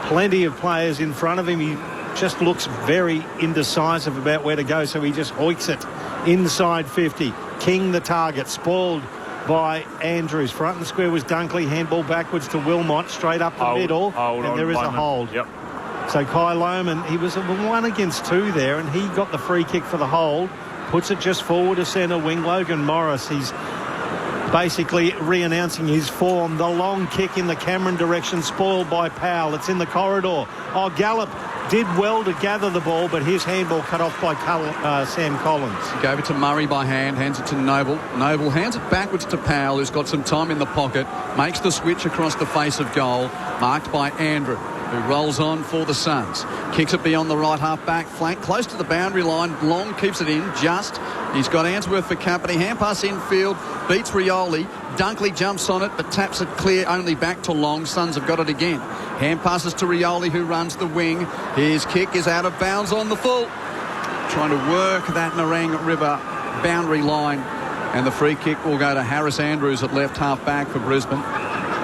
Plenty of players in front of him. He just looks very indecisive about where to go, so he just hoiks it inside 50. King the target, spoiled by Andrews. Front and square was Dunkley. Handball backwards to Wilmot, straight up the middle. And there is a hold. Yep. So Kai Lohman, he was a 1 against 2 there, and he got the free kick for the hold. Puts it just forward to centre wing. Logan Morris, he's basically re-announcing his form. The long kick in the Cameron direction, spoiled by Powell. It's in the corridor. Gallup did well to gather the ball, but his handball cut off by Sam Collins. He gave it to Murray by hand, hands it to Noble. Noble hands it backwards to Powell, who's got some time in the pocket, makes the switch across the face of goal, marked by Andrew, who rolls on for the Suns. Kicks it beyond the right half-back flank, close to the boundary line. Long keeps it in, just. He's got Answorth for company. Hand pass infield, beats Rioli. Dunkley jumps on it, but taps it clear only back to Long. Suns have got it again. Hand passes to Rioli, who runs the wing. His kick is out of bounds on the full. Trying to work that Nerang River boundary line. And the free kick will go to Harris Andrews at left half-back for Brisbane.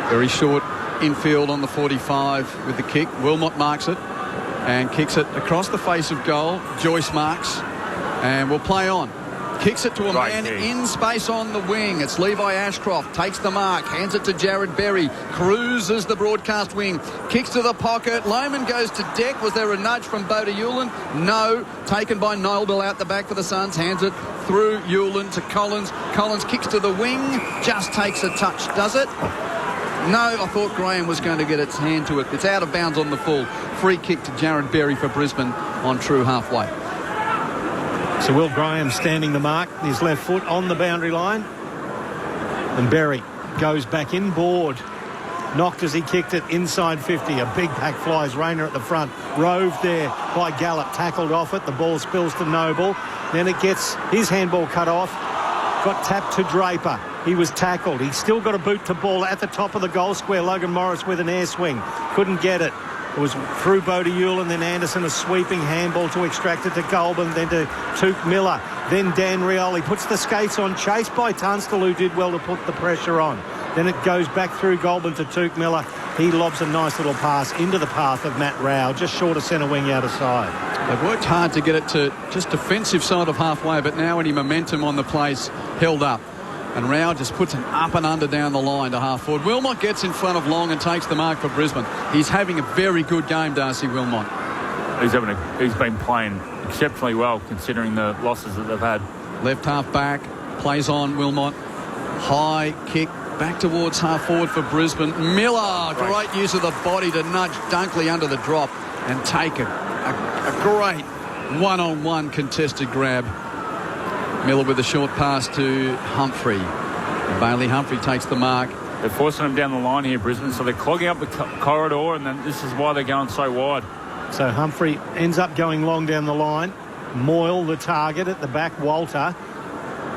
Very short infield on the 45 with the kick. Wilmot marks it and kicks it across the face of goal. Joyce marks and will play on. Kicks it to a man in space on the wing. It's Levi Ashcroft. Takes the mark. Hands it to Jared Berry. Cruises the broadcast wing. Kicks to the pocket. Lohman goes to deck. Was there a nudge from Boda Hewland? No. Taken by Noble out the back for the Suns. Hands it through Hewland to Collins. Collins kicks to the wing. Just takes a touch. Does it? No, I thought Graham was going to get its hand to it. It's out of bounds on the full. Free kick to Jared Berry for Brisbane on true halfway. So Will Graham standing the mark, his left foot on the boundary line. And Berry goes back inboard. Knocked as he kicked it inside 50. A big pack flies. Rayner at the front. Roved there by Gallup. Tackled off it. The ball spills to Noble. Then it gets his handball cut off. Got tapped to Draper. He was tackled. He's still got a boot to ball at the top of the goal square. Logan Morris with an air swing. Couldn't get it. It was through Boda Hewland, then Anderson, a sweeping handball to extract it to Goulburn, then to Tuke Miller, then Dan Rioli puts the skates on, chased by Tunstall, who did well to put the pressure on. Then it goes back through Goulburn to Tuke Miller. He lobs a nice little pass into the path of Matt Rao, just short of centre wing out of side. They've worked hard to get it to just defensive side of halfway, but now any momentum on the place held up. And Rao just puts an up and under down the line to half forward. Wilmot gets in front of Long and takes the mark for Brisbane. He's having a very good game, Darcy Wilmot. He's been playing exceptionally well considering the losses that they've had. Left half back, plays on Wilmot. High kick back towards half forward for Brisbane. Miller, great use of the body to nudge Dunkley under the drop and take a great one-on-one contested grab. Miller with a short pass to Humphrey. Bailey Humphrey takes the mark. They're forcing them down the line here, Brisbane, so they're clogging up the corridor, and then this is why they're going so wide. So Humphrey ends up going long down the line. Moyle, the target at the back. Walter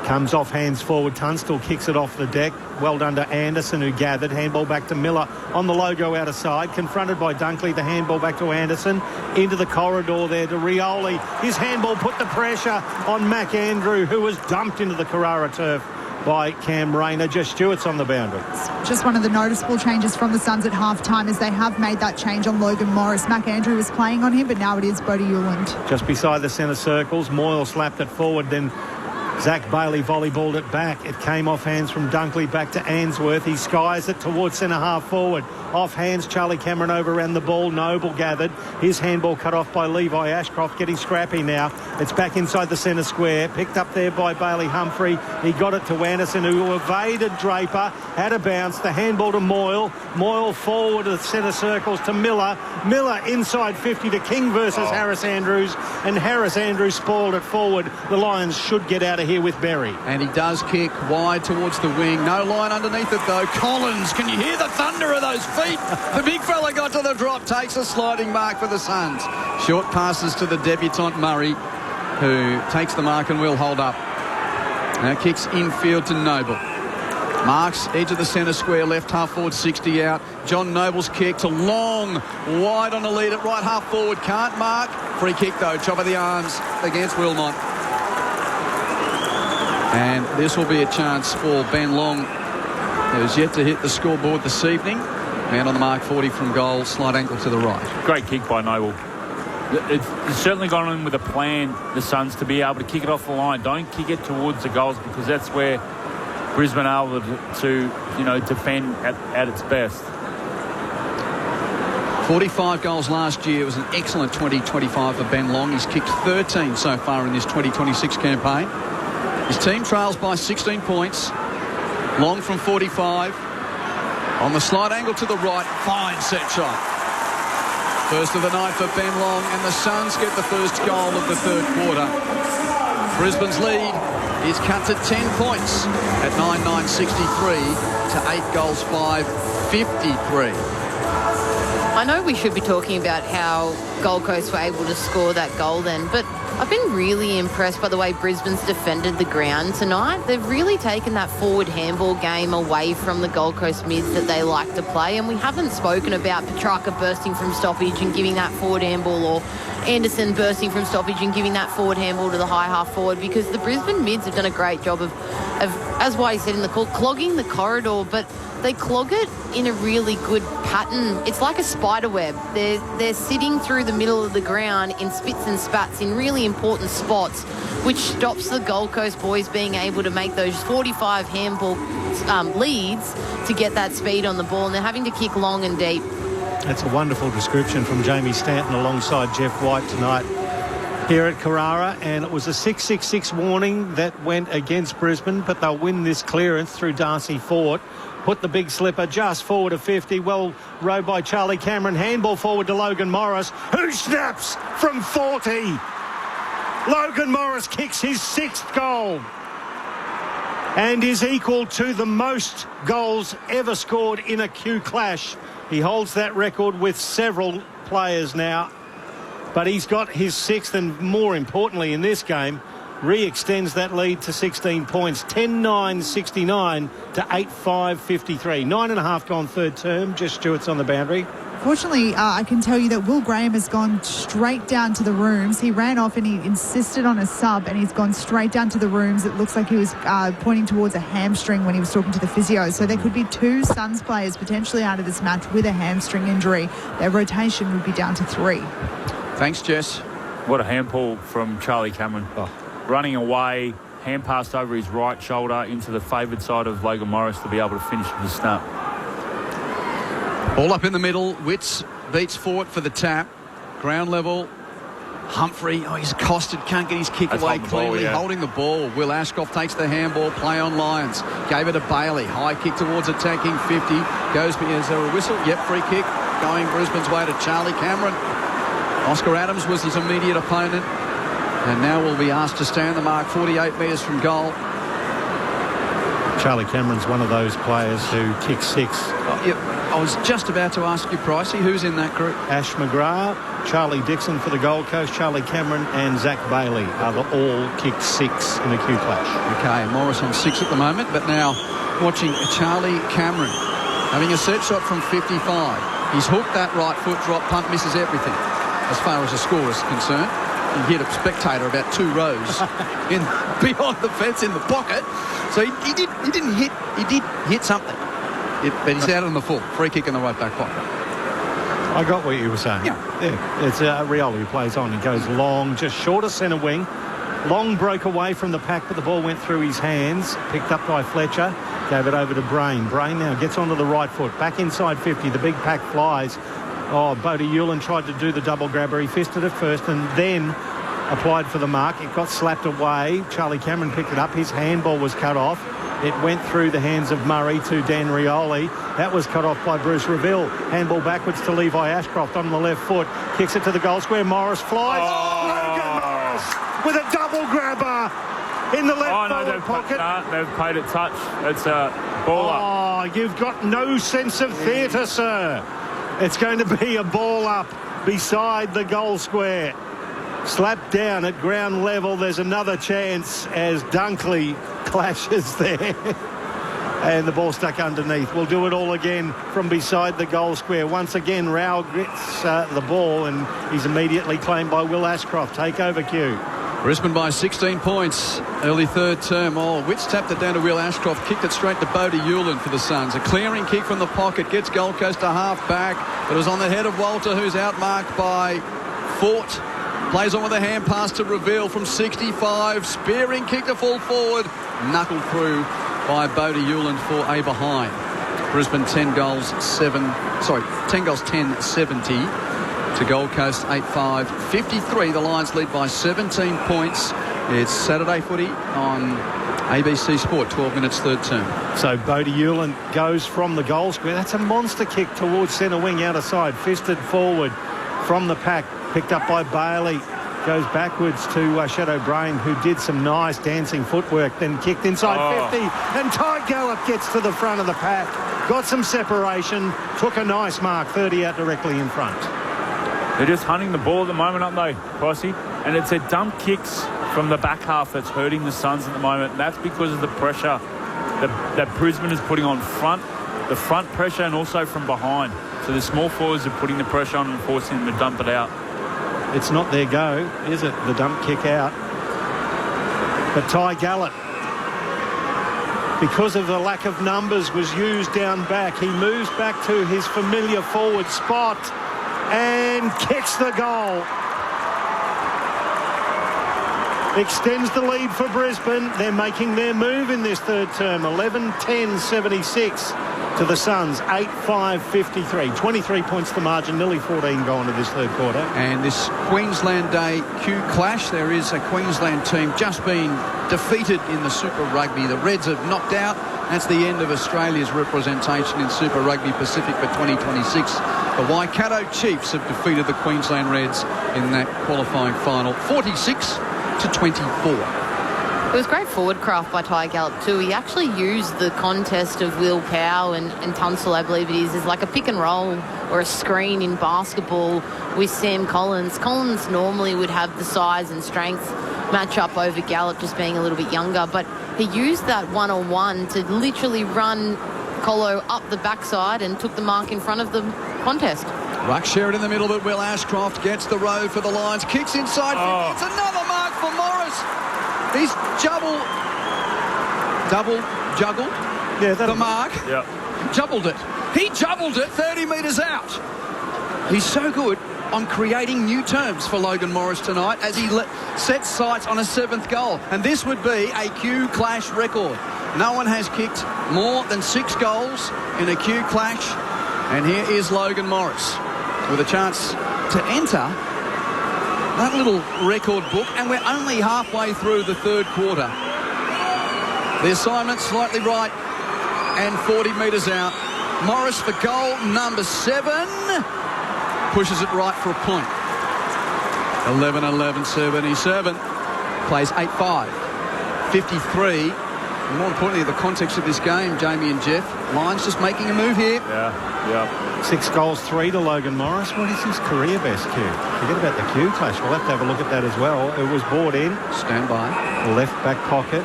comes off hands forward. Tunstall kicks it off the deck. Well done to Anderson, who gathered. Handball back to Miller on the logo out of side. Confronted by Dunkley. The handball back to Anderson. Into the corridor there to Rioli. His handball put the pressure on McAndrew, who was dumped into the Carrara turf by Cam Rayner. Just Stewart's on the boundary. Just one of the noticeable changes from the Suns at half-time is they have made that change on Logan Morris. McAndrew was playing on him, but now it is Boda Hewland. Just beside the centre circles, Moyle slapped it forward, then Zach Bailey volleyballed it back. It came off hands from Dunkley back to Ainsworth. He skies it towards centre half forward. Off hands, Charlie Cameron overran the ball. Noble gathered. His handball cut off by Levi Ashcroft, getting scrappy now. It's back inside the centre square. Picked up there by Bailey Humphrey. He got it to Anderson, who evaded Draper. Had a bounce. The handball to Moyle. Moyle forward to the centre circles to Miller. Miller inside 50 to King versus Harris Andrews. And Harris Andrews spoiled it forward. The Lions should get out of here with Berry. And he does kick wide towards the wing. No line underneath it, though. Collins, can you hear the thunder of those feet? The big fella got to the drop, takes a sliding mark for the Suns. Short passes to the debutant Murray, who takes the mark and will hold up. Now kicks infield to Noble. Marks edge of the centre square, left half forward, 60 out. John Noble's kick to Long, wide on the lead at right half forward, can't mark. Free kick though, chop of the arms against Wilmot. And this will be a chance for Ben Long, who's yet to hit the scoreboard this evening. Man on the mark, 40 from goal, slight ankle to the right. Great kick by Noble. It's certainly gone in with a plan, the Suns, to be able to kick it off the line. Don't kick it towards the goals, because that's where Brisbane are able to defend at its best. 45 goals last year. It was an excellent 2025 for Ben Long. He's kicked 13 so far in this 2026 campaign. His team trails by 16 points. Long from 45. On the slight angle to the right. Fine set shot. First of the night for Ben Long, and the Suns get the first goal of the third quarter. Brisbane's lead is cut to 10 points at 9-9-63 to 8 goals 5-53. I know we should be talking about how Gold Coast were able to score that goal then, but I've been really impressed by the way Brisbane's defended the ground tonight. They've really taken that forward handball game away from the Gold Coast mids that they like to play, and we haven't spoken about Petrarca bursting from stoppage and giving that forward handball, or Anderson bursting from stoppage and giving that forward handball to the high half forward, because the Brisbane mids have done a great job of as Whitey said in the call, clogging the corridor, but they clog it in a really good pattern. It's like a spider web. They're sitting through the middle of the ground in spits and spats in really important spots, which stops the Gold Coast boys being able to make those 45 handball leads to get that speed on the ball, and they're having to kick long and deep. That's a wonderful description from Jamie Stanton alongside Jeff White tonight here at Carrara, and it was a 6-6-6 warning that went against Brisbane, but they'll win this clearance through Darcy Fort. Put the big slipper just forward of 50. Well rowed by Charlie Cameron. Handball forward to Logan Morris, who snaps from 40. Logan Morris kicks his 6th goal and is equal to the most goals ever scored in a Q clash. He holds that record with several players now, but he's got his 6th, and more importantly in this game, re-extends that lead to 16 points. 10-9-69 to 8-5-53. 9.5 gone third term. Just Stewart's on the boundary. Fortunately, I can tell you that Will Graham has gone straight down to the rooms. He ran off and he insisted on a sub, and he's gone straight down to the rooms. It looks like he was pointing towards a hamstring when he was talking to the physio. So there could be 2 Suns players potentially out of this match with a hamstring injury. Their rotation would be down to 3. Thanks, Jess. What a handball from Charlie Cameron. Running away, hand passed over his right shoulder into the favoured side of Logan Morris to be able to finish with the snap. Ball up in the middle. Witts beats Fort for the tap. Ground level. Humphrey, he's accosted, can't get his kick away cleanly. Holding the ball. Will Ashcroft takes the handball. Play on Lions. Gave it to Bailey. High kick towards attacking 50. Goes, is there a whistle? Yep, free kick. Going Brisbane's way to Charlie Cameron. Oscar Adams was his immediate opponent, and now will be asked to stand the mark 48 metres from goal. Charlie Cameron's one of those players who kicks 6. I was just about to ask you, Pricey, who's in that group? Ash McGrath, Charlie Dixon for the Gold Coast, Charlie Cameron and Zach Bailey are all kicked 6 in a Q clash. Okay, Morris on 6 at the moment, but now watching Charlie Cameron having a set shot from 55. He's hooked that right foot drop, punt, misses everything as far as the score is concerned. You hit a spectator about 2 rows beyond the fence in the pocket. So he did hit something. But he's out on the full. Free kick in the right back pocket. I got what you were saying. Yeah. It's Rioli who plays on. He goes long, just short of centre wing. Long broke away from the pack, but the ball went through his hands. Picked up by Fletcher. Gave it over to Brain. Brain now gets onto the right foot. Back inside 50. The big pack flies. Oh, Bodie Hewlin tried to do the double grabber. He fisted it first and then applied for the mark. It got slapped away. Charlie Cameron picked it up. His handball was cut off. It went through the hands of Murray to Dan Rioli. That was cut off by Bruce Reville. Handball backwards to Levi Ashcroft on the left foot. Kicks it to the goal square. Morris flies. Logan Morris with a double grabber in the left forward pocket. They've played it touch. It's a ball up. Oh, you've got no sense of theatre, sir. It's going to be a ball up beside the goal square. Slapped down at ground level. There's another chance as Dunkley clashes there. And the ball stuck underneath. We'll do it all again from beside the goal square. Once again, Rao gets the ball and he's immediately claimed by Will Ashcroft. Take over, Q. Brisbane by 16 points. Early third term. Oh, Witts tapped it down to Will Ashcroft. Kicked it straight to Bodie Hewlin for the Suns. A clearing kick from the pocket. Gets Gold Coast to half back. But it was on the head of Walter, who's outmarked by Fort. Plays on with a hand pass to Reville from 65. Spearing kick to full forward. Knuckled through by Bodie Hewlin for a behind. Brisbane 10 goals 10-70 to Gold Coast 8-5 53. The Lions lead by 17 points. It's Saturday footy on ABC Sport, 12 minutes third term. So Bodie Hewlin goes from the goal square. That's a monster kick towards centre wing outer side. Fisted forward from the pack. Picked up by Bailey. Goes backwards to Shadow Brain, who did some nice dancing footwork, then kicked inside 50. And Ty Gallop gets to the front of the pack. Got some separation. Took a nice mark. 30 out directly in front. They're just hunting the ball at the moment, aren't they, Posse? And it's a dump kicks from the back half that's hurting the Suns at the moment. And that's because of the pressure that Brisbane is putting on front, the front pressure, and also from behind. So the small forwards are putting the pressure on and forcing them to dump it out. It's not their go, is it? The dump kick out. But Ty Gallop, because of the lack of numbers, was used down back. He moves back to his familiar forward spot and kicks the goal. Extends the lead for Brisbane. They're making their move in this third term. 11-10-76 to the Suns. 8-5-53. 23 points the margin. Nearly 14 gone to this third quarter. And this Queensland Day Q clash, there is a Queensland team just been defeated in the Super Rugby. The Reds have knocked out. That's the end of Australia's representation in Super Rugby Pacific for 2026. The Waikato Chiefs have defeated the Queensland Reds in that qualifying final, 46-24. It was great forward craft by Ty Gallop too. He actually used the contest of Will Powell and Tunstall, I believe it is, as like a pick and roll or a screen in basketball with Sam Collins. Collins normally would have the size and strength match up over Gallop, just being a little bit younger, but he used that one-on-one to literally run Colo up the backside and took the mark in front of the contest. Ruck Sherrod in the middle, but Will Ashcroft gets the row for the Lions. Kicks inside. Oh. It's another mark for Morris. He's juggled the mark. Yep. Juggled it. He juggled it 30 metres out. He's so good on creating new terms for Logan Morris tonight as he sets sights on a 7th goal. And this would be a Q Clash record. No one has kicked more than 6 goals in a Q Clash. And here is Logan Morris with a chance to enter that little record book, and we're only halfway through the third quarter. The assignment slightly right and 40 metres out. Morris for goal number 7. Pushes it right for a point. 11-11-77. Plays 8-5. 53. And more importantly, the context of this game, Jamie and Jeff. Lions just making a move here. Yeah. 6 goals, 3 to Logan Morris. What is his career best, Q? Forget about the Q Clash. We'll have to have a look at that as well. It was brought in. Stand by. Left back pocket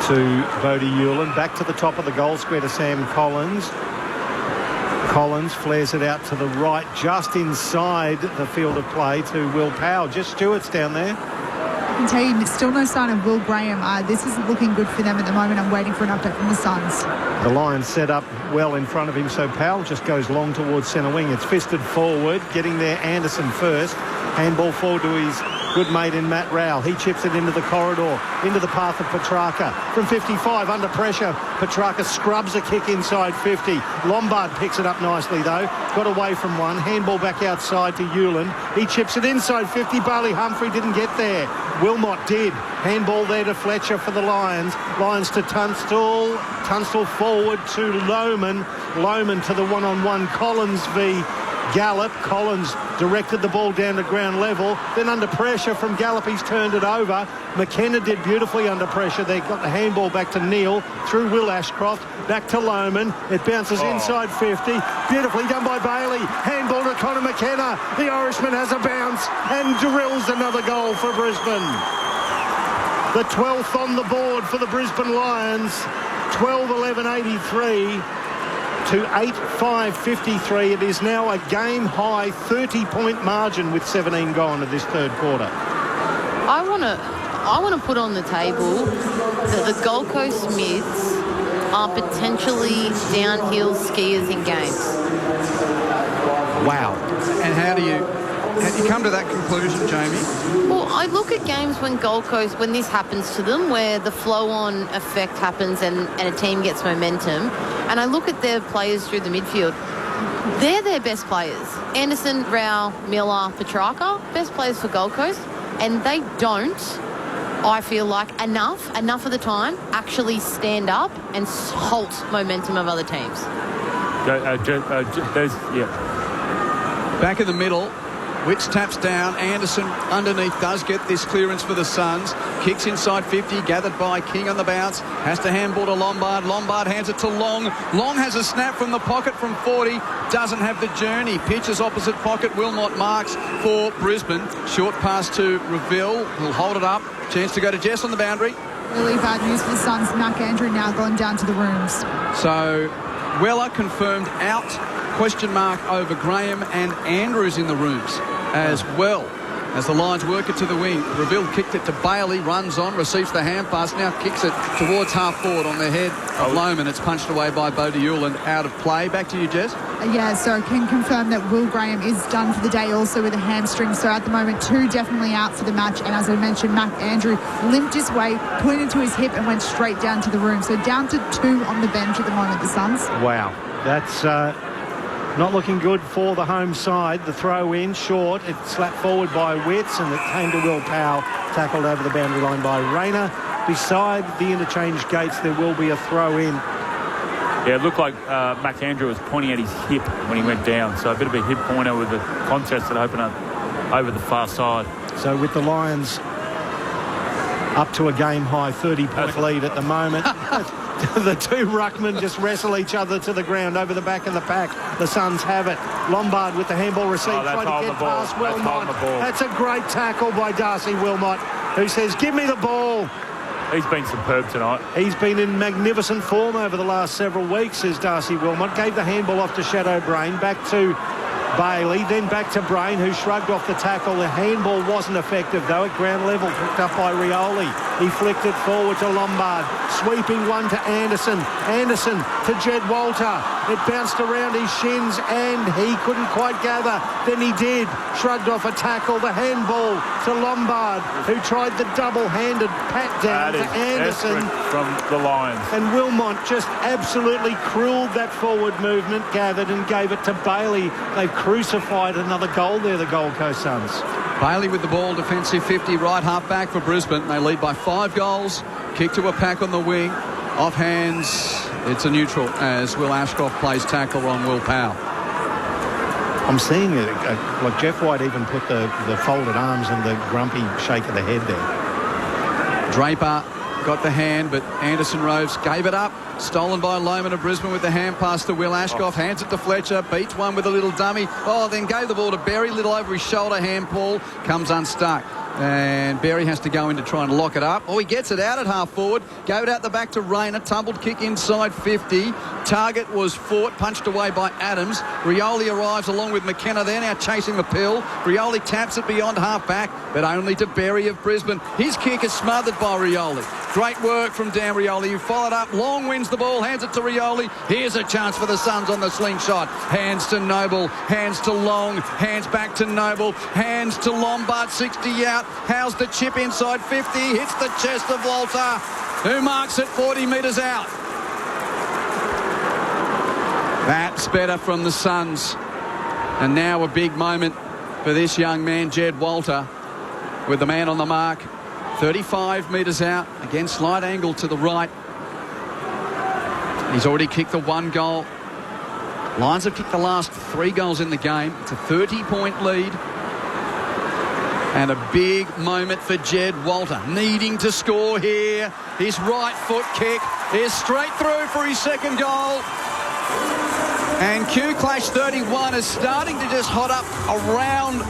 to Bodie Hewlin. Back to the top of the goal square to Sam Collins. Collins flares it out to the right, just inside the field of play to Will Powell. Just Stewart's down there. I can tell you, still no sign of Will Graham. This isn't looking good for them at the moment. I'm waiting for an update from the Suns. The Lions set up well in front of him, so Powell just goes long towards centre wing. It's fisted forward, getting there Anderson first. Handball forward to his good mate in Matt Rowell. He chips it into the corridor, into the path of Petrarca. From 55, under pressure, Petrarca scrubs a kick inside 50. Lombard picks it up nicely, though. Got away from one. Handball back outside to Hewland. He chips it inside 50. Bailey Humphrey didn't get there. Wilmot did. Handball there to Fletcher for the Lions. Lions to Tunstall. Tunstall forward to Lohman. Lohman to the one-on-one. Collins v. Gallop. Collins directed the ball down to ground level. Then under pressure from Gallop, he's turned it over. McKenna did beautifully under pressure. They got the handball back to Neil, through Will Ashcroft, back to Lohman. It bounces inside 50. Beautifully done by Bailey. Handball to Connor McKenna. The Irishman has a bounce and drills another goal for Brisbane. The 12th on the board for the Brisbane Lions. 12-11-83. to 8-5-53. It is now a game-high 30-point margin with 17 gone of this third quarter. I want to put on the table that the Gold Coast Mids are potentially downhill skiers in games. Wow. And how do you come to that conclusion, Jamie? Well, I look at games when Gold Coast, when this happens to them, where the flow-on effect happens and a team gets momentum, and I look at their players through the midfield. They're their best players. Anderson, Rao, Miller, Petrarca, best players for Gold Coast, and they don't, I feel like, enough of the time, actually stand up and halt momentum of other teams. Back in the middle, Witts taps down. Anderson underneath does get this clearance for the Suns. Kicks inside 50, gathered by King on the bounce. Has to handball to Lombard. Lombard hands it to Long. Long has a snap from the pocket from 40. Doesn't have the journey. Pitches opposite pocket. Wilmot marks for Brisbane. Short pass to Reville. He'll hold it up. Chance to go to Jess on the boundary. Really bad news for the Suns. Mac Andrew now gone down to the rooms. So Weller confirmed out. Question mark over Graham, and Andrews in the rooms as well as the Lions work it to the wing. Reville kicked it to Bailey, runs on, receives the hand pass, now kicks it towards half forward on the head of Lohman. It's punched away by Bodie Hewland, out of play. Back to you, Jess. Yeah, so I can confirm that Will Graham is done for the day, also with a hamstring. So at the moment, 2 definitely out for the match. And as I mentioned, Mac Andrew limped his way, put it into his hip and went straight down to the room. So down to 2 on the bench at the moment, the Suns. Wow, that's not looking good for the home side. The throw in short. It's slapped forward by Witts, and it came to Will Powell, tackled over the boundary line by Rayner. Beside the interchange gates, there will be a throw in. Yeah, it looked like Mac Andrew was pointing at his hip when he went down. So a bit of a hip pointer with the contest that opened up over the far side. So with the Lions up to a game-high 30-point lead at the moment. The 2 ruckmen just wrestle each other to the ground over the back of the pack. The Suns have it. Lombard with the handball received, trying to get past Wilmot. That's a great tackle by Darcy Wilmot, who says, give me the ball. He's been superb tonight. He's been in magnificent form over the last several weeks, says Darcy Wilmot. Gave the handball off to Shadow Brain, back to Bailey, then back to Brain, who shrugged off the tackle. The handball wasn't effective, though, at ground level, picked up by Rioli. He flicked it forward to Lombard, sweeping one to Anderson. Anderson to Jed Walter. It bounced around his shins, and he couldn't quite gather. Then he did. Shrugged off a tackle. The handball to Lombard, who tried the double-handed pat down to Anderson. From the Lions. And Wilmot just absolutely cruelled that forward movement, gathered and gave it to Bailey. They've crucified another goal there, the Gold Coast Suns. Bailey with the ball, defensive 50, right half back for Brisbane. They lead by 5 goals. Kick to a pack on the wing. Off hands, it's a neutral as Will Ashcroft plays tackle on Will Powell. I'm seeing it, like Jeff White even put the folded arms and the grumpy shake of the head there. Draper got the hand, but Anderson Roves gave it up. Stolen by Lohman of Brisbane with the hand pass to Will Ashcroft. Hands it to Fletcher. Beats one with a little dummy. Then gave the ball to Berry. Little over his shoulder. Handball comes unstuck. And Berry has to go in to try and lock it up. He gets it out at half forward. Gave it out the back to Rayner. Tumbled kick inside 50. Target was fought. Punched away by Adams. Rioli arrives along with McKenna. They're now chasing the pill. Rioli taps it beyond half back, but only to Berry of Brisbane. His kick is smothered by Rioli. Great work from Dan Rioli, who followed up. Long wins the ball, hands it to Rioli. Here's a chance for the Suns on the slingshot. Hands to Noble, hands to Long, hands back to Noble, hands to Lombard, 60 out. How's the chip inside 50? Hits the chest of Walter, who marks it 40 metres out. That's better from the Suns. And now a big moment for this young man, Jed Walter, with the man on the mark. 35 metres out, again slight angle to the right. He's already kicked the 1 goal. Lions have kicked the last 3 goals in the game. It's a 30-point lead. And a big moment for Jed Walter, needing to score here. His right foot kick is straight through for his second goal. And Q Clash 31 is starting to just hot up around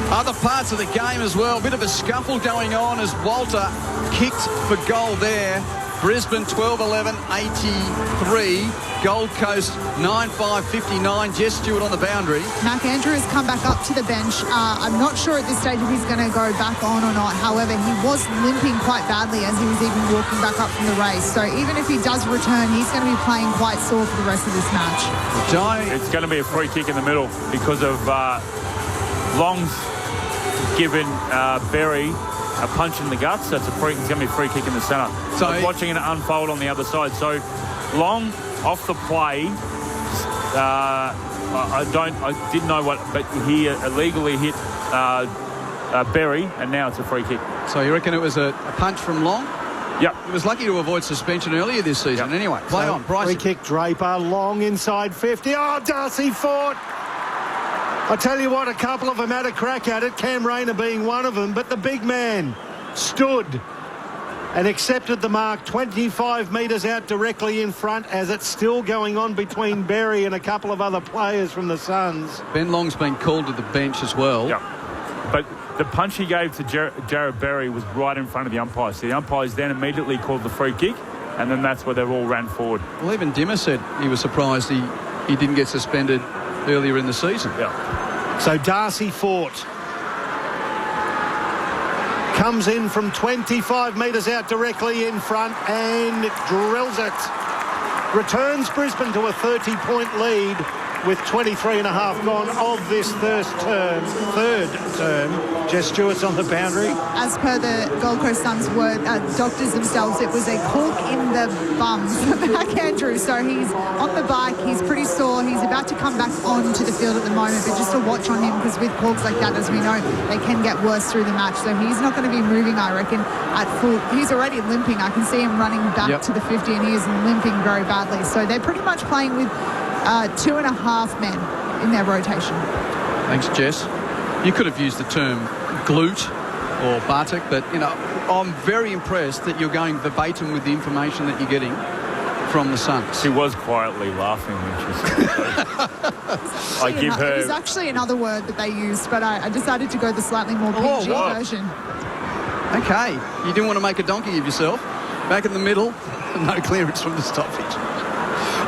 other parts of the game as well. Bit of a scuffle going on as Walter kicked for goal there. Brisbane 12-11, 83. Gold Coast 9-5, 59. Jess Stewart on the boundary. Mac Andrew has come back up to the bench. I'm not sure at this stage if he's going to go back on or not. However, he was limping quite badly as he was even walking back up from the race. So even if he does return, he's going to be playing quite sore for the rest of this match. It's going to be a free kick in the middle because of Long's given Berry a punch in the guts. It's going to be a free kick in the centre. So I was watching it unfold on the other side. So Long off the play. I didn't know what, but he illegally hit Berry, and now it's a free kick. So you reckon it was a punch from Long? Yep. He was lucky to avoid suspension earlier this season. Yep. Anyway, play on. Bryce. Free kick, Draper. Long inside 50. Oh, Darcy fought. I tell you what, a couple of them had a crack at it, Cam Rayner being one of them, but the big man stood and accepted the mark 25 metres out directly in front as it's still going on between Berry and a couple of other players from the Suns. Ben Long's been called to the bench as well. Yeah. But the punch he gave to Jared Berry was right in front of the umpire. So the umpires then immediately called the free kick, and then that's where they all ran forward. Well, even Dimmer said he was surprised he didn't get suspended earlier in the season. Yeah. So Darcy fought. Comes in from 25 metres out directly in front and drills it. Returns Brisbane to a 30-point lead with 23 and a half gone of this third term. Jess Stewart's on the boundary. As per the Gold Coast Suns word, doctors themselves, it was a cork in the bum for Mac Andrew. So he's on the bike, he's pretty sore, he's about to come back onto the field at the moment, but just a watch on him because with corks like that, as we know, they can get worse through the match. So he's not going to be moving, I reckon, at full. He's already limping. I can see him running back to the 50 and he is limping very badly. So they're pretty much playing with 2.5 men in their rotation. Thanks, Jess. You could have used the term glute or buttock, but, you know, I'm very impressed that you're going verbatim with the information that you're getting from the Suns. She was quietly laughing when she said it. It's actually another word that they used, but I decided to go the slightly more PG version. Okay. You didn't want to make a donkey of yourself. Back in the middle, no clearance from the stoppage.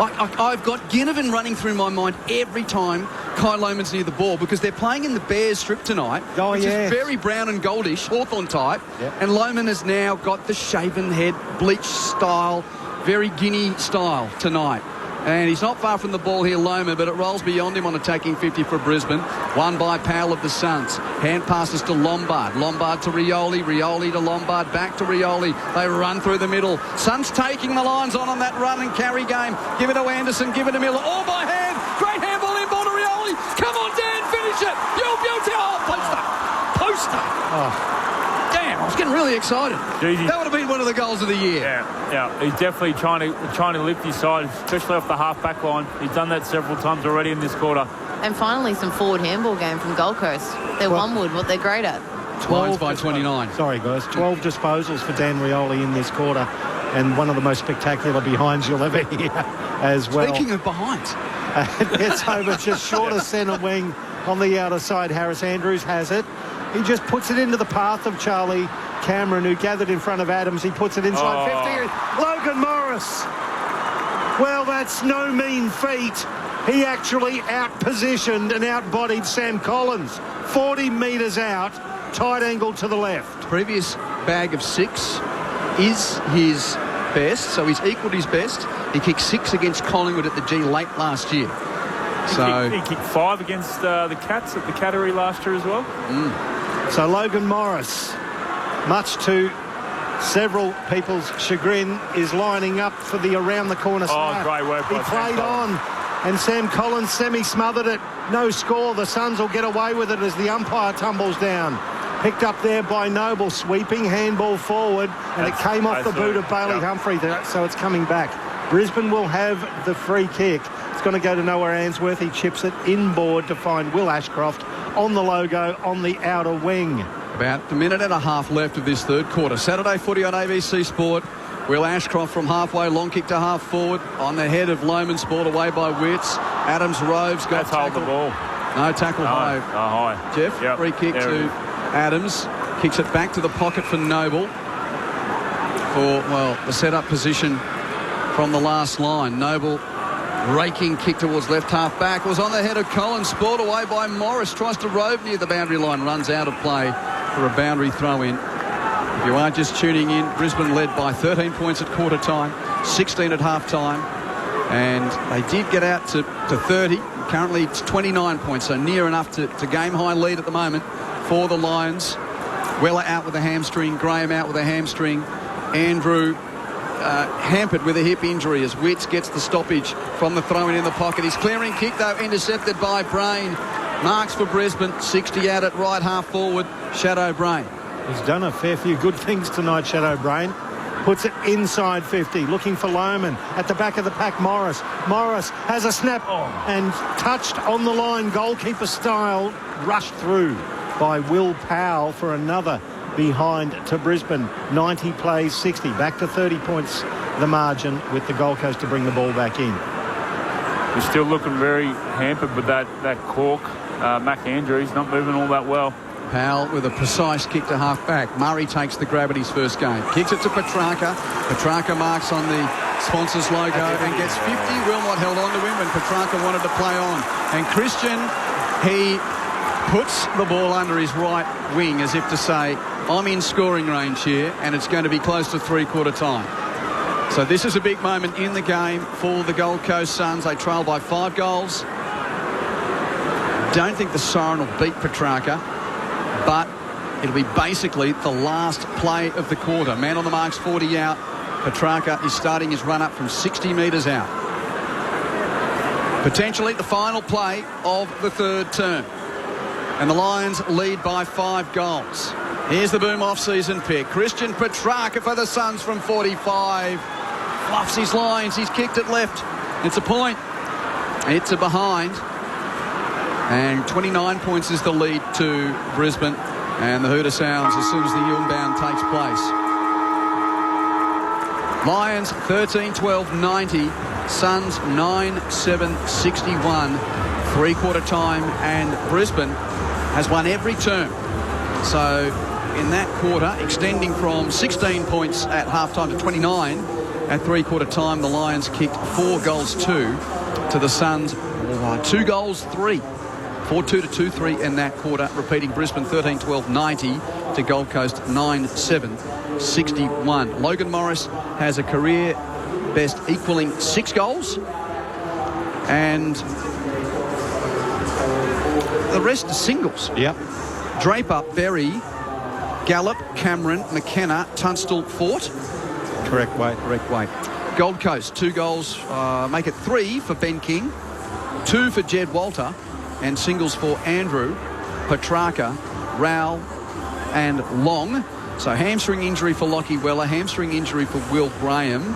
I've got Ginnivan running through my mind every time Kai Lohmann's near the ball because they're playing in the Bears strip tonight, which is very brown and goldish, Hawthorn type. Yep. And Lohmann has now got the shaven head, bleach style, very Guinea style tonight. And he's not far from the ball here, Lohmann, but it rolls beyond him on attacking 50 for Brisbane. Won by Powell of the Suns. Hand passes to Lombard. Lombard to Rioli. Rioli to Lombard. Back to Rioli. They run through the middle. Suns taking the Lions on that run and carry game. Give it to Anderson. Give it to Miller. All by hand. Great handball in ball to Rioli. Come on, Dan. Finish it. Poster. Oh. Damn, I was getting really excited. Jeez, that would have been one of the goals of the year. Yeah. He's definitely trying to lift his side, especially off the half-back line. He's done that several times already in this quarter. And finally, some forward handball game from Gold Coast. They're Wormwood, what they're great at. 12 by 29. Sorry, guys. 12 disposals for Dan Rioli in this quarter, and one of the most spectacular behinds you'll ever hear as well. Speaking of behinds. It's over just short of centre wing on the outer side. Harris Andrews has it. He just puts it into the path of Charlie Cameron, who gathered in front of Adams. He puts it inside 50. Logan Morris. Well, that's no mean feat. He actually out-positioned and out-bodied Sam Collins. 40 metres out, tight angle to the left. Previous bag of 6 is his best, so he's equalled his best. He kicked 6 against Collingwood at the G late last year. He kicked 5 against the Cats at the Cattery last year as well. So Logan Morris, much to several people's chagrin, is lining up for the around-the-corner snap. Great work He by played Sam on, and Sam Collins semi-smothered it. No score. The Suns will get away with it as the umpire tumbles down. Picked up there by Noble, sweeping handball forward, and it came off the boot of Bailey Humphrey, so it's coming back. Brisbane will have the free kick. It's going to go to Noah Answorth. He chips it inboard to find Will Ashcroft on the logo on the outer wing. About a minute and a half left of this third quarter. Saturday footy on ABC Sport. Will Ashcroft from halfway, long kick to half forward on the head of Lohman's, ball away by Witts. Adams Roves got hold the ball. No tackle high. High. Jeff, free kick to Adams. Kicks it back to the pocket for Noble for, the set-up position from the last line. Noble raking kick towards left half back. Was on the head of Collins, spoiled away by Morris. Tries to rove near the boundary line. Runs out of play for a boundary throw-in. If you are just tuning in, Brisbane led by 13 points at quarter time, 16 at half time. And they did get out to 30. Currently it's 29 points, so near enough to game-high lead at the moment for the Lions. Weller out with a hamstring. Graham out with a hamstring. Andrew hampered with a hip injury as Witts gets the stoppage from the throw-in in the pocket. His clearing kick, though, intercepted by Brain. Marks for Brisbane. 60 out at right half forward. Shadow Brain. He's done a fair few good things tonight, Shadow Brain. Puts it inside 50, looking for Lohman. At the back of the pack, Morris. Morris has a snap and touched on the line, goalkeeper style, rushed through by Will Powell for another behind to Brisbane. 90 plays 60, back to 30 points the margin with the Gold Coast to bring the ball back in. We're still looking very hampered with that cork. Mac Andrews not moving all that well. Powell with a precise kick to half-back. Murray takes the grab at his first game. Kicks it to Petrarca. Petrarca marks on the sponsor's logo and gets 50. Wilmot held on to him when Petrarca wanted to play on. And Christian, he puts the ball under his right wing as if to say, I'm in scoring range here, and it's going to be close to three-quarter time. So this is a big moment in the game for the Gold Coast Suns. They trail by 5 goals. Don't think the Siren will beat Petrarca, but it'll be basically the last play of the quarter. Man on the marks, 40 out. Petrarca is starting his run up from 60 metres out. Potentially the final play of the third term. And the Lions lead by 5 goals. Here's the Boom off-season pick. Christian Petrarca for the Suns from 45. Fluffs his lines. He's kicked it left. It's a point. It's a behind. And 29 points is the lead to Brisbane. And the hooter sounds as soon as the inbound takes place. Lions 13-12-90. Suns 9-7-61. Three-quarter time. And Brisbane has won every term. So in that quarter, extending from 16 points at halftime to 29 at three-quarter time, the Lions kicked 4 goals 2 to the Suns 2 goals 3. 4-2 to 2-3 in that quarter, repeating Brisbane 13-12-90 to Gold Coast 9-7-61. Logan Morris has a career best equaling 6 goals, and the rest are singles. Yep. Draper, Berry, Gallup, Cameron, McKenna, Tunstall, Fort. Correct weight. Gold Coast, 2 goals, make it 3 for Ben King, 2 for Jed Walter, and singles for Andrew, Petrarca, Rowell and Long. So hamstring injury for Lockie Weller, hamstring injury for Will Graham.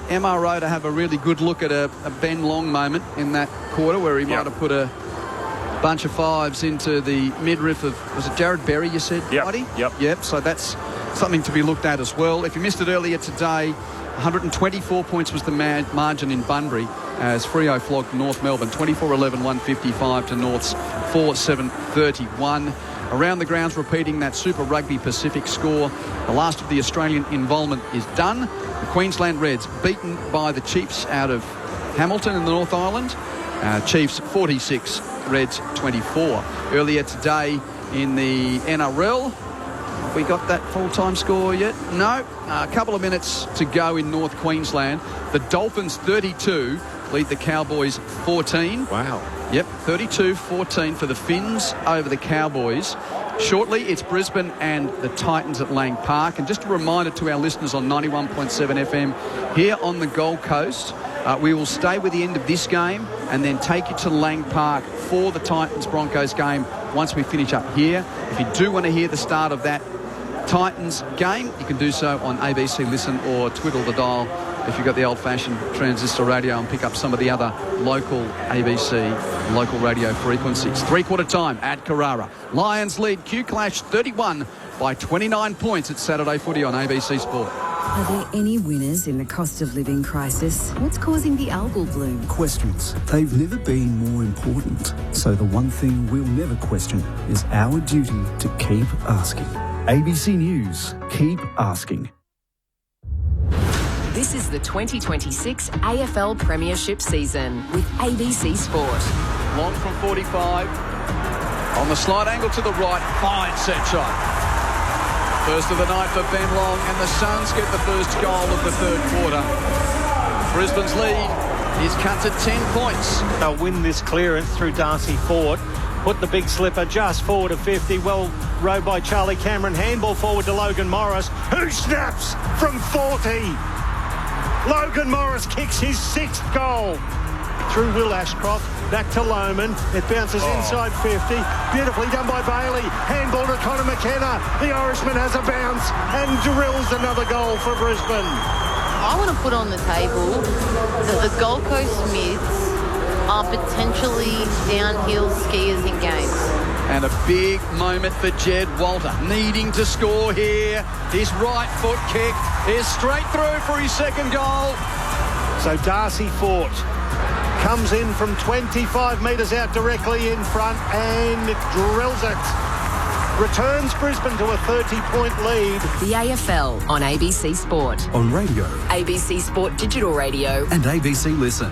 MRO to have a really good look at a Ben Long moment in that quarter where he might have put a bunch of 5s into the midriff of, was it Jared Berry you said, Buddy? Yep, so that's something to be looked at as well. If you missed it earlier today, 124 points was the margin in Bunbury as Freo flogged North Melbourne 24-11-155 to North's 4-7-31. Around the grounds, repeating that Super Rugby Pacific score. The last of the Australian involvement is done. The Queensland Reds beaten by the Chiefs out of Hamilton in the North Island. Chiefs 46, Reds 24. Earlier today in the NRL, Have we got that full-time score yet? No. A couple of minutes to go in North Queensland. The Dolphins 32 lead the Cowboys 14. Wow. Yep, 32-14 for the Finns over the Cowboys. Shortly, it's Brisbane and the Titans at Lang Park. And just a reminder to our listeners on 91.7 FM here on the Gold Coast, we will stay with the end of this game and then take you to Lang Park for the Titans-Broncos game once we finish up here. If you do want to hear the start of that Titans game, you can do so on ABC Listen or twiddle the dial if you've got the old-fashioned transistor radio and pick up some of the other local ABC, local radio frequencies. Three-quarter time at Carrara. Lions lead Q Clash 31 by 29 points at Saturday Footy on ABC Sport. Are there any winners in the cost of living crisis? What's causing the algal bloom? Questions. They've never been more important. So the one thing we'll never question is our duty to keep asking. ABC News. Keep asking. This is the 2026 AFL Premiership season with ABC Sport. Long from 45. On the slight angle to the right. Fine set shot. First of the night for Ben Long, and the Suns get the first goal of the third quarter. Brisbane's lead is cut to 10 points. They'll win this clearance through Darcy Ford. Put the big slipper just forward of 50. Well rowed by Charlie Cameron. Handball forward to Logan Morris, who snaps from 40. Logan Morris kicks his 6th goal. Through Will Ashcroft, back to Lohman. It bounces inside 50. Beautifully done by Bailey. Handball to Connor McKenna. The Irishman has a bounce and drills another goal for Brisbane. I want to put on the table that the Gold Coast Mids are potentially downhill skiers in games. And a big moment for Jed Walter, needing to score here. His right foot kick is straight through for his second goal. So Darcy Fort comes in from 25 metres out directly in front and drills it. Returns Brisbane to a 30-point lead. The AFL on ABC Sport. On radio. ABC Sport Digital Radio. And ABC Listen.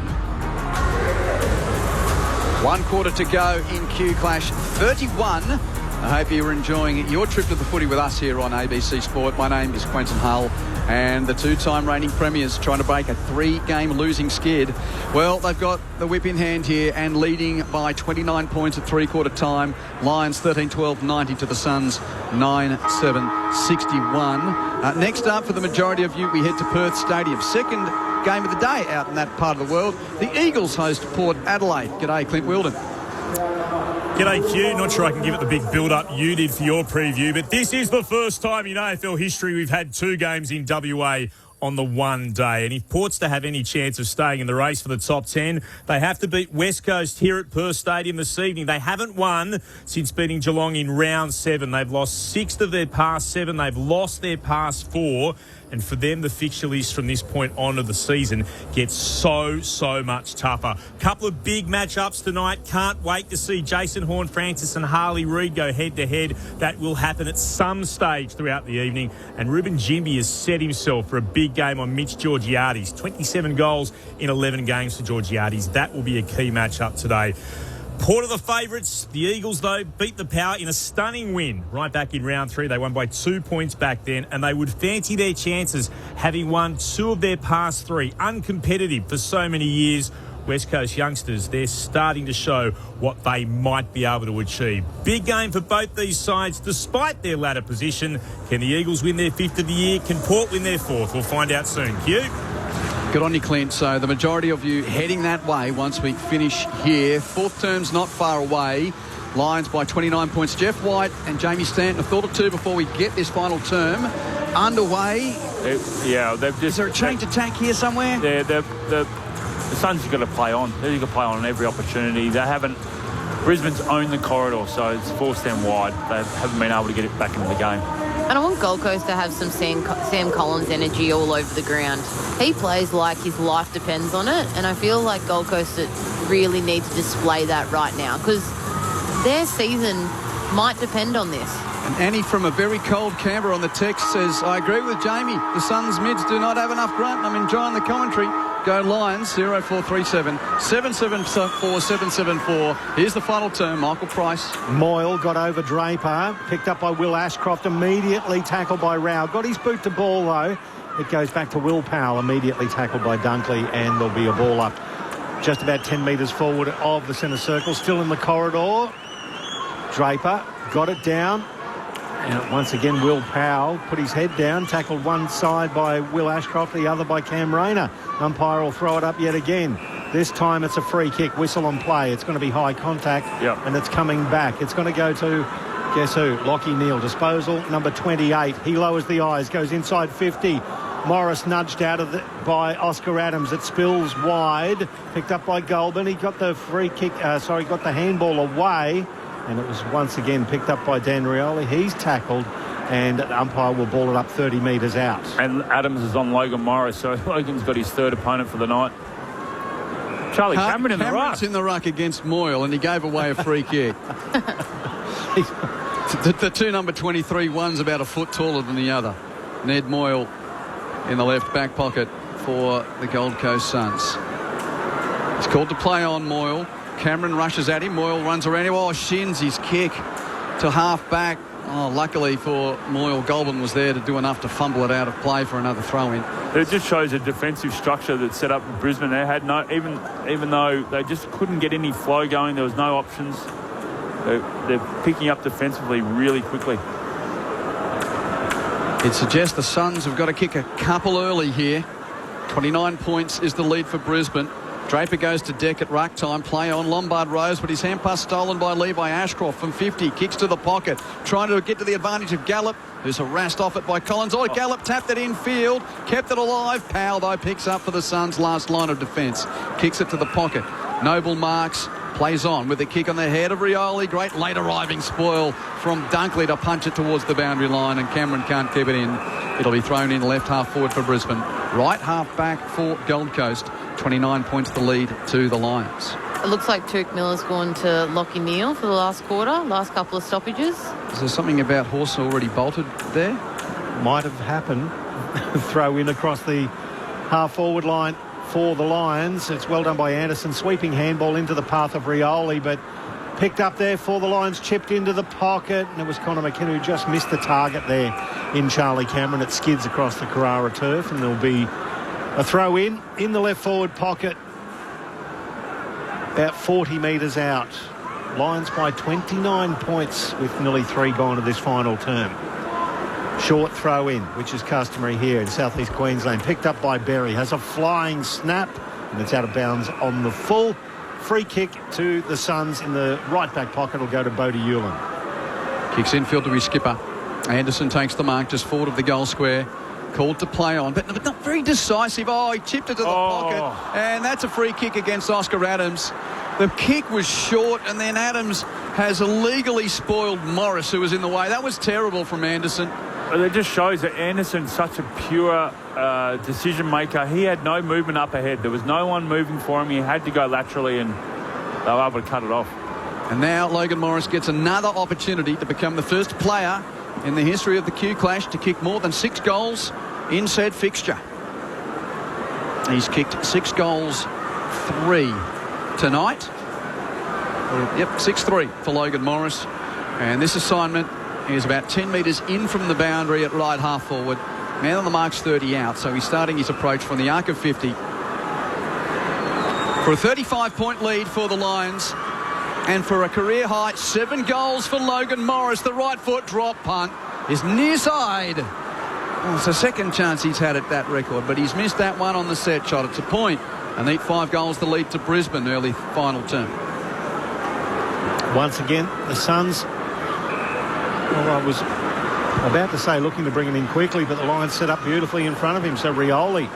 1 quarter to go in Q Clash 31. I hope you're enjoying your trip to the footy with us here on ABC Sport. My name is Quentin Hull, and the two-time reigning premiers trying to break a 3-game losing skid. Well, they've got the whip in hand here and leading by 29 points at three-quarter time. Lions 13-12-90 to the Suns 9-7-61. Next up, for the majority of you, we head to Perth Stadium. Second game of the day out in that part of the world. The Eagles host Port Adelaide. G'day, Clint Wilden. G'day, Q. Not sure I can give it the big build-up you did for your preview, but this is the first time in AFL history we've had 2 games in WA on the one day. And if Port's to have any chance of staying in the race for the top 10, they have to beat West Coast here at Perth Stadium this evening. They haven't won since beating Geelong in round 7. They've lost 6 of their past 7. They've lost their past 4. And for them, the fixture list from this point on of the season gets so much tougher. Couple of big matchups tonight. Can't wait to see Jason Horne-Francis and Harley Reid go head-to-head. That will happen at some stage throughout the evening. And Ruben Jimby has set himself for a big game on Mitch Georgiades. 27 goals in 11 games for Georgiades. That will be a key matchup today. Port are the favourites. The Eagles, though, beat the Power in a stunning win right back in round 3. They won by 2 points back then, and they would fancy their chances having won 2 of their past 3. Uncompetitive for so many years. West Coast youngsters, they're starting to show what they might be able to achieve. Big game for both these sides, despite their ladder position. Can the Eagles win their 5th of the year? Can Port win their 4th? We'll find out soon. Q. Good on you, Clint. So the majority of you heading that way once we finish here. 4th term's not far away. Lions by 29 points. Jeff White and Jamie Stanton, a thought or two before we get this final term underway. They've just... Is there a change of tack here somewhere? Yeah, the Suns have got to play on. They've got to play on every opportunity. They haven't... Brisbane's owned the corridor, so it's forced them wide. They haven't been able to get it back into the game. And I want Gold Coast to have some Sam Collins energy all over the ground. He plays like his life depends on it, and I feel like Gold Coast really need to display that right now because their season might depend on this. And Annie from a very cold Canberra on the text says, I agree with Jamie. The Suns mids do not have enough grunt. I'm enjoying the commentary. Go Lions, 0437 774 774. Here's the final term, Michael Price. Moyle got over Draper, picked up by Will Ashcroft, immediately tackled by Rao. Got his boot to ball, though. It goes back to Will Powell, immediately tackled by Dunkley, and there'll be a ball up just about 10 metres forward of the centre circle, still in the corridor. Draper got it down. And once again, Will Powell put his head down, tackled one side by Will Ashcroft, the other by Cam Rayner. Umpire will throw it up yet again. This time it's a free kick, whistle on play. It's going to be high contact, and it's coming back. It's going to go to, guess who? Lachie Neale. Disposal number 28. He lowers the eyes, goes inside 50. Morris nudged out of by Oscar Adams. It spills wide, picked up by Goulburn. He got the free kick, got the handball away. And it was once again picked up by Dan Rioli. He's tackled, and the umpire will ball it up 30 metres out. And Adams is on Logan Morris, so Logan's got his third opponent for the night. Charlie Cameron in the ruck. Cameron's in the ruck against Moyle, and he gave away a free kick. The two number 23, one's about a foot taller than the other. Ned Moyle in the left back pocket for the Gold Coast Suns. It's called to play on Moyle. Cameron rushes at him. Moyle runs around him. Oh, shins his kick to half back. Oh, luckily for Moyle, Goulburn was there to do enough to fumble it out of play for another throw-in. It just shows a defensive structure that's set up in Brisbane. They had no, even though they just couldn't get any flow going, there was no options. They're picking up defensively really quickly. It suggests the Suns have got to kick a couple early here. 29 points is the lead for Brisbane. Draper goes to deck at ruck time. Play on Lombard Rose, but his hand pass stolen by Levi Ashcroft from 50. Kicks to the pocket. Trying to get to the advantage of Gallup, who's harassed off it by Collins. Oh, Gallup tapped it in field. Kept it alive. Powell, though, picks up for the Suns' last line of defence. Kicks it to the pocket. Noble marks. Plays on with a kick on the head of Rioli. Great late arriving spoil from Dunkley to punch it towards the boundary line, and Cameron can't keep it in. It'll be thrown in left half forward for Brisbane. Right half back for Gold Coast. 29 points the lead to the Lions. It looks like Turk Miller's gone to Lachie Neale for the last quarter, last couple of stoppages. Is there something about Horse already bolted there? Might have happened. Throw in across the half forward line for the Lions. It's well done by Anderson. Sweeping handball into the path of Rioli, but picked up there for the Lions, chipped into the pocket, and it was Connor McKenna who just missed the target there in Charlie Cameron. It skids across the Carrara turf, and there'll be a throw in the left forward pocket, about 40 metres out. Lions by 29 points with nearly 3 gone to this final term. Short throw in, which is customary here in southeast Queensland. Picked up by Berry, has a flying snap, and it's out of bounds on the full. Free kick to the Suns in the right back pocket will go to Bodie Hewlin. Kicks infield to his skipper. Anderson takes the mark just forward of the goal square. Called to play on, but not very decisive. Oh, he chipped it to the pocket, and that's a free kick against Oscar Adams. The kick was short, and then Adams has illegally spoiled Morris, who was in the way. That was terrible from Anderson. Well, it just shows that Anderson's such a pure decision maker. He had no movement up ahead. There was no one moving for him. He had to go laterally, and they were able to cut it off. And now Logan Morris gets another opportunity to become the first player in the history of the Q Clash to kick more than 6 goals in said fixture. He's kicked 6 goals, 3 tonight. Yep, 6-3 for Logan Morris. And this assignment is about 10 metres in from the boundary at right half forward. Man on the mark's 30 out, so he's starting his approach from the arc of 50. For a 35-point lead for the Lions. And for a career-high 7 goals for Logan Morris, the right foot drop punt is near side. Well, it's the second chance he's had at that record, but he's missed that one on the set shot. It's a point. A neat 5 goals to lead to Brisbane early final term. Once again, the Suns, well, I was about to say looking to bring it in quickly, but the Lions set up beautifully in front of him. So Rioli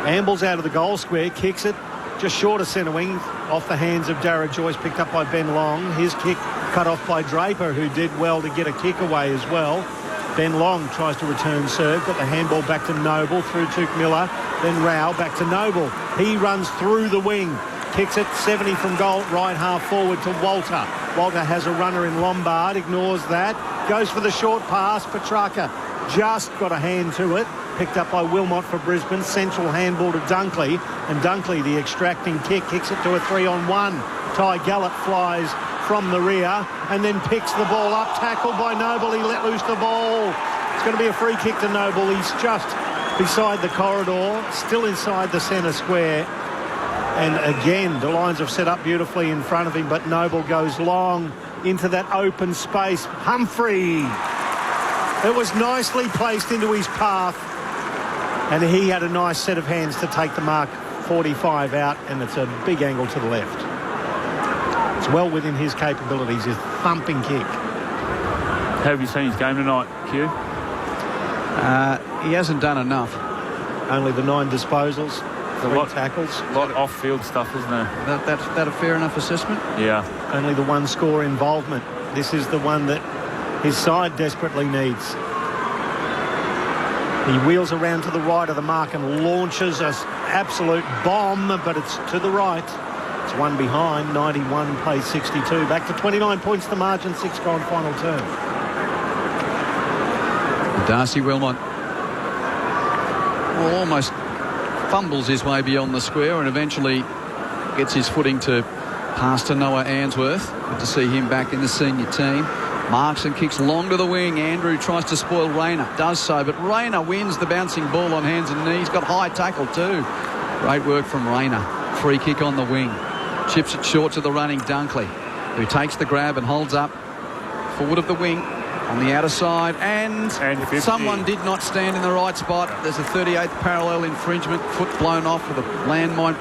ambles out of the goal square, kicks it just short of centre wing, off the hands of Darragh Joyce, picked up by Ben Long. His kick cut off by Draper, who did well to get a kick away as well. Ben Long tries to return serve, got the handball back to Noble, through Tuke Miller, then Rao back to Noble. He runs through the wing, kicks it 70 from goal, right half forward to Walter. Walter has a runner in Lombard, ignores that, Goes for the short pass. Petrarca just got a hand to it. Picked up by Wilmot for Brisbane. Central handball to Dunkley. And Dunkley, the extracting kick, kicks it to a 3-on-1. Ty Gallop flies from the rear and then picks the ball up. Tackled by Noble. He let loose the ball. It's going to be a free kick to Noble. He's just beside the corridor, still inside the centre square. And again, the Lions have set up beautifully in front of him, but Noble goes long into that open space. Humphrey. It was nicely placed into his path, and he had a nice set of hands to take the mark. 45 out, and it's a big angle to the left. It's well within his capabilities, his thumping kick. How have you seen his game tonight, Q? He hasn't done enough. Only the 9 disposals, 3 tackles. A lot of off-field stuff, isn't there? That a fair enough assessment? Yeah. Only the 1 score involvement. This is the one that his side desperately needs. He wheels around to the right of the mark and launches an absolute bomb, but it's to the right. It's 1 behind. 91 plays 62. Back to 29 points the margin. 6 gone final term. Darcy Wilmot almost fumbles his way beyond the square and eventually gets his footing to pass to Noah Answorth. Good to see him back in the senior team. Marks and kicks long to the wing. Andrew tries to spoil Rayner. Does so, but Rayner wins the bouncing ball on hands and knees. Got high tackle too. Great work from Rayner. Free kick on the wing. Chips it short to the running Dunkley, who takes the grab and holds up forward of the wing on the outer side. And someone did not stand in the right spot. There's a 38th parallel infringement. Foot blown off with a landmine.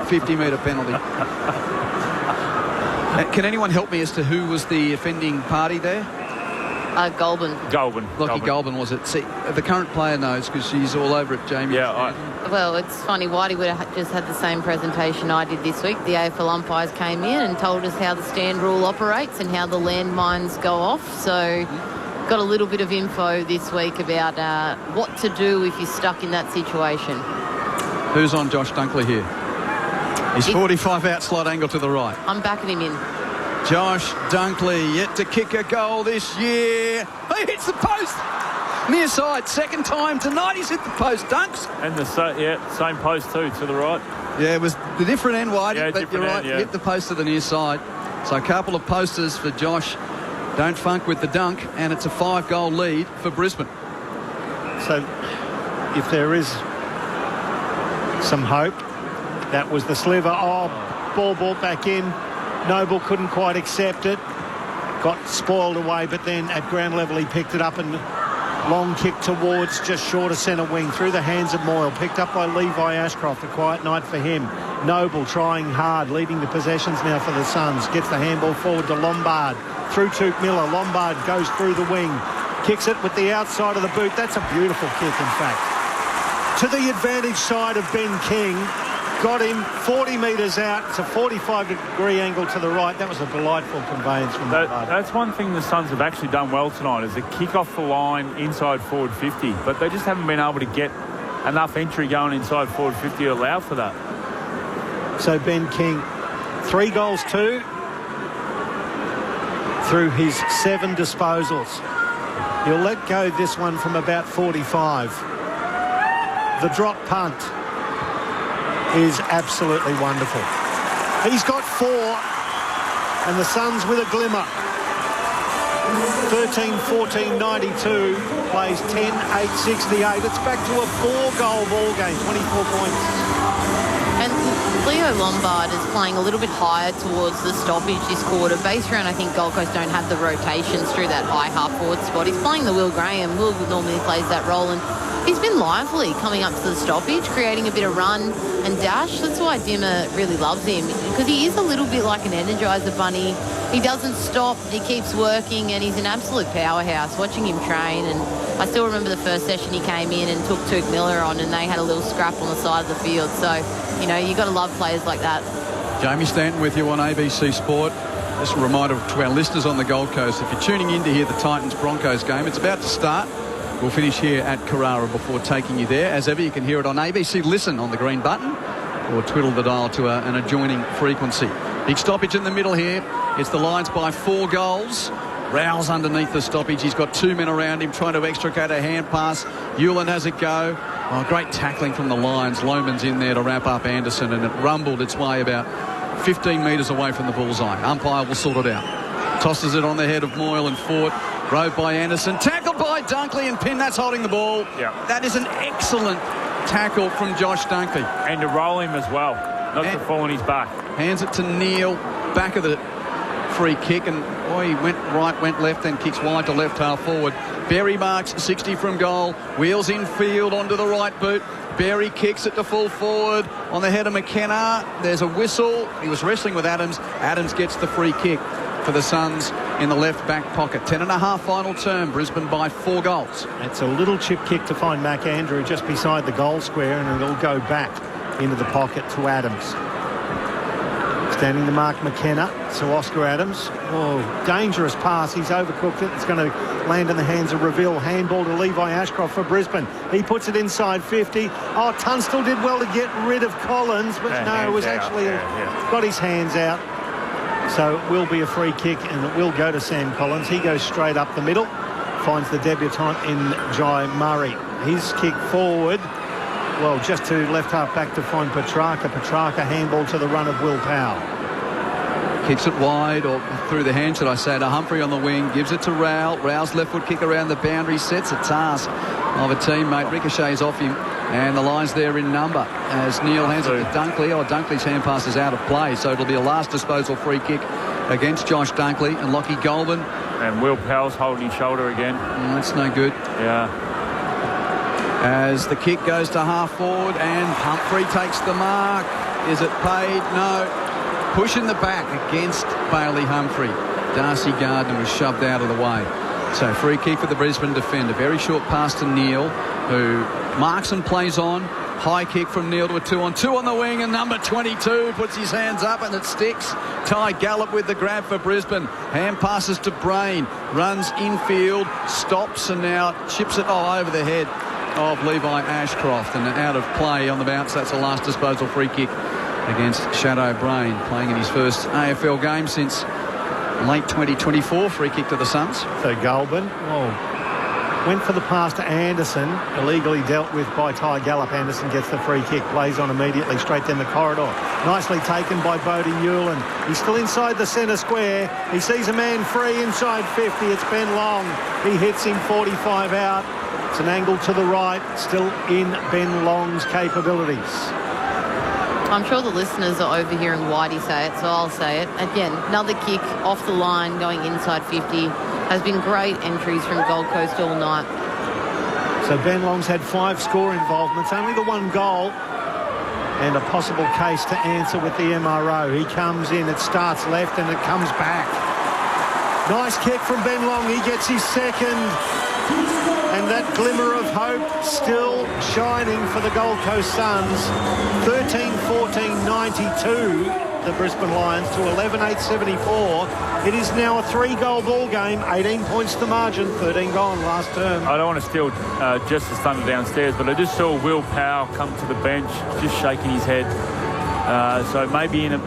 50-metre penalty. Can anyone help me as to who was the offending party there? Goulburn. Lockie Goulburn, was it? See, the current player knows because she's all over it, Jamie. Yeah. Well, it's funny. Whitey would have just had the same presentation I did this week. The AFL umpires came in and told us how the stand rule operates and how the landmines go off. So got a little bit of info this week about what to do if you're stuck in that situation. Who's on Josh Dunkley here? He's 45 out, slot angle to the right. I'm backing him in. Josh Dunkley yet to kick a goal this year. He hits the post. Near side, second time tonight he's hit the post, Dunks. And the same post too, to the right. Yeah, it was the different end, Whitey, yeah, but you're right, end, yeah. Hit the post to the near side. So a couple of posters for Josh. Don't funk with the dunk, and it's a 5-goal lead for Brisbane. So if there is some hope, that was the sliver. Oh, ball brought back in. Noble couldn't quite accept it. Got spoiled away, but then at ground level he picked it up and long kick towards just short of centre wing through the hands of Moyle. Picked up by Levi Ashcroft. A quiet night for him. Noble trying hard, leading the possessions now for the Suns. Gets the handball forward to Lombard. Through Tuke Miller. Lombard goes through the wing. Kicks it with the outside of the boot. That's a beautiful kick, in fact. To the advantage side of Ben King. Got him 40 metres out. It's a 45-degree angle to the right. That was a delightful conveyance from Lombard. That's one thing the Suns have actually done well tonight is the kick off the line inside forward 50. But they just haven't been able to get enough entry going inside forward 50 to allow for that. So Ben King, 3 goals too through his 7 disposals. He'll let go this one from about 45. The drop punt is absolutely wonderful. He's got 4 and the Suns with a glimmer. 13-14-92 plays 10-8-68. It's back to a 4-goal ball game, 24 points. And Leo Lombard is playing a little bit higher towards the stoppage this quarter. Base round, I think Gold Coast don't have the rotations through that high half-forward spot. He's playing the Will Graham. Will normally plays that role, and he's been lively coming up to the stoppage, creating a bit of run and dash. That's why Dimmer really loves him, because he is a little bit like an Energizer bunny. He doesn't stop, he keeps working, and he's an absolute powerhouse. Watching him train, and I still remember the first session he came in and took Tuke Miller on, and they had a little scrap on the side of the field. So, you know, you've got to love players like that. Jamie Stanton with you on ABC Sport. Just a reminder to our listeners on the Gold Coast, if you're tuning in to hear the Titans-Broncos game, it's about to start. We'll finish here at Carrara before taking you there. As ever, you can hear it on ABC Listen on the green button or twiddle the dial to an adjoining frequency. Big stoppage in the middle here. It's the Lions by 4 goals. Rouse underneath the stoppage. He's got 2 men around him trying to extricate a hand pass. Hewlin has a go. Oh, great tackling from the Lions. Lohman's in there to wrap up Anderson, and it rumbled its way about 15 metres away from the bullseye. Umpire will sort it out. Tosses it on the head of Moyle and Fort. Rode by Anderson. Tackled by Dunkley and Pinn. That's holding the ball. Yeah. That is an excellent tackle from Josh Dunkley. And to roll him as well. Not to fall on his back. Hands it to Neil. Back of the free kick, and he went right, went left, then kicks wide to left half forward. Berry marks 60 from goal. Wheels in field onto the right boot. Berry kicks it to full forward on the head of McKenna. There's a whistle. He was wrestling with Adams. Adams gets the free kick for the Suns in the left back pocket. 10.5 final term. Brisbane by 4 goals. It's a little chip kick to find McAndrew just beside the goal square, and it'll go back into the pocket to Adams. Standing to mark McKenna, so Oscar Adams. Oh, dangerous pass. He's overcooked it. It's going to land in the hands of Reville. Handball to Levi Ashcroft for Brisbane. He puts it inside 50. Oh, Tunstall did well to get rid of Collins, but no, it was actually got his hands out. So it will be a free kick, and it will go to Sam Collins. He goes straight up the middle, finds the debutant in Jai Murray. His kick forward, well, just to left half back to find Petrarca. Petrarca handball to the run of Will Powell. Kicks it wide, or through the hand, should I say, to Humphrey on the wing. Gives it to Rowell. Rowell's left foot kick around the boundary. Sets a task of a teammate. Ricochets off him. And the line's there in number as Neil hands it to Dunkley. Oh, Dunkley's hand pass is out of play, so it'll be a last disposal free kick against Josh Dunkley and Lockie Goulburn. And Will Powell's holding his shoulder again. That's no good. Yeah. As the kick goes to half forward and Humphrey takes the mark. Is it paid? No. Push in the back against Bailey Humphrey. Darcy Gardner was shoved out of the way. So free kick for the Brisbane defender. Very short pass to Neil, who marks and plays on. High kick from Neil to a 2-on-2 on the wing, and number 22 puts his hands up and it sticks. Ty Gallup with the grab for Brisbane. Hand passes to Brain. Runs infield, stops and now chips it over the head of Levi Ashcroft, and out of play on the bounce. That's a last disposal free kick against Shadow Brain, playing in his first AFL game since late 2024. Free kick to the Suns. So Goulburn went for the pass to Anderson, illegally dealt with by Ty Gallup. Anderson gets the free kick, plays on immediately straight down the corridor. Nicely taken by Bodie Hewlin. He's still inside the centre square. He sees a man free inside 50. It's Ben Long. He hits him 45 out. It's an angle to the right, still in Ben Long's capabilities. I'm sure the listeners are overhearing Whitey say it, so I'll say it. Again, another kick off the line going inside 50. Has been great entries from Gold Coast all night. So Ben Long's had 5 score involvements, only the 1 goal, and a possible case to answer with the MRO. He comes in, it starts left and it comes back. Nice kick from Ben Long. He gets his second. And that glimmer of hope still shining for the Gold Coast Suns. 13-14-92, the Brisbane Lions, to 11-8-74. It is now a 3-goal ball game, 18 points to margin, 13 gone last term. I don't want to steal Justice Thunder downstairs, but I just saw Will Powell come to the bench, just shaking his head. So maybe in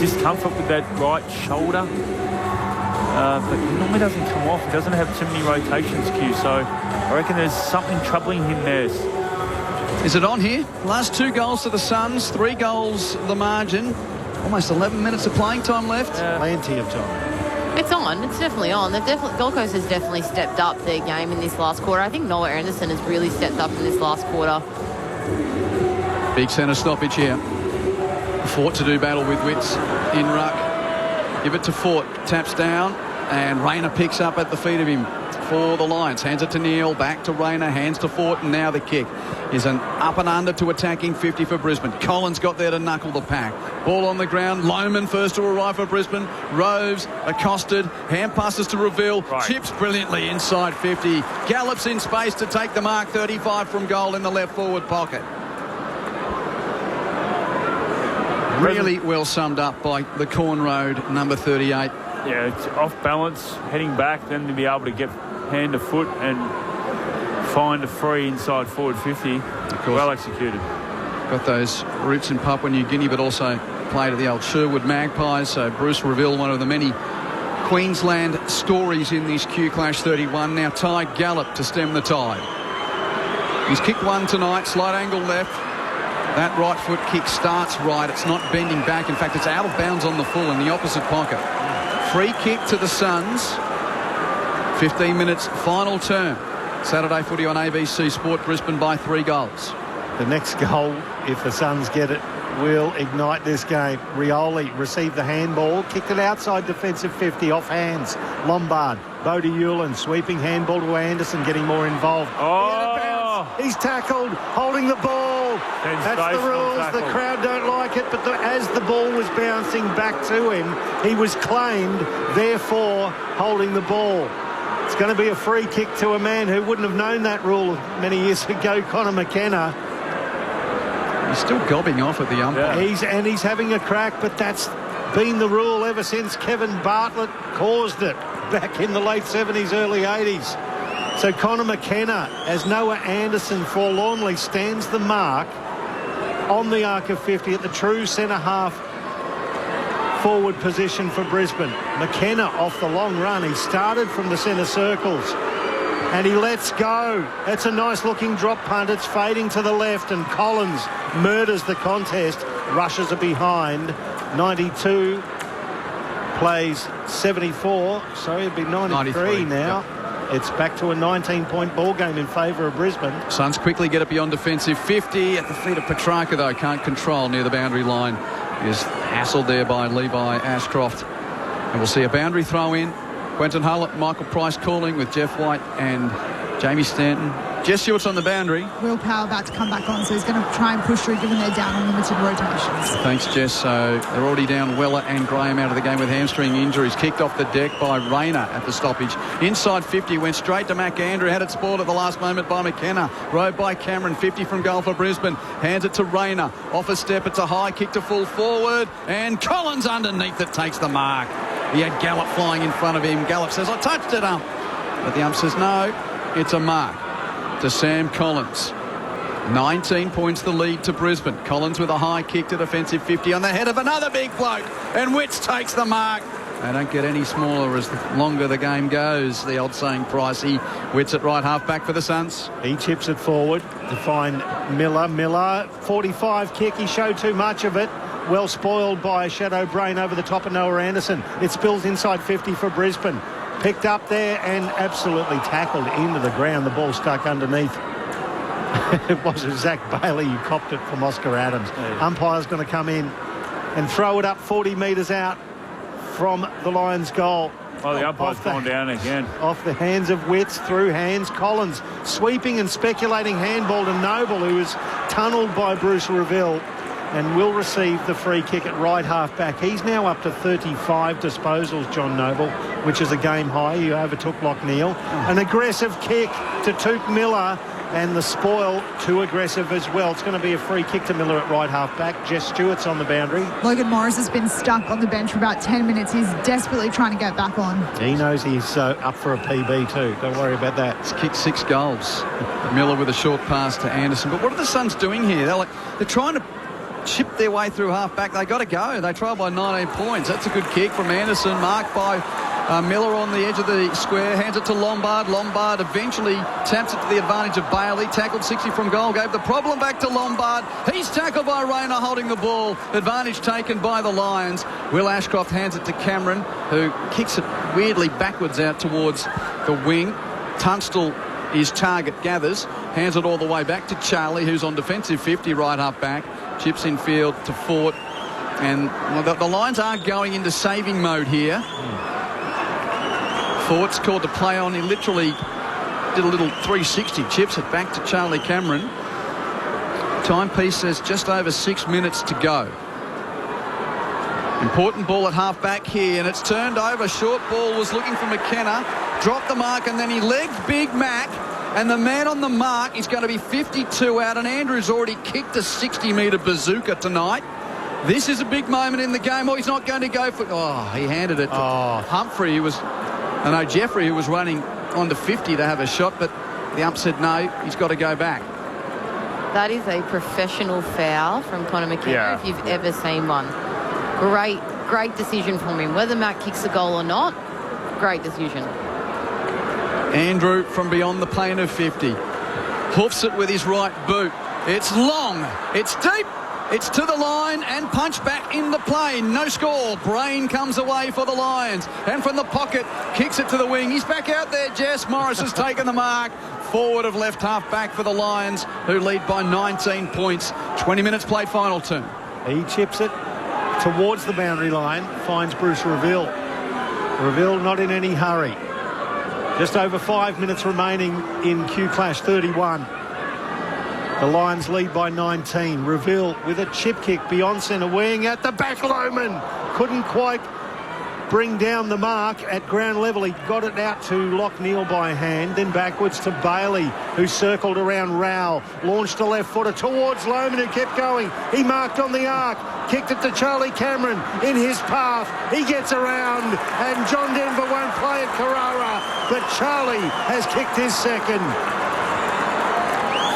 discomfort with that right shoulder. But he normally doesn't come off. He doesn't have too many rotations, Q. So I reckon there's something troubling him there. Is it on here? Last 2 goals to the Suns, 3 goals the margin. Almost 11 minutes of playing time left. Plenty of time. It's on. It's definitely on. Gold Coast has definitely stepped up their game in this last quarter. I think Noah Anderson has really stepped up in this last quarter. Big centre stoppage here. Fort to do battle with Witts in ruck. Give it to Fort. Taps down. And Rayner picks up at the feet of him for the Lions. Hands it to Neil. Back to Rayner. Hands to Fort. And now the kick is an up and under to attacking 50 for Brisbane. Collins got there to knuckle the pack. Ball on the ground. Lohman first to arrive for Brisbane. Roves accosted. Hand passes to Reville. Right. Chips brilliantly inside 50. Gallops in space to take the mark. 35 from goal in the left forward pocket. Really well summed up by the Corn Road number 38. Yeah, it's off balance, heading back, then to be able to get hand to foot and find a free inside forward 50. Well executed. Got those roots in Papua New Guinea, but also played at the old Sherwood Magpies. So Bruce Reville, one of the many Queensland stories in this Q Clash 31. Now Ty Gallop to stem the tide. He's kicked one tonight, slight angle left. That right foot kick starts right. It's not bending back. In fact, it's out of bounds on the full in the opposite pocket. Free kick to the Suns. 15 minutes final term. Saturday footy on ABC Sport. Brisbane by 3 goals. The next goal, if the Suns get it, will ignite this game. Rioli received the handball, kicked it outside defensive 50, off hands. Lombard, Bodie Hewlin, sweeping handball to Anderson, getting more involved. He's tackled, holding the ball. That's the rules. Tackle. The crowd don't like it, but as the ball was bouncing back to him, he was claimed, therefore holding the ball. It's going to be a free kick to a man who wouldn't have known that rule many years ago, Connor McKenna. He's still gobbing off at the umpire. Yeah. He's having a crack, but that's been the rule ever since Kevin Bartlett caused it back in the late 70s, early 80s. So Connor McKenna, as Noah Anderson forlornly stands the mark on the arc of 50 at the true centre-half forward position for Brisbane. McKenna off the long run. He started from the centre circles and he lets go. It's a nice-looking drop punt. It's fading to the left and Collins murders the contest. Rushes are behind. 92 plays 74. So it'd be 93 now. Yep. It's back to a 19-point ball game in favour of Brisbane. Suns quickly get it beyond defensive 50 at the feet of Petrarca, though. Can't control near the boundary line. He is hassled there by Levi Ashcroft. And we'll see a boundary throw in. Quentin Hullett, Michael Price calling with Jeff White and Jamie Stanton. Jess Stewart's on the boundary. Will Power about to come back on, so he's going to try and push through given they're down on limited rotations. Thanks, Jess. So they're already down Weller and Graham out of the game with hamstring injuries. Kicked off the deck by Rayner at the stoppage. Inside 50, went straight to Mac Andrew. Had it spoiled at the last moment by McKenna. Rode by Cameron, 50 from goal for Brisbane. Hands it to Rayner. Off a step, it's a high kick to full forward. And Collins underneath it takes the mark. He had Gallop flying in front of him. Gallop says, I touched it up. But the ump says, no, it's a mark. To Sam Collins. 19 points the lead to Brisbane. Collins with a high kick to defensive 50 on the head of another big bloke. And Witts takes the mark. They don't get any smaller as the longer the game goes. The old saying, Pricey. Witts at right half back for the Suns. He chips it forward to find Miller. Miller, 45 kick. He showed too much of it. Well spoiled by Shadow Brain over the top of Noah Anderson. It spills inside 50 for Brisbane. Picked up there and absolutely tackled into the ground. The ball stuck underneath. It wasn't Zach Bailey who copped it from Oscar Adams. Yeah. Umpire's going to come in and throw it up 40 metres out from the Lions' goal. Oh, the umpire's gone down again. Off the hands of Witts, through hands. Collins sweeping and speculating handball to Noble, who was tunnelled by Bruce Reville, and will receive the free kick at right half back. He's now up to 35 disposals, John Noble, which is a game high. He overtook Lockneil. An aggressive kick to Touk Miller, and the spoil too aggressive as well. It's going to be a free kick to Miller at right half back. Jess Stewart's on the boundary. Logan Morris has been stuck on the bench for about 10 minutes. He's desperately trying to get back on. He knows he's up for a PB too. Don't worry about that. He's kicked 6 goals. Miller with a short pass to Anderson. But what are the Suns doing here? They're trying to chip their way through half back. They got to go. They trail by 19 points. That's a good kick from Anderson, marked by Miller on the edge of the square. Hands it to Lombard. Lombard eventually taps it to the advantage of Bailey. Tackled 60 from goal. Gave the problem back to Lombard. He's tackled by Rayner holding the ball. Advantage taken by the Lions. Will Ashcroft hands it to Cameron, who kicks it weirdly backwards out towards the wing. Tunstall, his target, gathers. Hands it all the way back to Charlie, who's on defensive 50, right half back. Chips in field to Fort. And the Lions are going into saving mode here. Fort's called to play on. He literally did a little 360. Chips it back to Charlie Cameron. Timepiece says just over 6 minutes to go. Important ball at half back here, and it's turned over. Short ball was looking for McKenna. Dropped the mark, and then he legged Big Mac. And the man on the mark is going to be 52 out, and Andrew's already kicked a 60-metre bazooka tonight. This is a big moment in the game. Oh, he's not going to go for... Oh, he handed it to Humphrey, who was... I know Jeffrey, who was running on to 50 to have a shot, but the ump said no, he's got to go back. That is a professional foul from Connor McKenna, if you've ever seen one. Great decision from him. Whether Matt kicks the goal or not, Great decision. Andrew from beyond the pain of 50. Hoofs it with his right boot. It's long. It's deep. It's to the line and punched back in the play. No score. Brain comes away for the Lions. And from the pocket, kicks it to the wing. He's back out there, Jess. Morris has taken the mark. Forward of left half back for the Lions, who lead by 19 points. 20 minutes played, final turn. He chips it towards the boundary line, finds Bruce Reville. Reville not in any hurry. Just over 5 minutes remaining in Q Clash 31. The Lions lead by 19. Reville with a chip kick beyond centre wing at the back. Lohman couldn't quite bring down the mark at ground level. He got it out to Lockneil by hand, then backwards to Bailey, who circled around Rowell, launched a left footer towards Lohman, who kept going. He marked on the arc, kicked it to Charlie Cameron in his path. He gets around, and John Denver won't play at Carrara, but Charlie has kicked his second.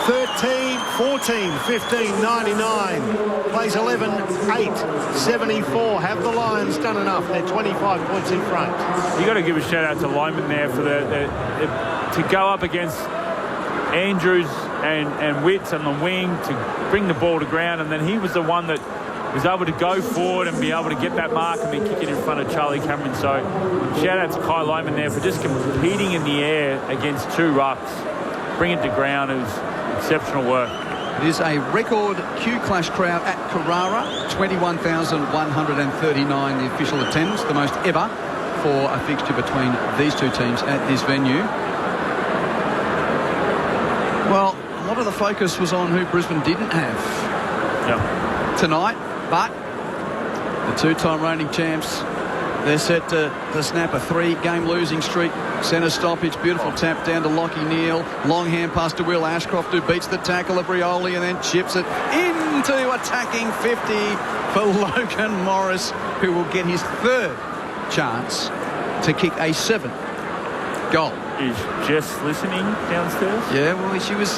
13, 14, 15, 99. Plays 11, 8, 74. Have the Lions done enough? They're 25 points in front. You got to give a shout out to Lyman there for to go up against Andrews and Witts on the wing to bring the ball to ground, and then he was the one that was able to go forward and be able to get that mark and then kick it in front of Charlie Cameron. So shout out to Kai Lyman there for just competing in the air against two rucks, bring it to ground. It was exceptional work. It is a record Q Clash crowd at Carrara, 21,139 the official attendance, the most ever for a fixture between these two teams at this venue. Well, a lot of the focus was on who Brisbane didn't have tonight, but the two-time reigning champs, they're set to snap a 3-game losing streak. Centre stoppage, beautiful tap down to Lockie Neal. Long hand pass to Will Ashcroft, who beats the tackle of Brioli and then chips it into attacking 50 for Logan Morris, who will get his third chance to kick a 7th goal. Is Jess listening downstairs? Yeah, well, she was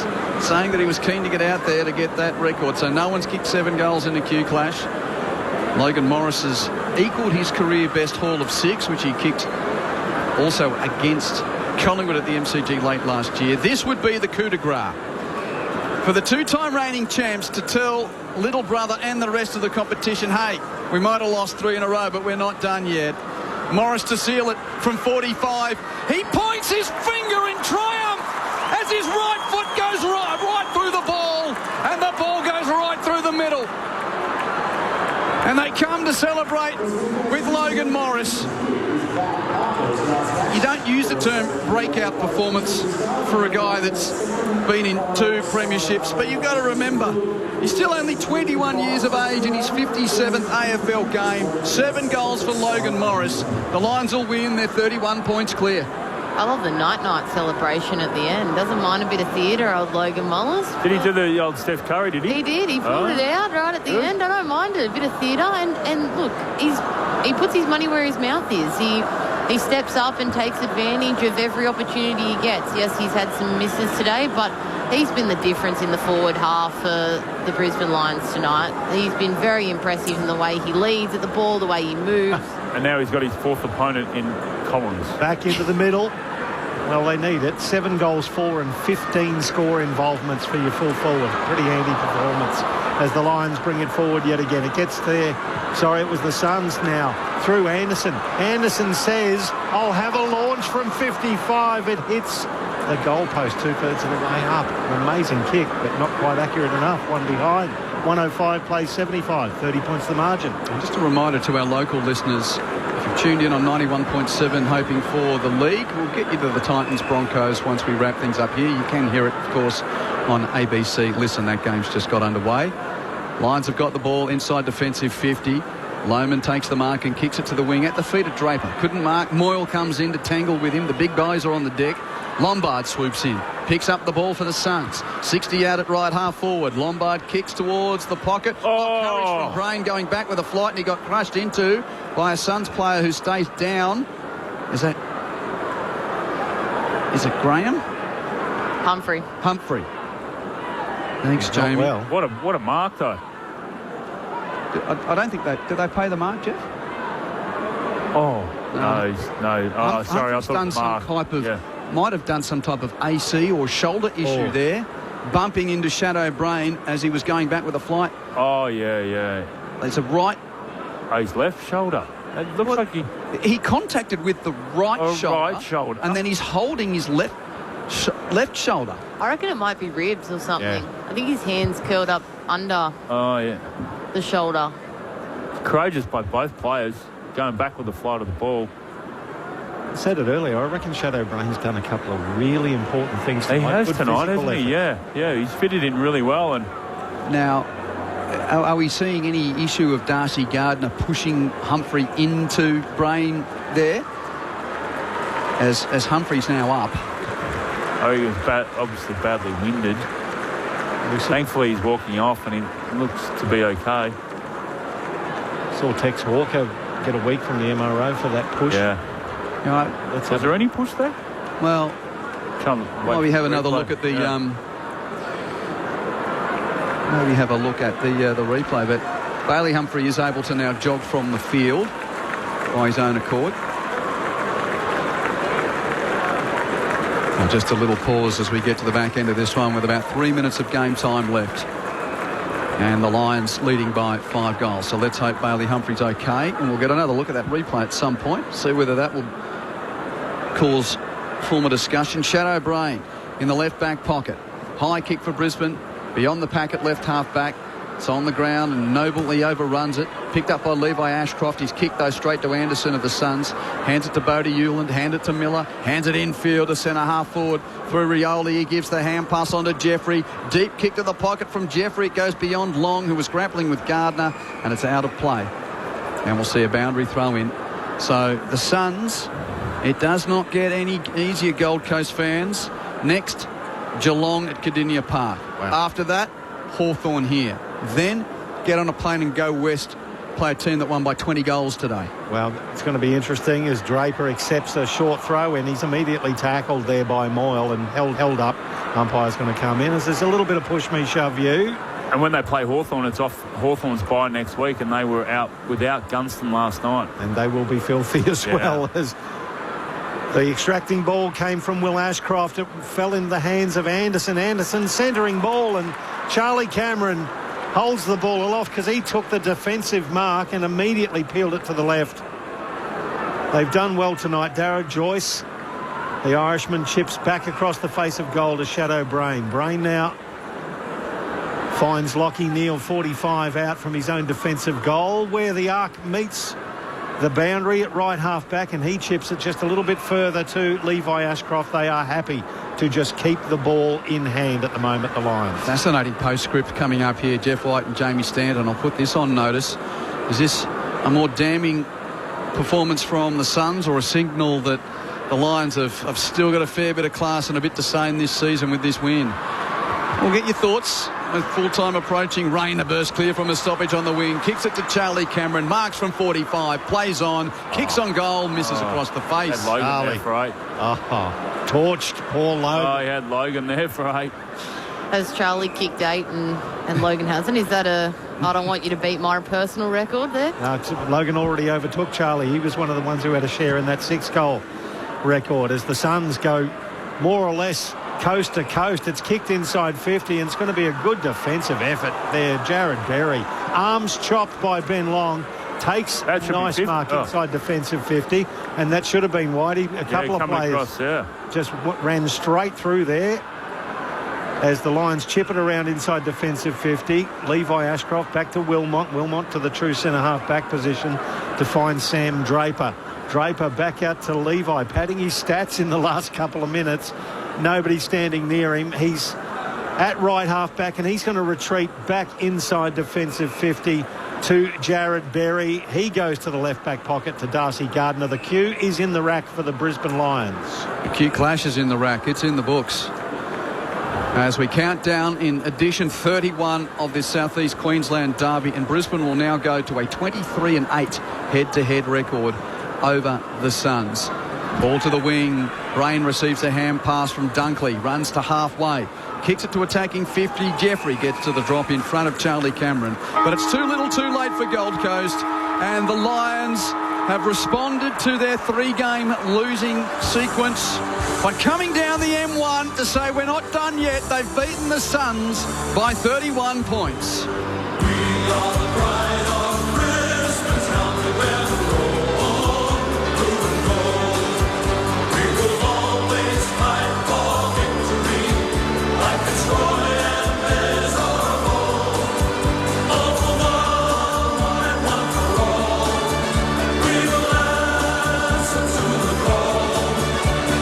saying that he was keen to get out there to get that record. So no one's kicked 7 goals in the Q Clash. Logan Morris has equalled his career best haul of 6, which he kicked also against Collingwood at the MCG late last year. This would be the coup de grace for the two-time reigning champs to tell little brother and the rest of the competition, hey, we might have lost 3 in a row, but we're not done yet. Morris to seal it from 45. He points his finger in triumph as his right foot goes right through the ball, and the ball goes right through the middle. And they come to celebrate with Logan Morris. You don't use the term breakout performance for a guy that's been in 2 premierships, but you've got to remember, he's still only 21 years of age in his 57th AFL game. 7 goals for Logan Morris. The Lions will win. They're 31 points clear. I love the night celeebration at the end. Doesn't mind a bit of theatre, old Logan Morris. Did he do the old Steph Curry, did he? He did. He pulled it out right at the end. I don't mind it. A bit of theatre. And look, he puts his money where his mouth is. He steps up and takes advantage of every opportunity he gets. Yes, he's had some misses today, but he's been the difference in the forward half for the Brisbane Lions tonight. He's been very impressive in the way he leads at the ball, the way he moves. And now he's got his 4th opponent in Collins. Back into the middle. Well, they need it. 7 goals, 4 and 15 score involvements for your full forward. Pretty handy performance as the Lions bring it forward yet again. It gets there. Sorry, it was the Suns now. Through Anderson. Anderson says, I'll have a launch from 55. It hits the goalpost 2/3 of the way up. An amazing kick, but not quite accurate enough. One behind. 105 plays 75. 30 points the margin. And just a reminder to our local listeners, if you've tuned in on 91.7 hoping for the league, we'll get you to the Titans Broncos once we wrap things up here. You can hear it, of course, on ABC. Listen, that game's just got underway. Lions have got the ball inside defensive 50. Lohman takes the mark and kicks it to the wing at the feet of Draper. Couldn't mark. Moyle comes in to tangle with him. The big guys are on the deck. Lombard swoops in, picks up the ball for the Suns. 60 out at right half forward. Lombard kicks towards the pocket. Courage from Brain going back with a flight, and he got crushed into by a Suns player who stays down. Is it Graham? Humphrey. Thanks, Jamie. Well. What a mark, though. I don't think did they pay the mark, Jeff? Oh, No. Oh, sorry, I thought done Mark. some type of might have done some type of AC or shoulder issue there, bumping into Shadow Brain as he was going back with a flight. Oh, yeah. It's a right. Oh, his left shoulder. It looks like he contacted with the right shoulder. And then he's holding his left shoulder. I reckon it might be ribs or something. Yeah. I think his hand's curled up under the shoulder. Courageous by both players, going back with the flight of the ball. I said it earlier, I reckon Shadow Brain's done a couple of really important things tonight. He has Good tonight, hasn't effort. he? Yeah, he's fitted in really well. And now, are we seeing any issue of Darcy Gardner pushing Humphrey into Brain there? As Humphrey's now up. Oh, he was obviously badly winded. Thankfully, he's walking off and he looks to be okay. Saw Tex Walker get a week from the MRO for that push. Yeah. Was there any push there? Well, we have another look at the maybe have a look at the replay. But Bailey Humphrey is able to now jog from the field by his own accord. Just a little pause as we get to the back end of this one with about 3 minutes of game time left. And the Lions leading by 5 goals. So let's hope Bailey Humphrey's okay. And we'll get another look at that replay at some point. See whether that will cause form of discussion. Shadow Brain in the left back pocket. High kick for Brisbane. Beyond the pack at left half back. It's on the ground and nobly overruns it. Picked up by Levi Ashcroft. He's kicked those straight to Anderson of the Suns. Hands it to Bodie Hewland. Hand it to Miller. Hands it infield to centre half forward. Through Rioli. He gives the hand pass on to Jeffrey. Deep kick to the pocket from Jeffrey. It goes beyond Long, who was grappling with Gardner. And it's out of play. And we'll see a boundary throw in. So the Suns, it does not get any easier, Gold Coast fans. Next, Geelong at Cardinia Park. Wow. After that, Hawthorn here. Then get on a plane and go west, play a team that won by 20 goals today. Well, it's going to be interesting as Draper accepts a short throw and he's immediately tackled there by Moyle and held up. Umpire's going to come in as there's a little bit of push me, shove you. And when they play Hawthorn, it's off Hawthorn's bye next week, and they were out without Gunston last night. And they will be filthy as well as the extracting ball came from Will Ashcroft. It fell in the hands of Anderson. Anderson centering ball, and Charlie Cameron holds the ball aloft because he took the defensive mark and immediately peeled it to the left. They've done well tonight. Darragh Joyce, the Irishman, chips back across the face of goal to Shadow Brain. Brain now finds Lockie Neal, 45, out from his own defensive goal where the arc meets the boundary at right half back, and he chips it just a little bit further to Levi Ashcroft. They are happy to just keep the ball in hand at the moment, the Lions. Fascinating postscript coming up here. Jeff White and Jamie Stanton. I'll put this on notice. Is this a more damning performance from the Suns, or a signal that the Lions have still got a fair bit of class and a bit to say in this season with this win? We'll get your thoughts. With full-time approaching, Rayner burst clear from a stoppage on the wing. Kicks it to Charlie Cameron. Marks from 45. Plays on. Kicks on goal. Misses across the face. Had Logan there for 8. Torched poor Logan. Oh, he had Logan there for 8. Has Charlie kicked 8 and Logan hasn't? Is that I don't want you to beat my personal record there? No, Logan already overtook Charlie. He was one of the ones who had a share in that 6-goal record. As the Suns go more or less coast to coast, it's kicked inside 50, and it's going to be a good defensive effort there. Jared Berry, arms chopped by Ben Long, takes a nice mark inside defensive 50, and that should have been Whitey. A couple of players just ran straight through there as the Lions chip it around inside defensive 50. Levi Ashcroft back to Wilmot. Wilmot to the true centre-half back position to find Sam Draper. Draper back out to Levi, padding his stats in the last couple of minutes. Nobody standing near him. He's at right half back, and he's going to retreat back inside defensive 50 to Jared Berry. He goes to the left back pocket to Darcy Gardner. The cue is in the rack for the Brisbane Lions. The cue clash is in the rack. It's in the books. As we count down in edition 31 of this Southeast Queensland derby, and Brisbane will now go to a 23-8 head-to-head record over the Suns. Ball to the wing. Brain receives a hand pass from Dunkley. Runs to halfway. Kicks it to attacking 50. Jeffrey gets to the drop in front of Charlie Cameron. But it's too little too late for Gold Coast. And the Lions have responded to their 3-game losing sequence by coming down the M1 to say we're not done yet. They've beaten the Suns by 31 points. We are the pride of Brisbane, tell me where to go. Blue and gold. We will always fight for victory, like it's Troy and Bez or Bold. All for one and one for all. We will answer to the call.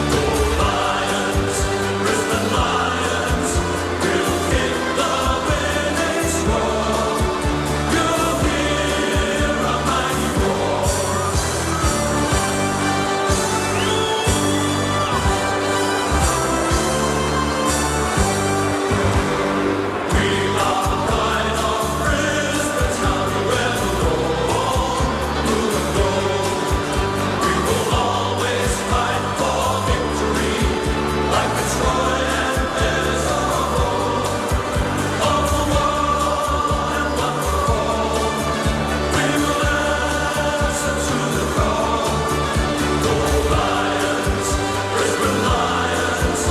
Go Lions, Brisbane Lions, we'll kick the winning score. You'll hear a mighty roar. We are the pride of Brisbane, tell me where to go. Blue and gold. We will always fight for victory, like it's Troy and Bez or Bold. All for one and one for all. We will answer to the call. Go Lions, Brisbane Lions,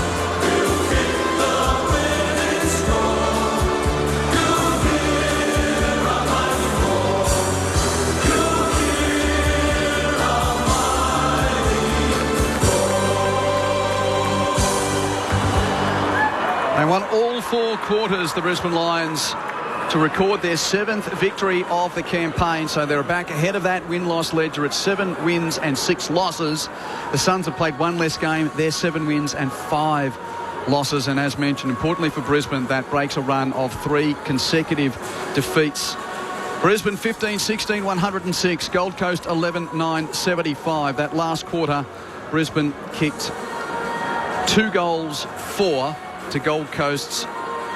we'll kick the winning score. You'll hear a mighty roar. You'll hear a mighty They won all 4 quarters, the Brisbane Lions, to record their 7th victory of the campaign. So they're back ahead of that win-loss ledger at 7 wins and 6 losses. The Suns have played 1 less game. They're 7 wins and 5 losses. And as mentioned, importantly for Brisbane, that breaks a run of 3 consecutive defeats. Brisbane 15-16, 106. Gold Coast 11-9, 75. That last quarter, Brisbane kicked 2 goals 4 to Gold Coast's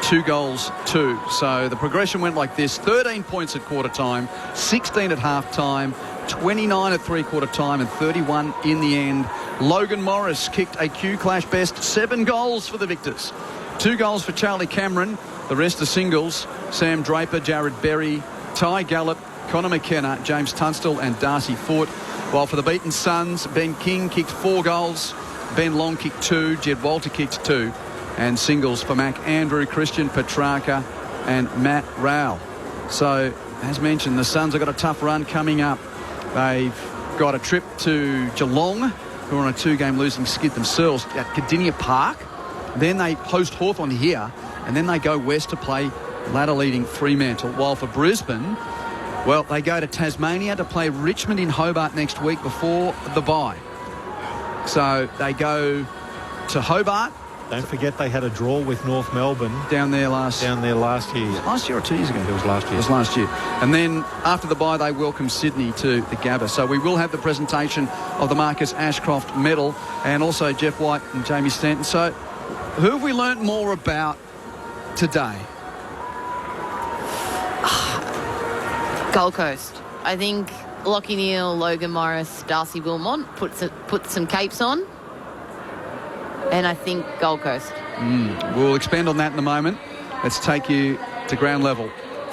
2 goals 2. So the progression went like this: 13 points at quarter time, 16 at half time, 29 at 3/4 time, and 31 in the end. Logan Morris kicked a Q Clash best 7 goals for the Victors. 2 goals for Charlie Cameron. The rest are singles: Sam Draper, Jared Berry, Ty Gallup, Connor McKenna, James Tunstall and Darcy Fort. While for the beaten Suns, Ben King kicked 4 goals, Ben Long kicked 2, Jed Walter kicked 2. And singles for Mac Andrew, Christian Petrarca and Matt Rowell. So, as mentioned, the Suns have got a tough run coming up. They've got a trip to Geelong, who are on a 2-game losing skid themselves, at Cardinia Park. Then they host Hawthorn here, and then they go west to play ladder-leading Fremantle. While for Brisbane, well, they go to Tasmania to play Richmond in Hobart next week before the bye. So they go to Hobart. Don't forget they had a draw with North Melbourne down there last year. Last year or 2 years ago? It was last year. It was last year. And then after the bye, they welcome Sydney to the Gabba. So we will have the presentation of the Marcus Ashcroft medal, and also Jeff White and Jamie Stanton. So who have we learnt more about today? Gold Coast. I think Lachie Neale, Logan Morris, Darcy Wilmot put some capes on. And I think Gold Coast. We'll expand on that in a moment. Let's take you to ground level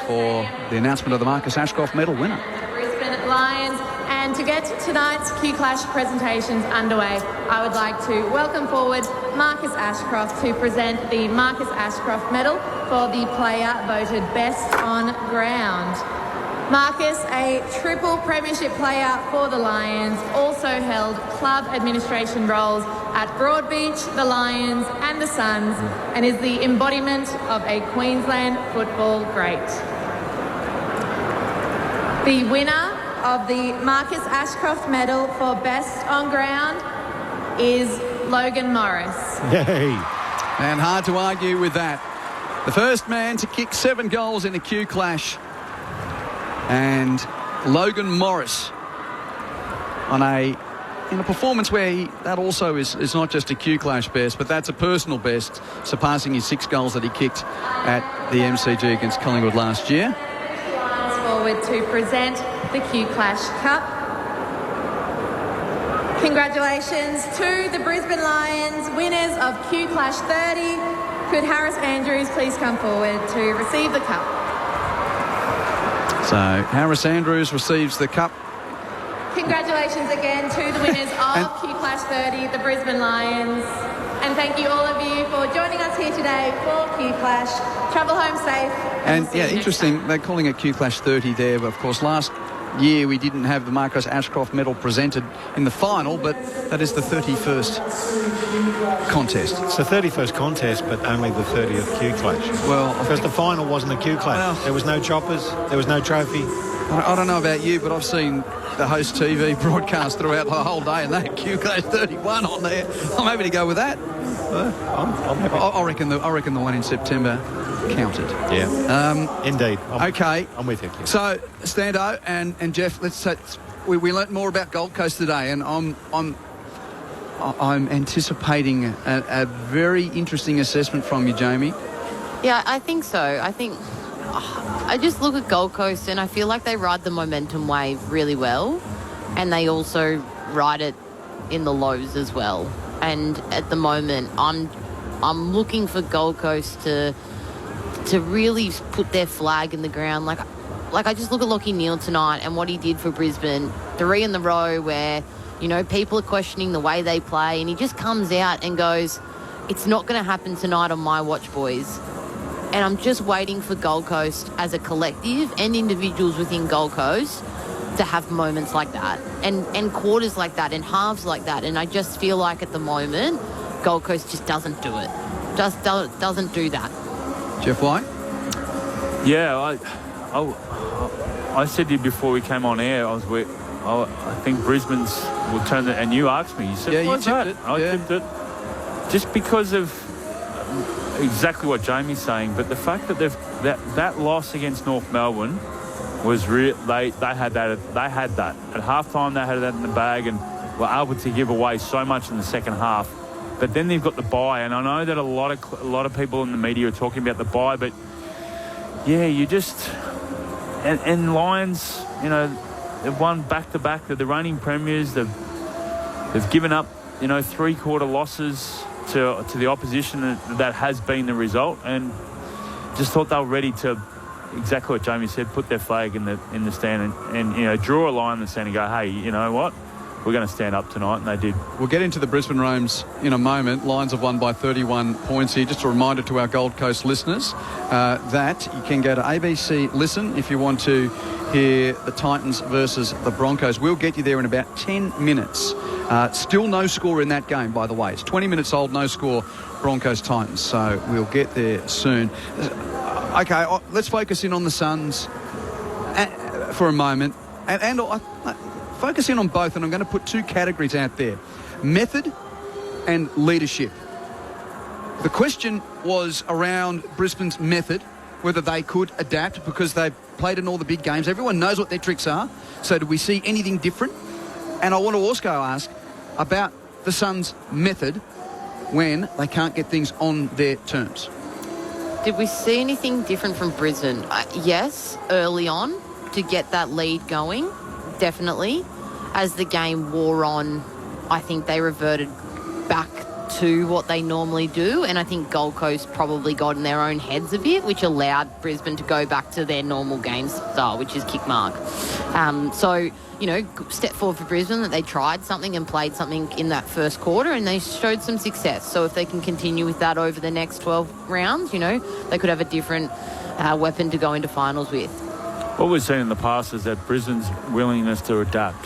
for the announcement of the Marcus Ashcroft medal winner. Brisbane Lions. And to get tonight's Q Clash presentations underway, I would like to welcome forward Marcus Ashcroft to present the Marcus Ashcroft medal for the player voted best on ground. Marcus, a triple premiership player for the Lions, also held club administration roles at Broadbeach, the Lions and the Suns, and is the embodiment of a Queensland football great. The winner of the Marcus Ashcroft medal for best on ground is Logan Morris. Yay! And hard to argue with that. The first man to kick 7 goals in a Q Clash. And Logan Morris in a performance where that also is not just a Q Clash best, but that's a personal best, surpassing his 6 goals that he kicked at the MCG against Collingwood last year. Lions forward to present the Q Clash Cup. Congratulations to the Brisbane Lions, winners of Q Clash 30. Could Harris Andrews please come forward to receive the cup? So Harris Andrews receives the cup. Congratulations again to the winners of Q Clash 30, the Brisbane Lions. And thank you all of you for joining us here today for Q Clash. Travel home safe. And we'll see you next interesting, they're calling it Q Clash 30 there. But of course, last year we didn't have the Marcus Ashcroft medal presented in the final, but that is the 31st contest. It's the 31st contest, but only the 30th Q Clash. Well, because the final wasn't a Q Clash. There was no choppers, there was no trophy. I don't know about you, but I've seen the Host TV broadcast throughout the whole day, and that Q Clash 31 on there. I'm happy to go with that. I'm happy. I reckon the one in September counted. Yeah. Indeed. Okay. I'm with you. So Stando and Jeff, we learnt more about Gold Coast today, and I'm anticipating a very interesting assessment from you, Jamie. Yeah, I think so. I just look at Gold Coast and I feel like they ride the momentum wave really well, and they also ride it in the lows as well. And at the moment, I'm looking for Gold Coast to really put their flag in the ground. Like I just look at Lachie Neale tonight and what he did for Brisbane, 3 in the row where, people are questioning the way they play, and he just comes out and goes, "It's not going to happen tonight on my watch, boys." And I'm just waiting for Gold Coast as a collective and individuals within Gold Coast to have moments like that and quarters like that and halves like that. And I just feel like at the moment, Gold Coast just doesn't do it. Just doesn't do that. Jeff White? Yeah, I said to you before we came on air, I think Brisbane's will turn it, and you asked me. You said, you tipped it. I tipped it. Just because of exactly what Jamie's saying, but the fact that that loss against North Melbourne was real. They had that. At halftime, they had that in the bag and were able to give away so much in the second half. But then they've got the bye, and I know that a lot of people in the media are talking about the bye, but yeah, you just and Lions, they've won back to back. They're the reigning premiers. They've given up, 3-quarter losses to the opposition. That has been the result, and just thought they were ready to, exactly what Jamie said, put their flag in the stand and draw a line in the sand and go, hey, you know what? We're going to stand up tonight, and they did. We'll get into the Brisbane Roams in a moment. Lions have won by 31 points here. Just a reminder to our Gold Coast listeners that you can go to ABC Listen if you want to hear the Titans versus the Broncos. We'll get you there in about 10 minutes. Still no score in that game, by the way. It's 20 minutes old, no score, Broncos-Titans. So we'll get there soon. Okay, let's focus in on the Suns for a moment. And focus in on both, and I'm going to put 2 categories out there. Method and leadership. The question was around Brisbane's method, whether they could adapt because they've played in all the big games. Everyone knows what their tricks are. So do we see anything different? And I want to also ask about the Suns' method when they can't get things on their terms. Did we see anything different from Brisbane? Yes, early on to get that lead going. Definitely. As the game wore on, I think they reverted back to what they normally do, and I think Gold Coast probably got in their own heads a bit, which allowed Brisbane to go back to their normal game style, which is kick mark. So, step forward for Brisbane that they tried something and played something in that first quarter, and they showed some success. So if they can continue with that over the next 12 rounds, they could have a different weapon to go into finals with. What we've seen in the past is that Brisbane's willingness to adapt.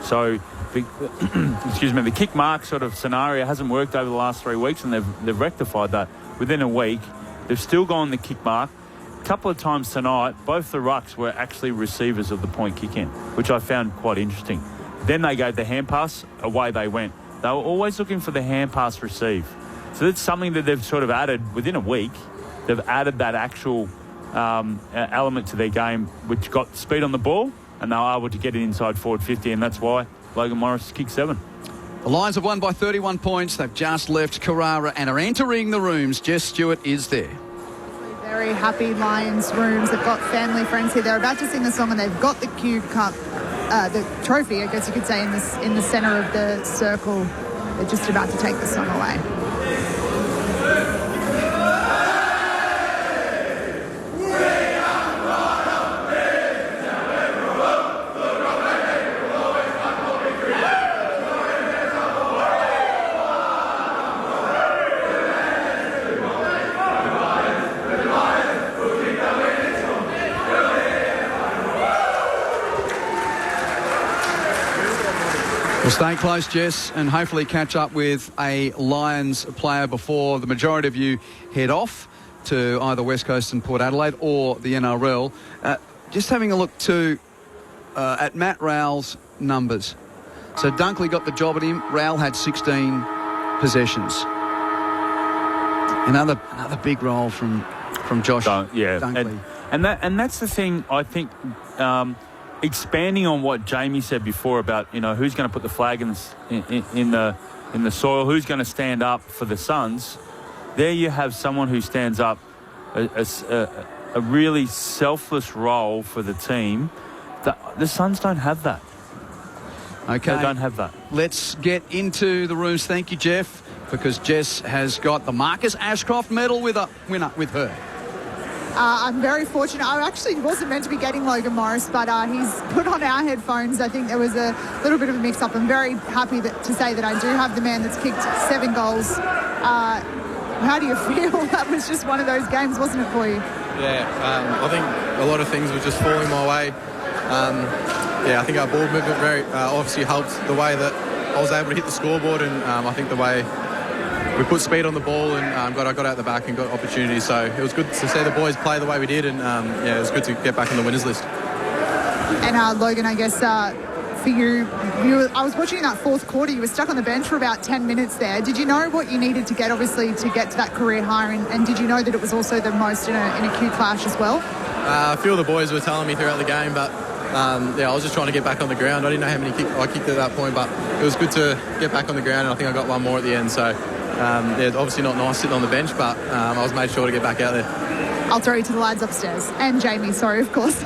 So, the kick mark sort of scenario hasn't worked over the last 3 weeks, and they've rectified that. Within a week, they've still gone the kick mark. A couple of times tonight, both the rucks were actually receivers of the point kick-in, which I found quite interesting. Then they gave the hand pass, away they went. They were always looking for the hand pass receive. So that's something that they've sort of added within a week. They've added that actual element to their game, which got speed on the ball, and they were able to get it inside forward 50, and that's why Logan Morris kicked 7. The Lions have won by 31 points. They've just left Carrara and are entering the rooms. Jess Stewart is there. Very happy Lions rooms. They've got family, friends here. They're about to sing the song, and they've got the Q Cup, the trophy, I guess you could say, in the centre of the circle. They're just about to take the song away. We'll stay close, Jess, and hopefully catch up with a Lions player before the majority of you head off to either West Coast and Port Adelaide or the NRL. Just having a look at Matt Rowell's numbers. So Dunkley got the job at him. Rowell had 16 possessions. Another big role from Josh Dunkley. And that's the thing, I think, expanding on what Jamie said before about, who's going to put the flag in the soil, who's going to stand up for the Suns. There you have someone who stands up a really selfless role for the team. The Suns don't have that. Okay. They don't have that. Let's get into the rooms. Thank you, Jeff, because Jess has got the Marcus Ashcroft medal with her. I'm very fortunate. I actually wasn't meant to be getting Logan Morris, but he's put on our headphones. I think there was a little bit of a mix-up. I'm very happy to say that I do have the man that's kicked 7 goals. How do you feel? That was just one of those games, wasn't it, for you? Yeah, I think a lot of things were just falling my way. I think our ball movement very obviously helped the way that I was able to hit the scoreboard, and I think the way we put speed on the ball and I got out the back and got opportunities. So it was good to see the boys play the way we did, and it was good to get back on the winners list. And Logan, I guess for you, I was watching that fourth quarter. You were stuck on the bench for about 10 minutes there. Did you know what you needed to get, obviously, to get to that career high? And did you know that it was also the most in a Q clash as well? A few of the boys were telling me throughout the game, but I was just trying to get back on the ground. I didn't know how many I kicked at that point, but it was good to get back on the ground, and I think I got one more at the end. So, obviously not nice sitting on the bench, but I was made sure to get back out there. I'll throw you to the lads upstairs. And Jamie, sorry, of course.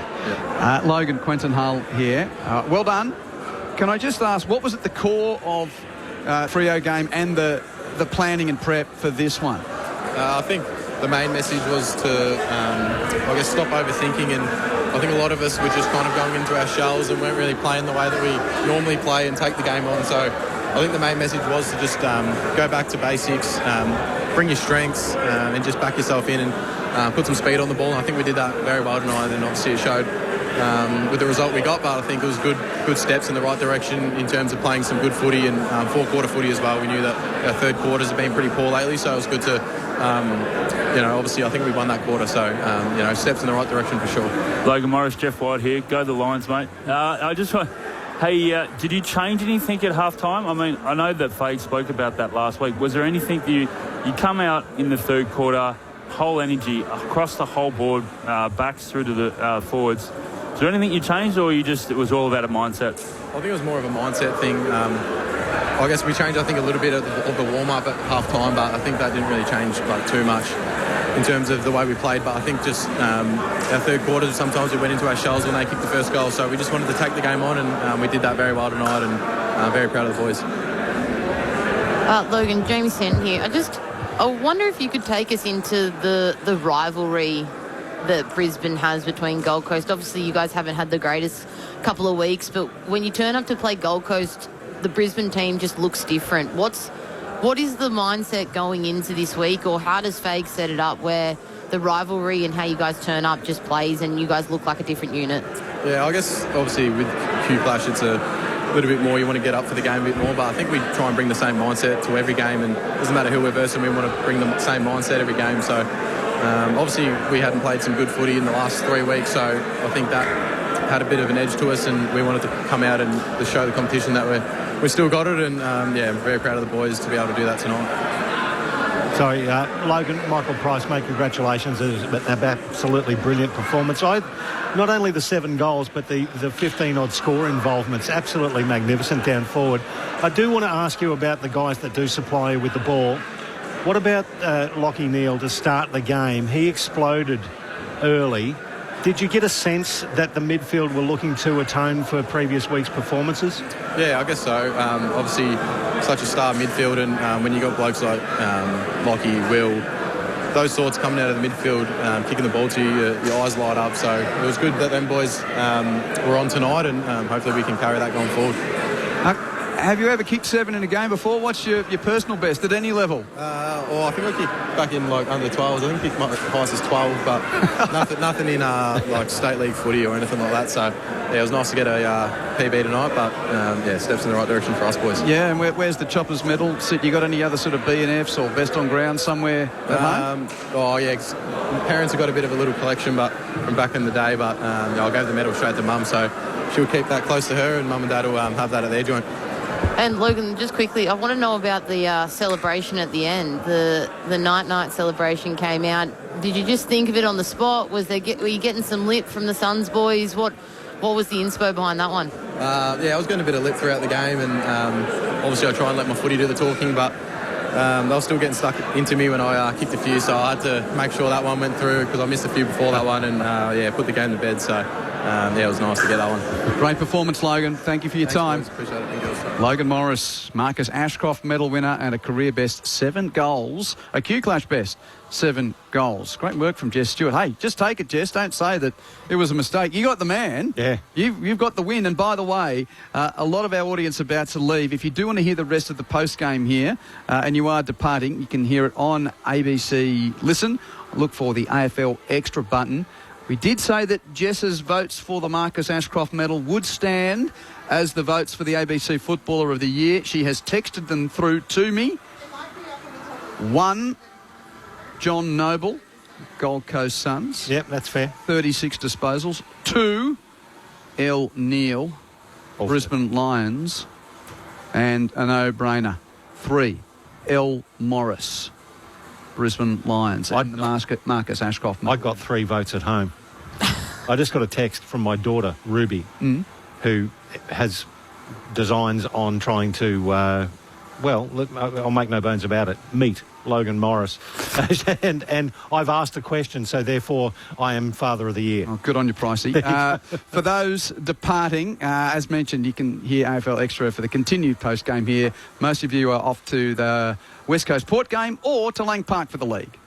Logan, Quentin Hull here. Well done. Can I just ask, what was at the core of Freo game and the planning and prep for this one? I think the main message was to, stop overthinking, and I think a lot of us were just kind of going into our shells and weren't really playing the way that we normally play and take the game on. So I think the main message was to just go back to basics, bring your strengths, and just back yourself in and put some speed on the ball. And I think we did that very well tonight, and obviously it showed with the result we got, but I think it was good steps in the right direction in terms of playing some good footy and four-quarter footy as well. We knew that our third quarters have been pretty poor lately, so it was good to, obviously I think we won that quarter, so, steps in the right direction for sure. Logan Morris, Jeff White here. Go the Lions, mate. I just want... Hey, did you change anything at halftime? I mean, I know that Fade spoke about that last week. Was there anything you come out in the third quarter, whole energy across the whole board, backs through to the forwards? Is there anything you changed, or it was all about a mindset? I think it was more of a mindset thing. I guess we changed, a little bit of the warm-up at half-time, but I think that didn't really change too much in terms of the way we played. But I think just our third quarter, sometimes we went into our shells when they kicked the first goal. So we just wanted to take the game on, and we did that very well tonight, and very proud of the boys. Logan, Jamie Stanton here. I wonder if you could take us into the rivalry that Brisbane has between Gold Coast. Obviously, you guys haven't had the greatest couple of weeks, but when you turn up to play Gold Coast, the Brisbane team just looks different. What is the mindset going into this week, or how does Fake set it up where the rivalry and how you guys turn up just plays and you guys look like a different unit? Yeah, I guess obviously with Q Clash it's a little bit more, you want to get up for the game a bit more, but I think we try and bring the same mindset to every game, and it doesn't matter who we're versing, we want to bring the same mindset every game. So obviously we hadn't played some good footy in the last 3 weeks, so I think that had a bit of an edge to us, and we wanted to come out and to show the competition that we still got it, and I'm very proud of the boys to be able to do that tonight. Sorry, Logan, Michael Price, mate, congratulations. It was an absolutely brilliant performance. Not only the 7 goals, but the 15-odd score involvements, absolutely magnificent down forward. I do want to ask you about the guys that do supply you with the ball. What about Lachie Neale to start the game? He exploded early. Did you get a sense that the midfield were looking to atone for previous week's performances? Yeah, I guess so. Obviously, such a star midfield, and when you got blokes like Lachie, Will, those sorts coming out of the midfield, kicking the ball to you, your eyes light up. So it was good that them boys were on tonight, and hopefully we can carry that going forward. Have you ever kicked 7 in a game before? What's your personal best at any level? I think I kicked back in like under 12s. I think I kicked my highest as 12, but nothing in like state league footy or anything like that. So yeah, it was nice to get a PB tonight, but steps in the right direction for us boys. Yeah, and where's the Choppers medal sit? You got any other sort of B and Fs or best on ground somewhere at home? Parents have got a bit of a little collection, but from back in the day. But I gave the medal straight to Mum, so she'll keep that close to her, and Mum and Dad will have that at their joint. And Logan, just quickly, I want to know about the celebration at the end. The night celebration came out. Did you just think of it on the spot? Were you getting some lip from the Suns boys? What was the inspo behind that one? I was getting a bit of lip throughout the game, and obviously I try and let my footy do the talking, but they were still getting stuck into me when I kicked a few, so I had to make sure that one went through because I missed a few before that one, and put the game to bed. So it was nice to get that one. Great performance, Logan. Thank you for your time. Boys. Appreciate it. Thank you. Logan Morris, Marcus Ashcroft medal winner and a career best 7 goals. A Q-Clash best 7 goals. Great work from Jess Stewart. Hey, just take it, Jess. Don't say that it was a mistake. You got the man. Yeah. You've got the win. And by the way, a lot of our audience are about to leave. If you do want to hear the rest of the post-game here and you are departing, you can hear it on ABC Listen. Look for the AFL Extra button. We did say that Jess's votes for the Marcus Ashcroft medal would stand as the votes for the ABC Footballer of the Year. She has texted them through to me. 1, John Noble, Gold Coast Suns. Yep, that's fair. 36 disposals. 2, L. Neal, Brisbane Lions. And a no-brainer. 3, L. Morris, Brisbane Lions. And the Marcus Ashcroft medal. I got 3 votes at home. I just got a text from my daughter, Ruby, who has designs on trying to, I'll make no bones about it, meet Logan Morris. and I've asked a question, so therefore I am Father of the Year. Oh, good on you, Pricey. For those departing, as mentioned, you can hear AFL Extra for the continued post-game here. Most of you are off to the West Coast Port game or to Lang Park for the league.